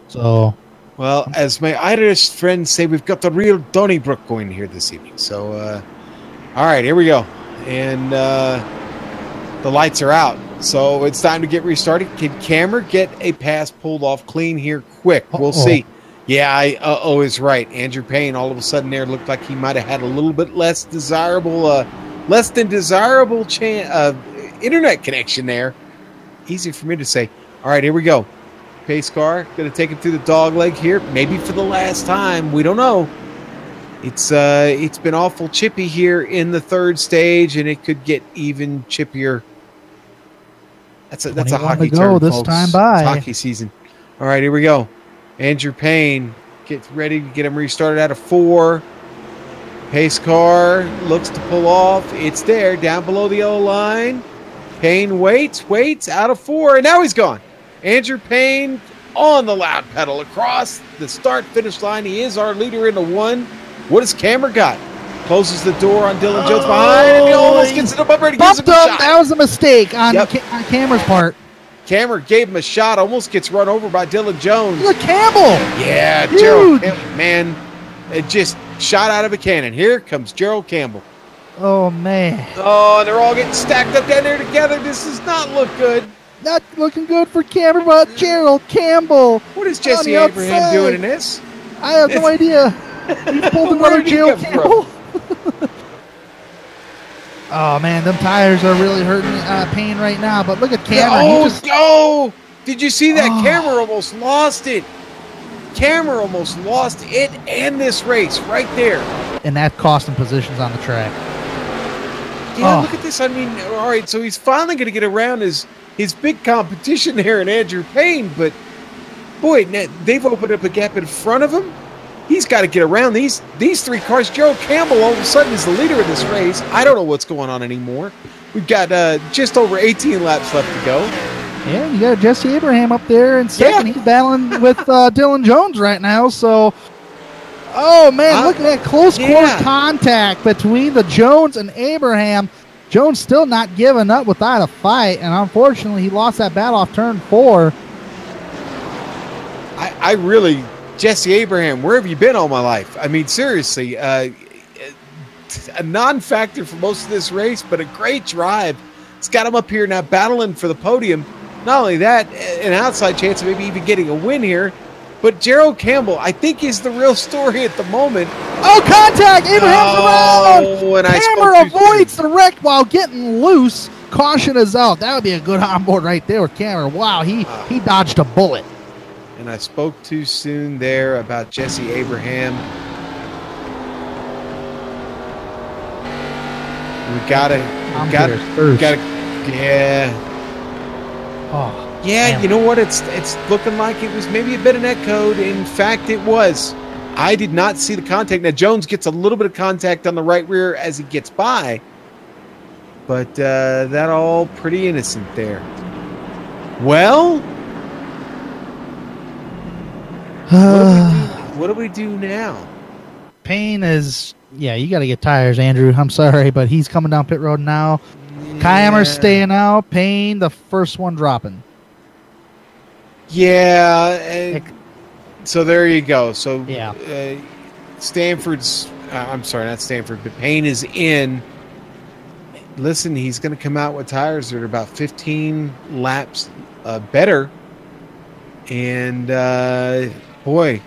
So... Well, as my Irish friends say, we've got the real Donnybrook going here this evening. So, all right, here we go. And the lights are out. So it's time to get restarted. Can Cameron get a pass pulled off clean here quick? We'll see. Yeah, I is right. Andrew Payne all of a sudden there looked like he might have had a little bit less than desirable internet connection there. Easy for me to say. All right, here we go. Pace car going to take him through the dog leg here, maybe for the last time. We don't know. It's been awful chippy here in the third stage, and it could get even chippier. That's a hockey term, this folks. time by. It's hockey season. All right, here we go. Andrew Payne gets ready to get him restarted out of 4. Pace car looks to pull off. It's there, down below the yellow line. Payne waits out of 4, and now he's gone. Andrew Payne on the loud pedal across the start-finish line. He is our leader in the 1. What has Cameron got? Closes the door on Dylan Jones behind, and he almost gets it up and gives him a shot. That was a mistake on Cameron's part. Cameron gave him a shot, almost gets run over by Dylan Jones. Look, Campbell. Yeah, Gerald Campbell, man. It just shot out of a cannon. Here comes Gerald Campbell. Oh, man. Oh, and they're all getting stacked up down there together. This does not look good. Not looking good for Cameron, but Gerald Campbell. What is Jesse Abraham doing in this? I have no idea. He pulled another Gerald Campbell. Oh, man, them tires are really hurting Payne right now. But look at Cameron. Did you see that? Cameron almost lost it. Cameron almost lost it and this race right there. And that cost him positions on the track. Yeah, look at this. I mean, all right, so he's finally going to get around his big competition there in Andrew Payne. But, boy, they've opened up a gap in front of him. He's got to get around these 3 cars. Gerald Campbell all of a sudden is the leader of this race. I don't know what's going on anymore. We've got just over 18 laps left to go. Yeah, you got Jesse Abraham up there in second. Yeah. He's battling with Dylan Jones right now. So, oh, man, look at that close quarter contact between the Jones and Abraham. Jones still not giving up without a fight, and unfortunately he lost that battle off turn 4. I really... Jesse Abraham, where have you been all my life? I mean, seriously, a non-factor for most of this race, but a great drive. It's got him up here now battling for the podium. Not only that, an outside chance of maybe even getting a win here, but Gerald Campbell, I think, is the real story at the moment. Oh, contact! Abraham's around! And Cameron avoids the wreck while getting loose. Caution is out. That would be a good onboard right there with Cameron. Wow, he dodged a bullet. And I spoke too soon there about Jesse Abraham. We gotta, yeah. Oh, yeah, damn. You know what? It's looking like it was maybe a bit of net code. In fact, it was. I did not see the contact. Now, Jones gets a little bit of contact on the right rear as he gets by. But that all pretty innocent there. Well... what do we do now? Payne is, you got to get tires, Andrew. I'm sorry, but he's coming down pit road now. Yeah. Keimer's staying out. Payne, the first one dropping. Yeah. So there you go. So Stanford's, I'm sorry, not Stanford, but Payne is in. Listen, he's going to come out with tires that are about 15 laps better. And, boy,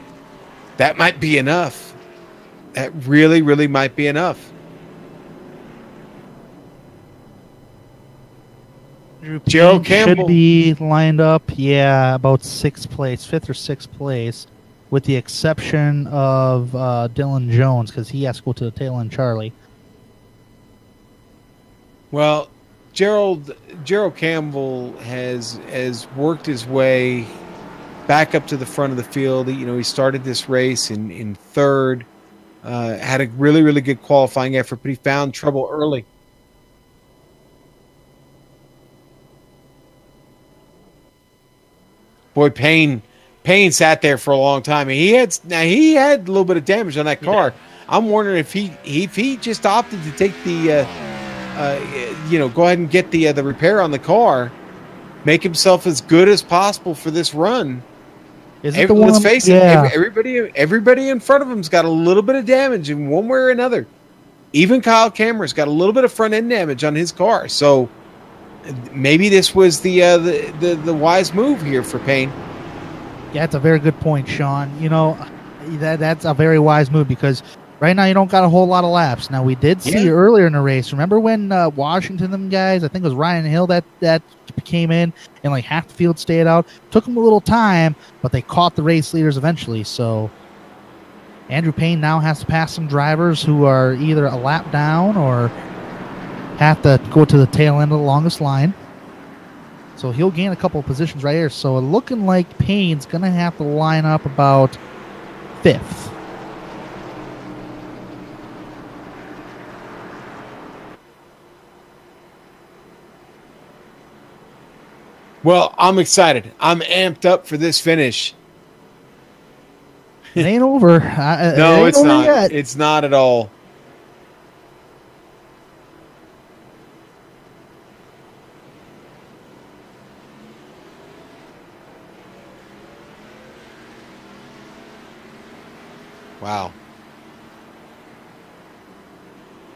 that might be enough. That really, really might be enough. Gerald Campbell should be lined up, about 6th place, 5th or 6th place, with the exception of Dylan Jones, because he has to go to the tail end Charlie. Well, Gerald Campbell has worked his way back up to the front of the field. He started this race in 3rd, had a really, really good qualifying effort, but he found trouble early. Boy, Payne sat there for a long time. He had a little bit of damage on that car. Yeah. I'm wondering if he just opted to take the go ahead and get the repair on the car, make himself as good as possible for this run. Let's face it, everybody in front of him's got a little bit of damage in one way or another. Even Kyle Cameron's got a little bit of front end damage on his car. So maybe this was the wise move here for Payne. Yeah, that's a very good point, Sean. You know, that's a very wise move because right now you don't got a whole lot of laps. Now, we did see earlier in the race, remember when Washington, them guys, I think it was Ryan Hill that came in and like half the field stayed out. Took them a little time, but they caught the race leaders eventually. So Andrew Payne now has to pass some drivers who are either a lap down or have to go to the tail end of the longest line. So he'll gain a couple of positions right here. So looking like Payne's going to have to line up about 5th. Well, I'm excited. I'm amped up for this finish. It ain't over. No, it's not. Yet. It's not at all. Wow.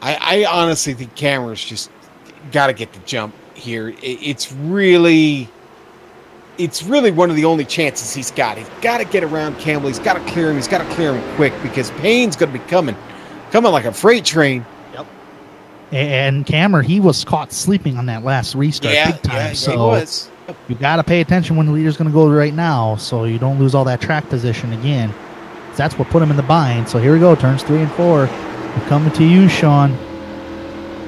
I honestly think Cameron's just got to get the jump here. It's really one of the only chances he's got. He's got to get around Campbell. He's got to clear him. He's got to clear him quick because Payne's going to be coming like a freight train. Yep. And Cameron, he was caught sleeping on that last restart big time. Yeah, so he was. You got to pay attention when the leader's going to go right now so you don't lose all that track position again. That's what put him in the bind. So here we go, turns 3 and 4. We're coming to you, Sean.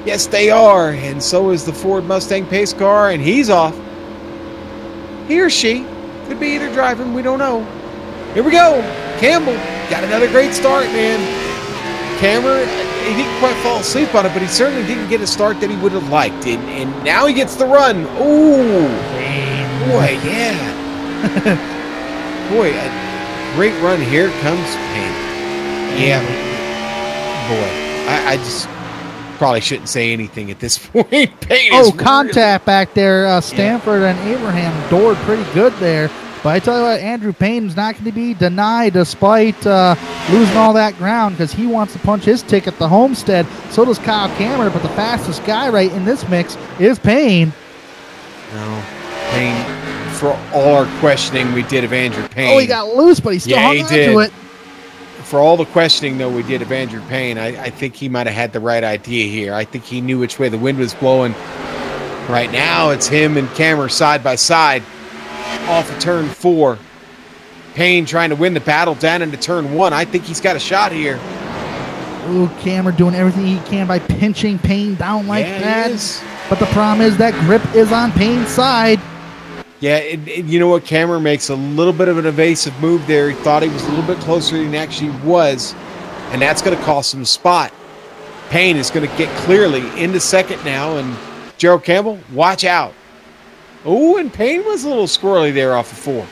Yes, they are. And so is the Ford Mustang pace car, and he's off. He or she could be either driving. We don't know. Here we go. Campbell got another great start, man. Cameron, he didn't quite fall asleep on it, but he certainly didn't get a start that he would have liked. And now he gets the run. Ooh. Boy, yeah. Boy, great run. Here comes Payne. Yeah. Boy, I just probably shouldn't say anything at this point. Payne is contact back there. Stanford and Abraham doored pretty good there. But I tell you what, Andrew Payne's not going to be denied despite losing all that ground because he wants to punch his ticket to Homestead. So does Kyle Cameron, but the fastest guy right in this mix is Payne. No, Payne. For all our questioning we did of Andrew Payne. Oh, he got loose, but he still hung on to it. For all the questioning, though, we did of Andrew Payne, I think he might have had the right idea here. I think he knew which way the wind was blowing. Right now, it's him and Cameron side by side off of turn 4. Payne trying to win the battle down into turn 1. I think he's got a shot here. Ooh, Cameron doing everything he can by pinching Payne down like that. But the problem is that grip is on Payne's side. Yeah, you know what? Cameron makes a little bit of an evasive move there. He thought he was a little bit closer than he actually was, and that's going to cost him a spot. Payne is going to get clearly into second now, and Gerald Campbell, watch out. Oh, and Payne was a little squirrely there off of 4.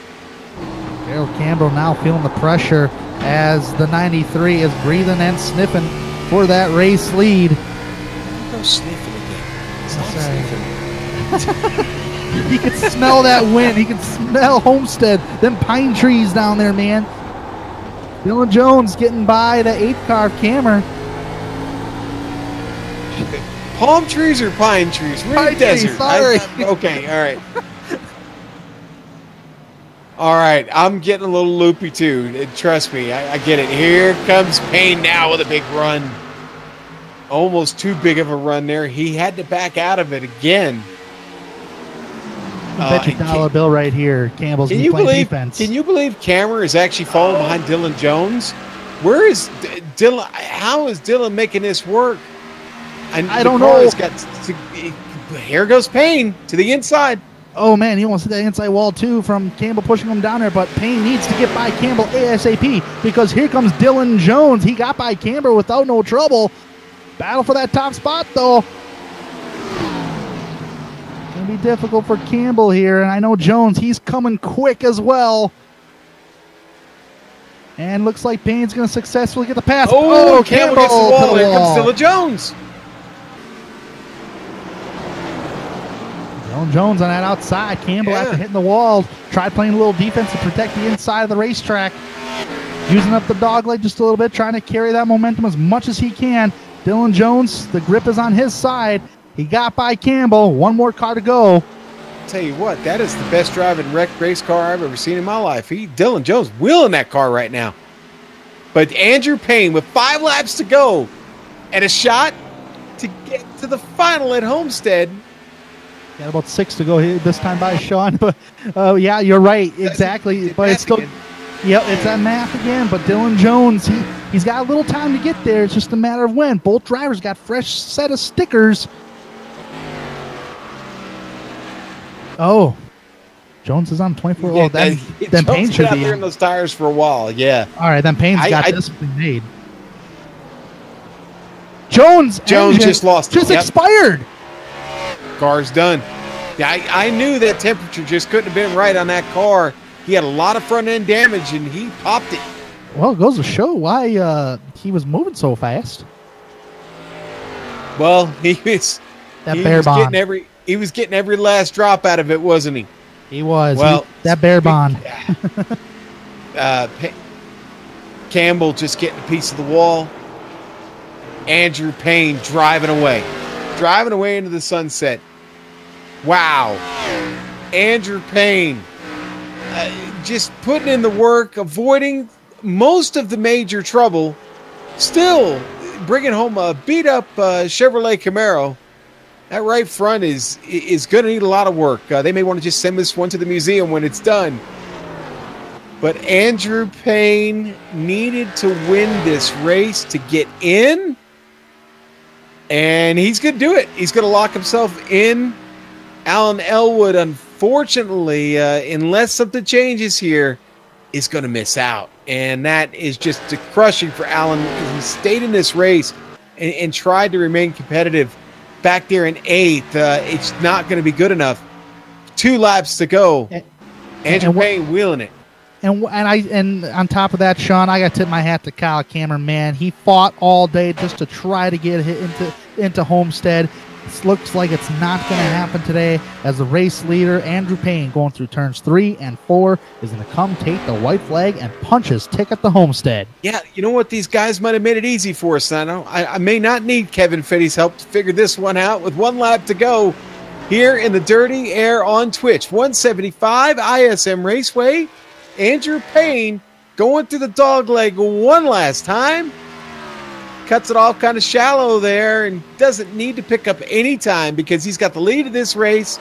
Gerald Campbell now feeling the pressure as the 93 is breathing and sniffing for that race lead. Go sniffing again. It's not sniffing. He can smell that wind. He can smell Homestead. Them pine trees down there, man. Dylan Jones getting by the 8th car of Cameron. Palm trees or pine trees? We're in the desert. Sorry. Okay, all right. All right, I'm getting a little loopy too. Trust me, I get it. Here comes Payne now with a big run. Almost too big of a run there. He had to back out of it again. I bet you $1 bill right here. Campbell's playing defense. Can you believe Cameron is actually falling behind Dylan Jones? Where is Dylan? How is Dylan making this work? I don't know. Here goes Payne to the inside. Oh, man, he almost hit that inside wall, too, from Campbell pushing him down there. But Payne needs to get by Campbell ASAP because here comes Dylan Jones. He got by Campbell without no trouble. Battle for that top spot, though. Going to be difficult for Campbell here. And I know Jones, he's coming quick as well. And looks like Payne's going to successfully get the pass. Oh, Campbell gets the wall. Here comes Dylan Jones. Dylan Jones on that outside. Campbell after hitting the wall tried playing a little defense to protect the inside of the racetrack. Using up the dog leg just a little bit, trying to carry that momentum as much as he can. Dylan Jones, the grip is on his side. He got by Campbell. One more car to go. Tell you what, that is the best driving wreck race car I've ever seen in my life. Dylan Jones wheeling that car right now. But Andrew Payne with 5 laps to go and a shot to get to the final at Homestead. Got about 6 to go here this time by Sean. But yeah, you're right. Exactly. But it's still, yep, it's that math again. But Dylan Jones, he's got a little time to get there. It's just a matter of when. Both drivers got fresh set of stickers. Oh, Jones is on 24. Yeah, oh, then Payne should out be there in those tires for a while. Yeah. All right, then Payne's got this thing made. Jones just lost. Just expired. Car's done. Yeah, I knew that temperature just couldn't have been right on that car. He had a lot of front end damage, and he popped it. Well, it goes to show why he was moving so fast. Well, he was getting every last drop out of it, wasn't he? He was. Well, that bear bond. Campbell just getting a piece of the wall. Andrew Payne driving away into the sunset. Wow. Andrew Payne just putting in the work, avoiding most of the major trouble, still bringing home a beat-up Chevrolet Camaro. That right front is going to need a lot of work. They may want to just send this one to the museum when it's done. But Andrew Payne needed to win this race to get in, and he's going to do it. He's going to lock himself in. Alan Elwood, unfortunately, unless something changes here, is going to miss out. And that is just crushing for Alan because he stayed in this race and tried to remain competitive. Back there in 8th, it's not going to be good enough. 2 laps to go. Andrew Payne wheeling it. And on top of that, Sean, I got to tip my hat to Kyle Cameron, man. He fought all day just to try to get into Homestead. It looks like it's not going to happen today, as the race leader, Andrew Payne, going through turns 3 and 4, is going to come take the white flag and punch his ticket to Homestead. Yeah, you know what? These guys might have made it easy for us. I may not need Kevin Fitty's help to figure this one out with 1 lap to go here in the dirty air on Twitch. 175 ISM Raceway. Andrew Payne going through the dog leg one last time. Cuts it off kind of shallow there and doesn't need to pick up any time because he's got the lead of this race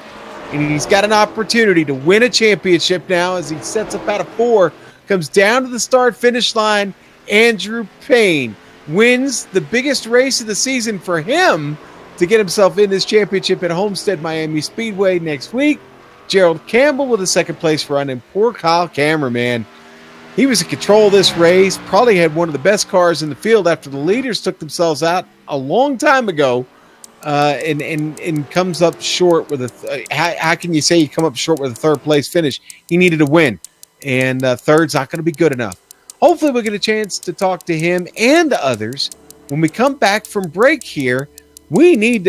and he's got an opportunity to win a championship now as he sets up out of 4, comes down to the start-finish line. Andrew Payne wins the biggest race of the season for him to get himself in this championship at Homestead Miami Speedway next week. Gerald Campbell with a second place run, and poor Kyle Cameron, man. He was in control of this race, probably had one of the best cars in the field after the leaders took themselves out a long time ago, and comes up short with how can you say you come up short with a 3rd place finish? He needed to win, and 3rd's not going to be good enough. Hopefully we'll get a chance to talk to him and others when we come back from break here. We need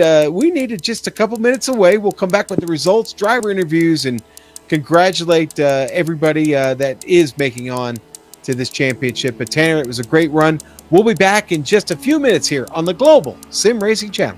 just a couple minutes away. We'll come back with the results, driver interviews, and congratulate everybody that is making on to this championship. But Tanner, it was a great run. We'll be back in just a few minutes here on the Global Sim Racing Channel.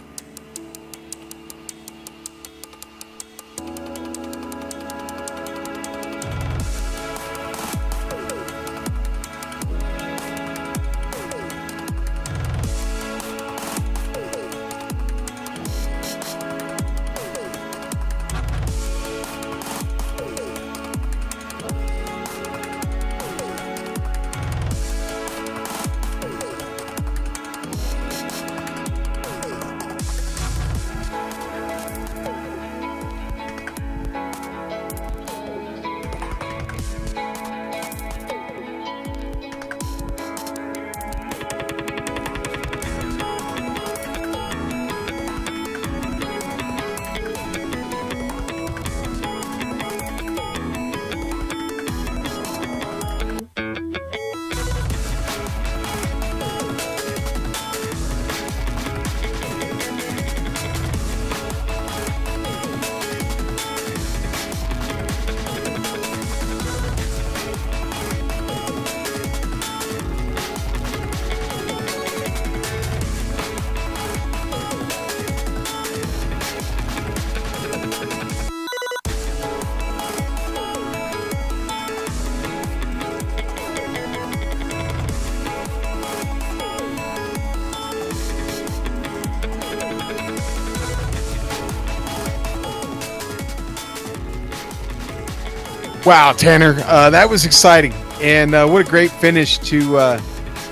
Wow, Tanner, that was exciting. And what a great finish to,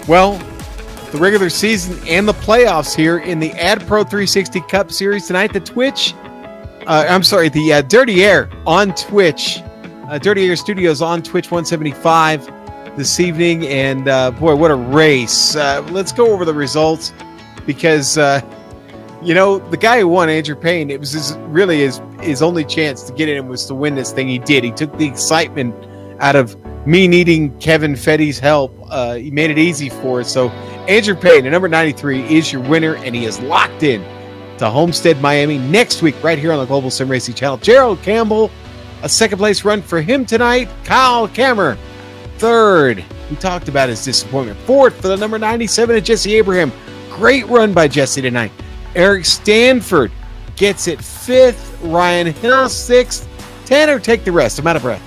the regular season and the playoffs here in the AdPro 360 Cup Series tonight. The Dirty Air on Twitch. Dirty Air Studios on Twitch 175 this evening. And, boy, what a race. Let's go over the results because, the guy who won, Andrew Payne, it was his only chance to get in was to win this thing. He did. He took the excitement out of me needing Kevin Fetty's help. He made it easy for us. So Andrew Payne, at number 93, is your winner, and he is locked in to Homestead, Miami next week right here on the Global Sim Racing Channel. Gerald Campbell, a second-place run for him tonight. Kyle Kammer, third. We talked about his disappointment. Fourth for the number 97 at Jesse Abraham. Great run by Jesse tonight. Eric Stanford gets it fifth. Ryan Hill, sixth. Tanner, take the rest. I'm out of breath.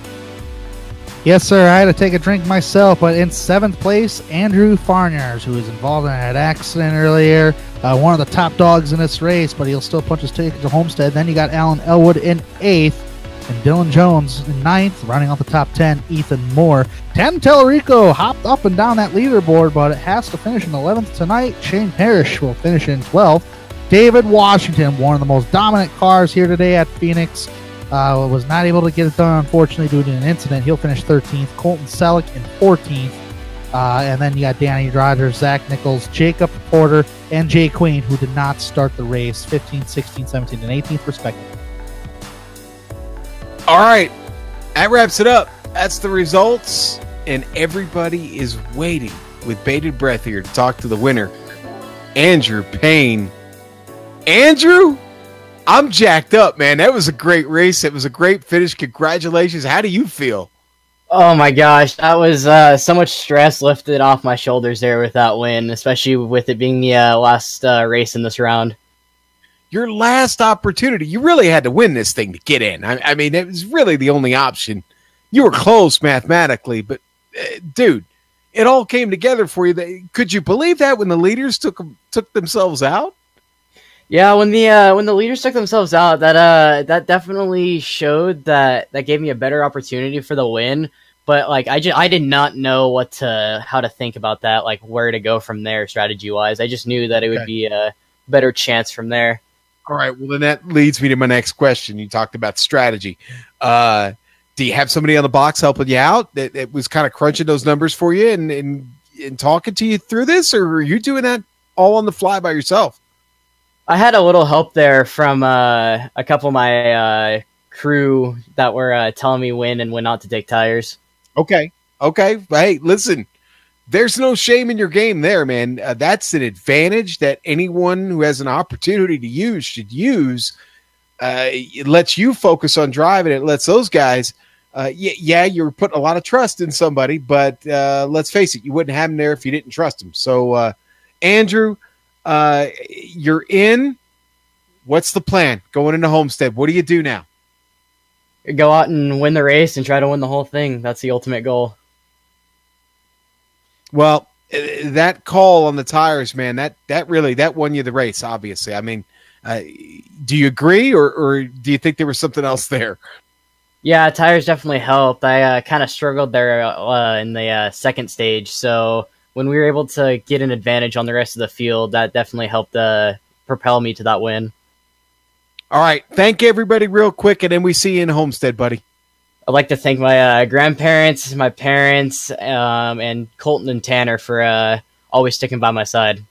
Yes, sir. I had to take a drink myself, but in seventh place, Andrew Farniars, who was involved in an accident earlier. One of the top dogs in this race, but he'll still punch his ticket to Homestead. Then you got Alan Elwood in eighth, and Dylan Jones in ninth, running off the top 10, Ethan Moore. Tan Tellerico hopped up and down that leaderboard, but it has to finish in 11th tonight. Shane Parrish will finish in 12th. David Washington, one of the most dominant cars here today at Phoenix, was not able to get it done, unfortunately, due to an incident. He'll finish 13th. Colton Selleck in 14th. And then you got Danny Rogers, Zach Nichols, Jacob Porter, and Jay Queen, who did not start the race, 15th, 16th, 17th, and 18th, respectively. All right. That wraps it up. That's the results. And everybody is waiting with bated breath here to talk to the winner, Andrew Payne. Andrew, I'm jacked up, man. That was a great race. It was a great finish. Congratulations. How do you feel? Oh my gosh, that was so much stress lifted off my shoulders there with that win, especially with it being the last race in this round. Your last opportunity. You really had to win this thing to get in. I mean, it was really the only option. You were close mathematically, but dude, it all came together for you. Could you believe that when the leaders took themselves out? Yeah, when the leaders took themselves out, that definitely showed that gave me a better opportunity for the win. But like I did not know how to think about that, like where to go from there strategy wise. I just knew that it would be a better chance from there. All right, well then that leads me to my next question. You talked about strategy. Do you have somebody on the box helping you out that was kind of crunching those numbers for you and talking to you through this, or are you doing that all on the fly by yourself? I had a little help there from a couple of my crew that were telling me when and when not to take tires. Okay. Hey, listen, there's no shame in your game there, man. That's an advantage that anyone who has an opportunity to use should use. It lets you focus on driving. It lets those guys, you're putting a lot of trust in somebody, but let's face it, you wouldn't have them there if you didn't trust them. So, Andrew, you're in. What's the plan going into Homestead? What do you do now? Go out and win the race and try to win the whole thing. That's the ultimate goal. Well, that call on the tires, man, that won you the race, obviously. I mean, do you agree or do you think there was something else there? Yeah, tires definitely helped. I kind of struggled there in the second stage. So when we were able to get an advantage on the rest of the field, that definitely helped propel me to that win. All right. Thank everybody real quick, and then we see you in Homestead, buddy. I'd like to thank my grandparents, my parents, and Colton and Tanner for always sticking by my side.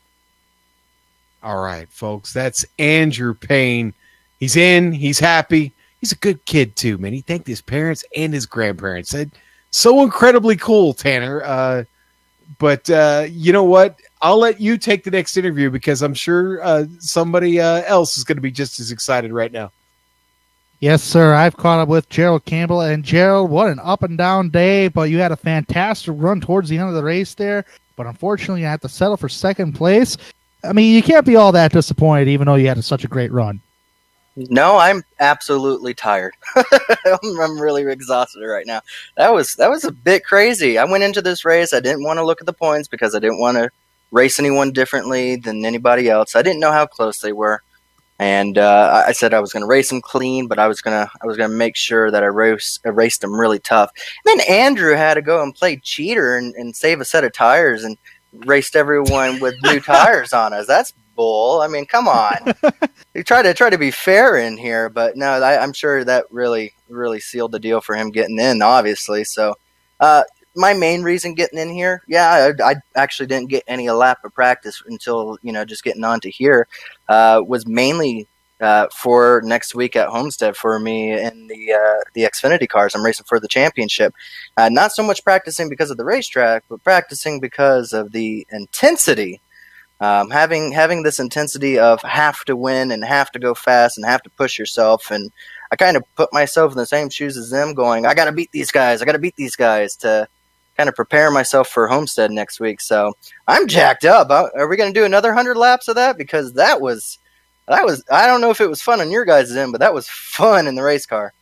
All right, folks. That's Andrew Payne. He's in. He's happy. He's a good kid, too, man. He thanked his parents and his grandparents. So incredibly cool, Tanner. But you know what? I'll let you take the next interview because I'm sure somebody else is going to be just as excited right now. Yes, sir. I've caught up with Gerald Campbell. And Gerald, what an up and down day, but you had a fantastic run towards the end of the race there. But unfortunately, you had to settle for second place. I mean, you can't be all that disappointed even though you had such a great run. No, I'm absolutely tired. I'm really exhausted right now. That was a bit crazy. I went into this race. I didn't want to look at the points because I didn't want to race anyone differently than anybody else. I didn't know how close they were. And I said I was going to race him clean, but I was gonna make sure that I raced him really tough. And then Andrew had to go and play cheater and save a set of tires and raced everyone with new tires on us. That's bull. I mean, come on. You try to be fair in here, but no, I'm sure that really sealed the deal for him getting in, obviously. So my main reason getting in here, I actually didn't get any lap of practice until, just getting on to here, was mainly for next week at Homestead for me in the Xfinity cars. I'm racing for the championship. Not so much practicing because of the racetrack, but practicing because of the intensity. Having this intensity of have to win and have to go fast and have to push yourself. And I kind of put myself in the same shoes as them, going, I got to beat these guys. To kind of prepare myself for Homestead next week. So I'm jacked up. Are we going to do another 100 laps of that? Because that was, I don't know if it was fun on your guys' end, but that was fun in the race car.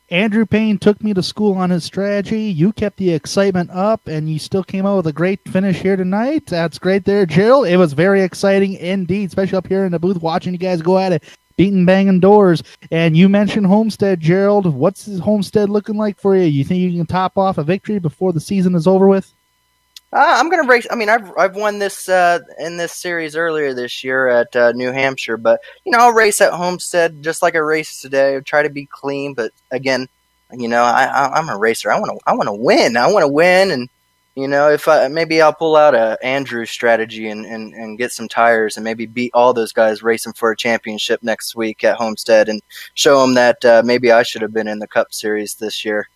Andrew Payne took me to school on his strategy. You kept the excitement up, and you still came out with a great finish here tonight. That's great there, Gerald. It was very exciting indeed, especially up here in the booth watching you guys go at it, beating banging doors. And you mentioned Homestead, Gerald. What's Homestead looking like for you? You think you can top off a victory before the season is over with? I'm going to race. I mean, I've won this in this series earlier this year at New Hampshire, but I'll race at Homestead just like I raced today. I'll try to be clean, but again, I'm a racer. I want to win. I want to win, and if maybe I'll pull out a Andrew strategy and get some tires and maybe beat all those guys racing for a championship next week at Homestead and show them that maybe I should have been in the Cup Series this year.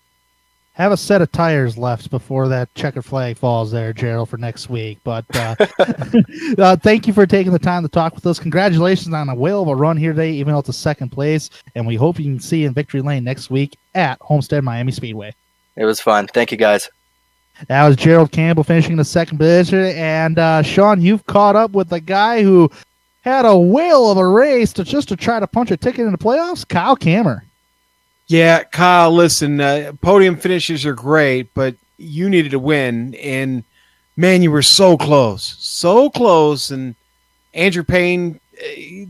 Have a set of tires left before that checkered flag falls there, Gerald, for next week. But thank you for taking the time to talk with us. Congratulations on a whale of a run here today, even though it's a second place. And we hope you can see you in Victory Lane next week at Homestead Miami Speedway. It was fun. Thank you, guys. That was Gerald Campbell finishing the second position. And, Sean, you've caught up with the guy who had a whale of a race to try to punch a ticket in the playoffs, Kyle Kammer. Yeah, Kyle, listen, podium finishes are great, but you needed to win, and, man, you were so close, and Andrew Payne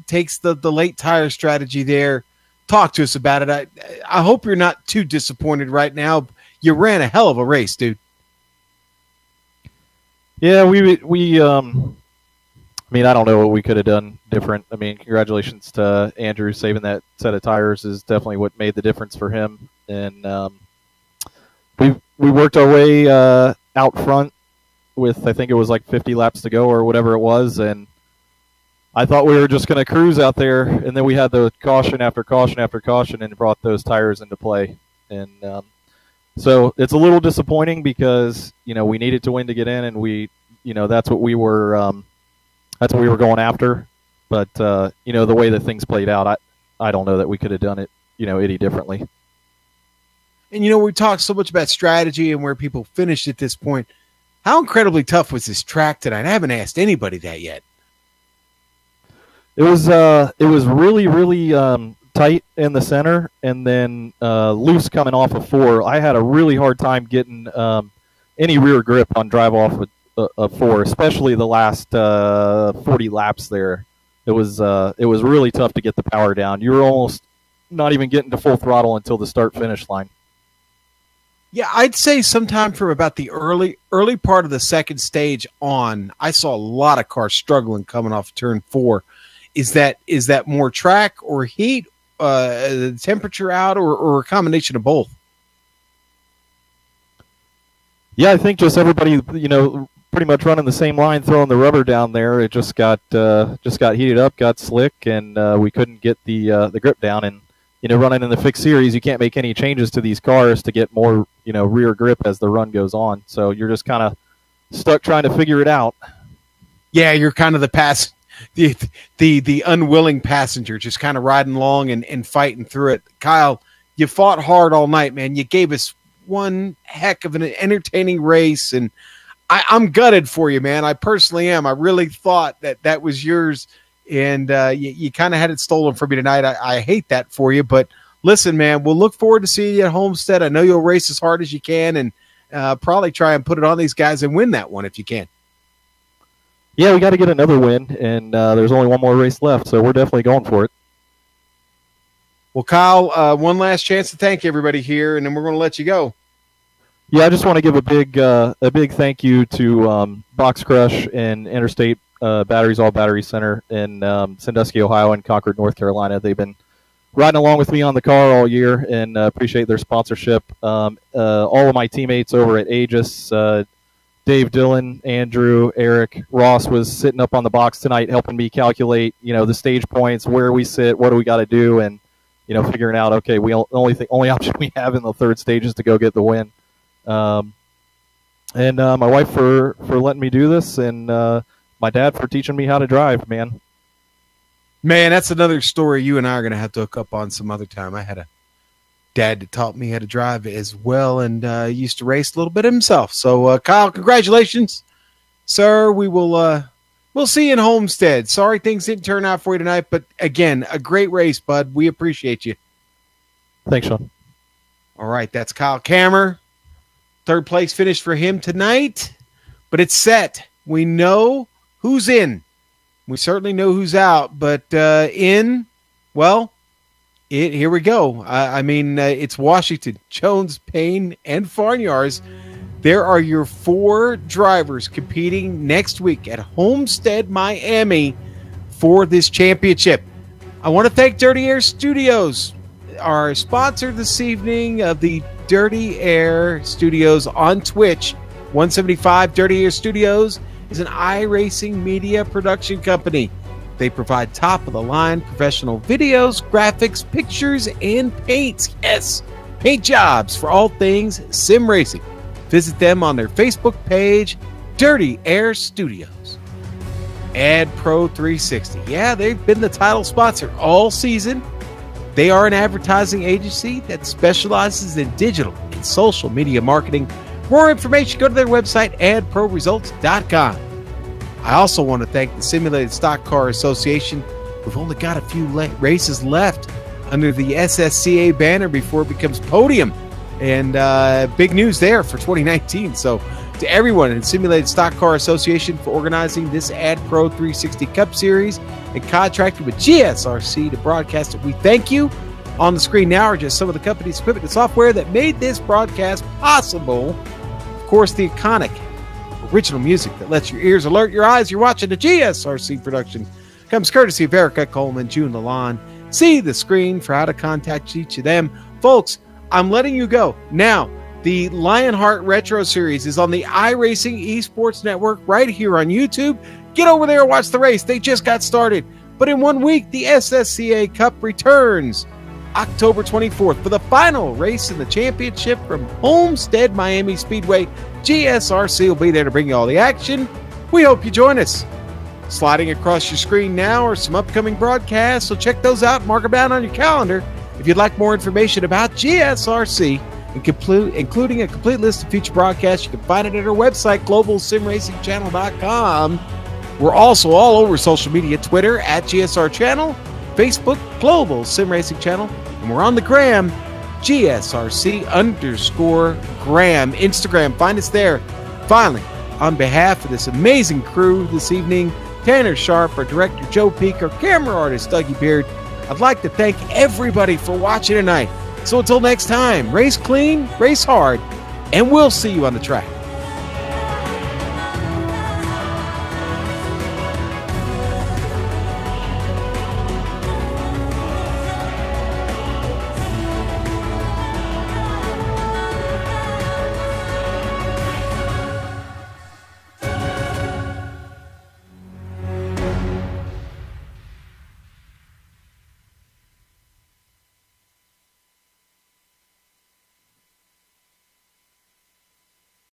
takes the late tire strategy there. Talk to us about it. I hope you're not too disappointed right now. You ran a hell of a race, dude. Yeah, we I mean, I don't know what we could have done different. I mean, congratulations to Andrew. Saving that set of tires is definitely what made the difference for him. And we worked our way out front with, I think it was like 50 laps to go or whatever it was. And I thought we were just going to cruise out there. And then we had the caution after caution after caution and brought those tires into play. And so it's a little disappointing because, we needed to win to get in. And that's what we were going after, but the way that things played out, I don't know that we could have done it, any differently. And we talked so much about strategy and where people finished at this point. How incredibly tough was this track tonight? I haven't asked anybody that yet. It was really, really tight in the center, and then loose coming off of 4. I had a really hard time getting any rear grip on drive off with 4, especially the last 40 laps there. It was really tough to get the power down. You were almost not even getting to full throttle until the start-finish line. Yeah, I'd say sometime from about the early part of the second stage on, I saw a lot of cars struggling coming off turn 4. Is that more track or heat, temperature out, or a combination of both? Yeah, I think just everybody, pretty much running the same line, throwing the rubber down there. It just got heated up, got slick, and we couldn't get the grip down. And running in the fixed series, you can't make any changes to these cars to get more rear grip as the run goes on. So you're just kind of stuck trying to figure it out. Yeah, you're kind of the unwilling passenger, just kind of riding along and fighting through it. Kyle, you fought hard all night, man. You gave us one heck of an entertaining race, and I'm gutted for you, man. I personally am. I really thought that was yours, and you kind of had it stolen from me tonight. I hate that for you, but listen, man, we'll look forward to seeing you at Homestead. I know you'll race as hard as you can and probably try and put it on these guys and win that one if you can. Yeah, we got to get another win, and there's only one more race left, so we're definitely going for it. Well, Kyle, one last chance to thank everybody here, and then we're going to let you go. Yeah, I just want to give a big thank you to Box Crush and Interstate Batteries All Battery Center in Sandusky, Ohio, and Concord, North Carolina. They've been riding along with me on the car all year, and appreciate their sponsorship. All of my teammates over at Aegis, Dave Dillon, Andrew, Eric, Ross was sitting up on the box tonight helping me calculate, the stage points, where we sit, what do we got to do, and figuring out, okay, only option we have in the third stage is to go get the win. And my wife for letting me do this, and my dad for teaching me how to drive, man. Man, that's another story you and I are going to have to hook up on some other time. I had a dad that taught me how to drive as well, and used to race a little bit himself. So, Kyle, congratulations, sir. We'll see you in Homestead. Sorry things didn't turn out for you tonight, but again, a great race, bud. We appreciate you. Thanks, Sean. All right, that's Kyle Kammer. Third place finish for him tonight, but it's set. We know who's in. We certainly know who's out, but here we go. It's Washington, Jones, Payne, and Farnyards. There are your 4 drivers competing next week at Homestead, Miami for this championship. I want to thank Dirty Air Studios, our sponsor this evening of the Dirty Air Studios on Twitch. 175 Dirty Air Studios is an iRacing media production company. They provide top-of-the-line professional videos, graphics, pictures, and paints. Yes, paint jobs for all things sim racing. Visit them on their Facebook page, Dirty Air Studios. AdPro 360. Yeah, they've been the title sponsor all season. They are an advertising agency that specializes in digital and social media marketing. For more information, go to their website, adproresults.com. I also want to thank the Simulated Stock Car Association. We've only got a few races left under the SSCA banner before it becomes podium. And big news there for 2019. So to everyone in Simulated Stock Car Association for organizing this AdPro 360 Cup Series and contracting with GSRC to broadcast it, we thank you. On the screen now are just some of the company's equipment and software that made this broadcast possible. Of course, the iconic original music that lets your ears alert your eyes. You're watching a GSRC production. Comes courtesy of Erica Coleman, June Lalonde. See the screen for how to contact each of them. Folks, I'm letting you go. Now, the Lionheart Retro Series is on the iRacing Esports Network right here on YouTube. Get over there and watch the race. They just got started. But in 1 week, the SSCA Cup returns October 24th for the final race in the championship from Homestead Miami Speedway. GSRC will be there to bring you all the action. We hope you join us. Sliding across your screen now are some upcoming broadcasts, so check those out and mark them down on your calendar. If you'd like more information about GSRC, including a complete list of future broadcasts, you can find it at our website, globalsimracingchannel.com. We're also all over social media, Twitter, at GSR Channel, Facebook, Global Sim Racing Channel, and we're on the gram, GSRC_gram, Instagram. Find us there. Finally, on behalf of this amazing crew this evening, Tanner Sharp, our director, Joe Peak, our camera artist, Dougie Beard, I'd like to thank everybody for watching tonight. So until next time, race clean, race hard, and we'll see you on the track.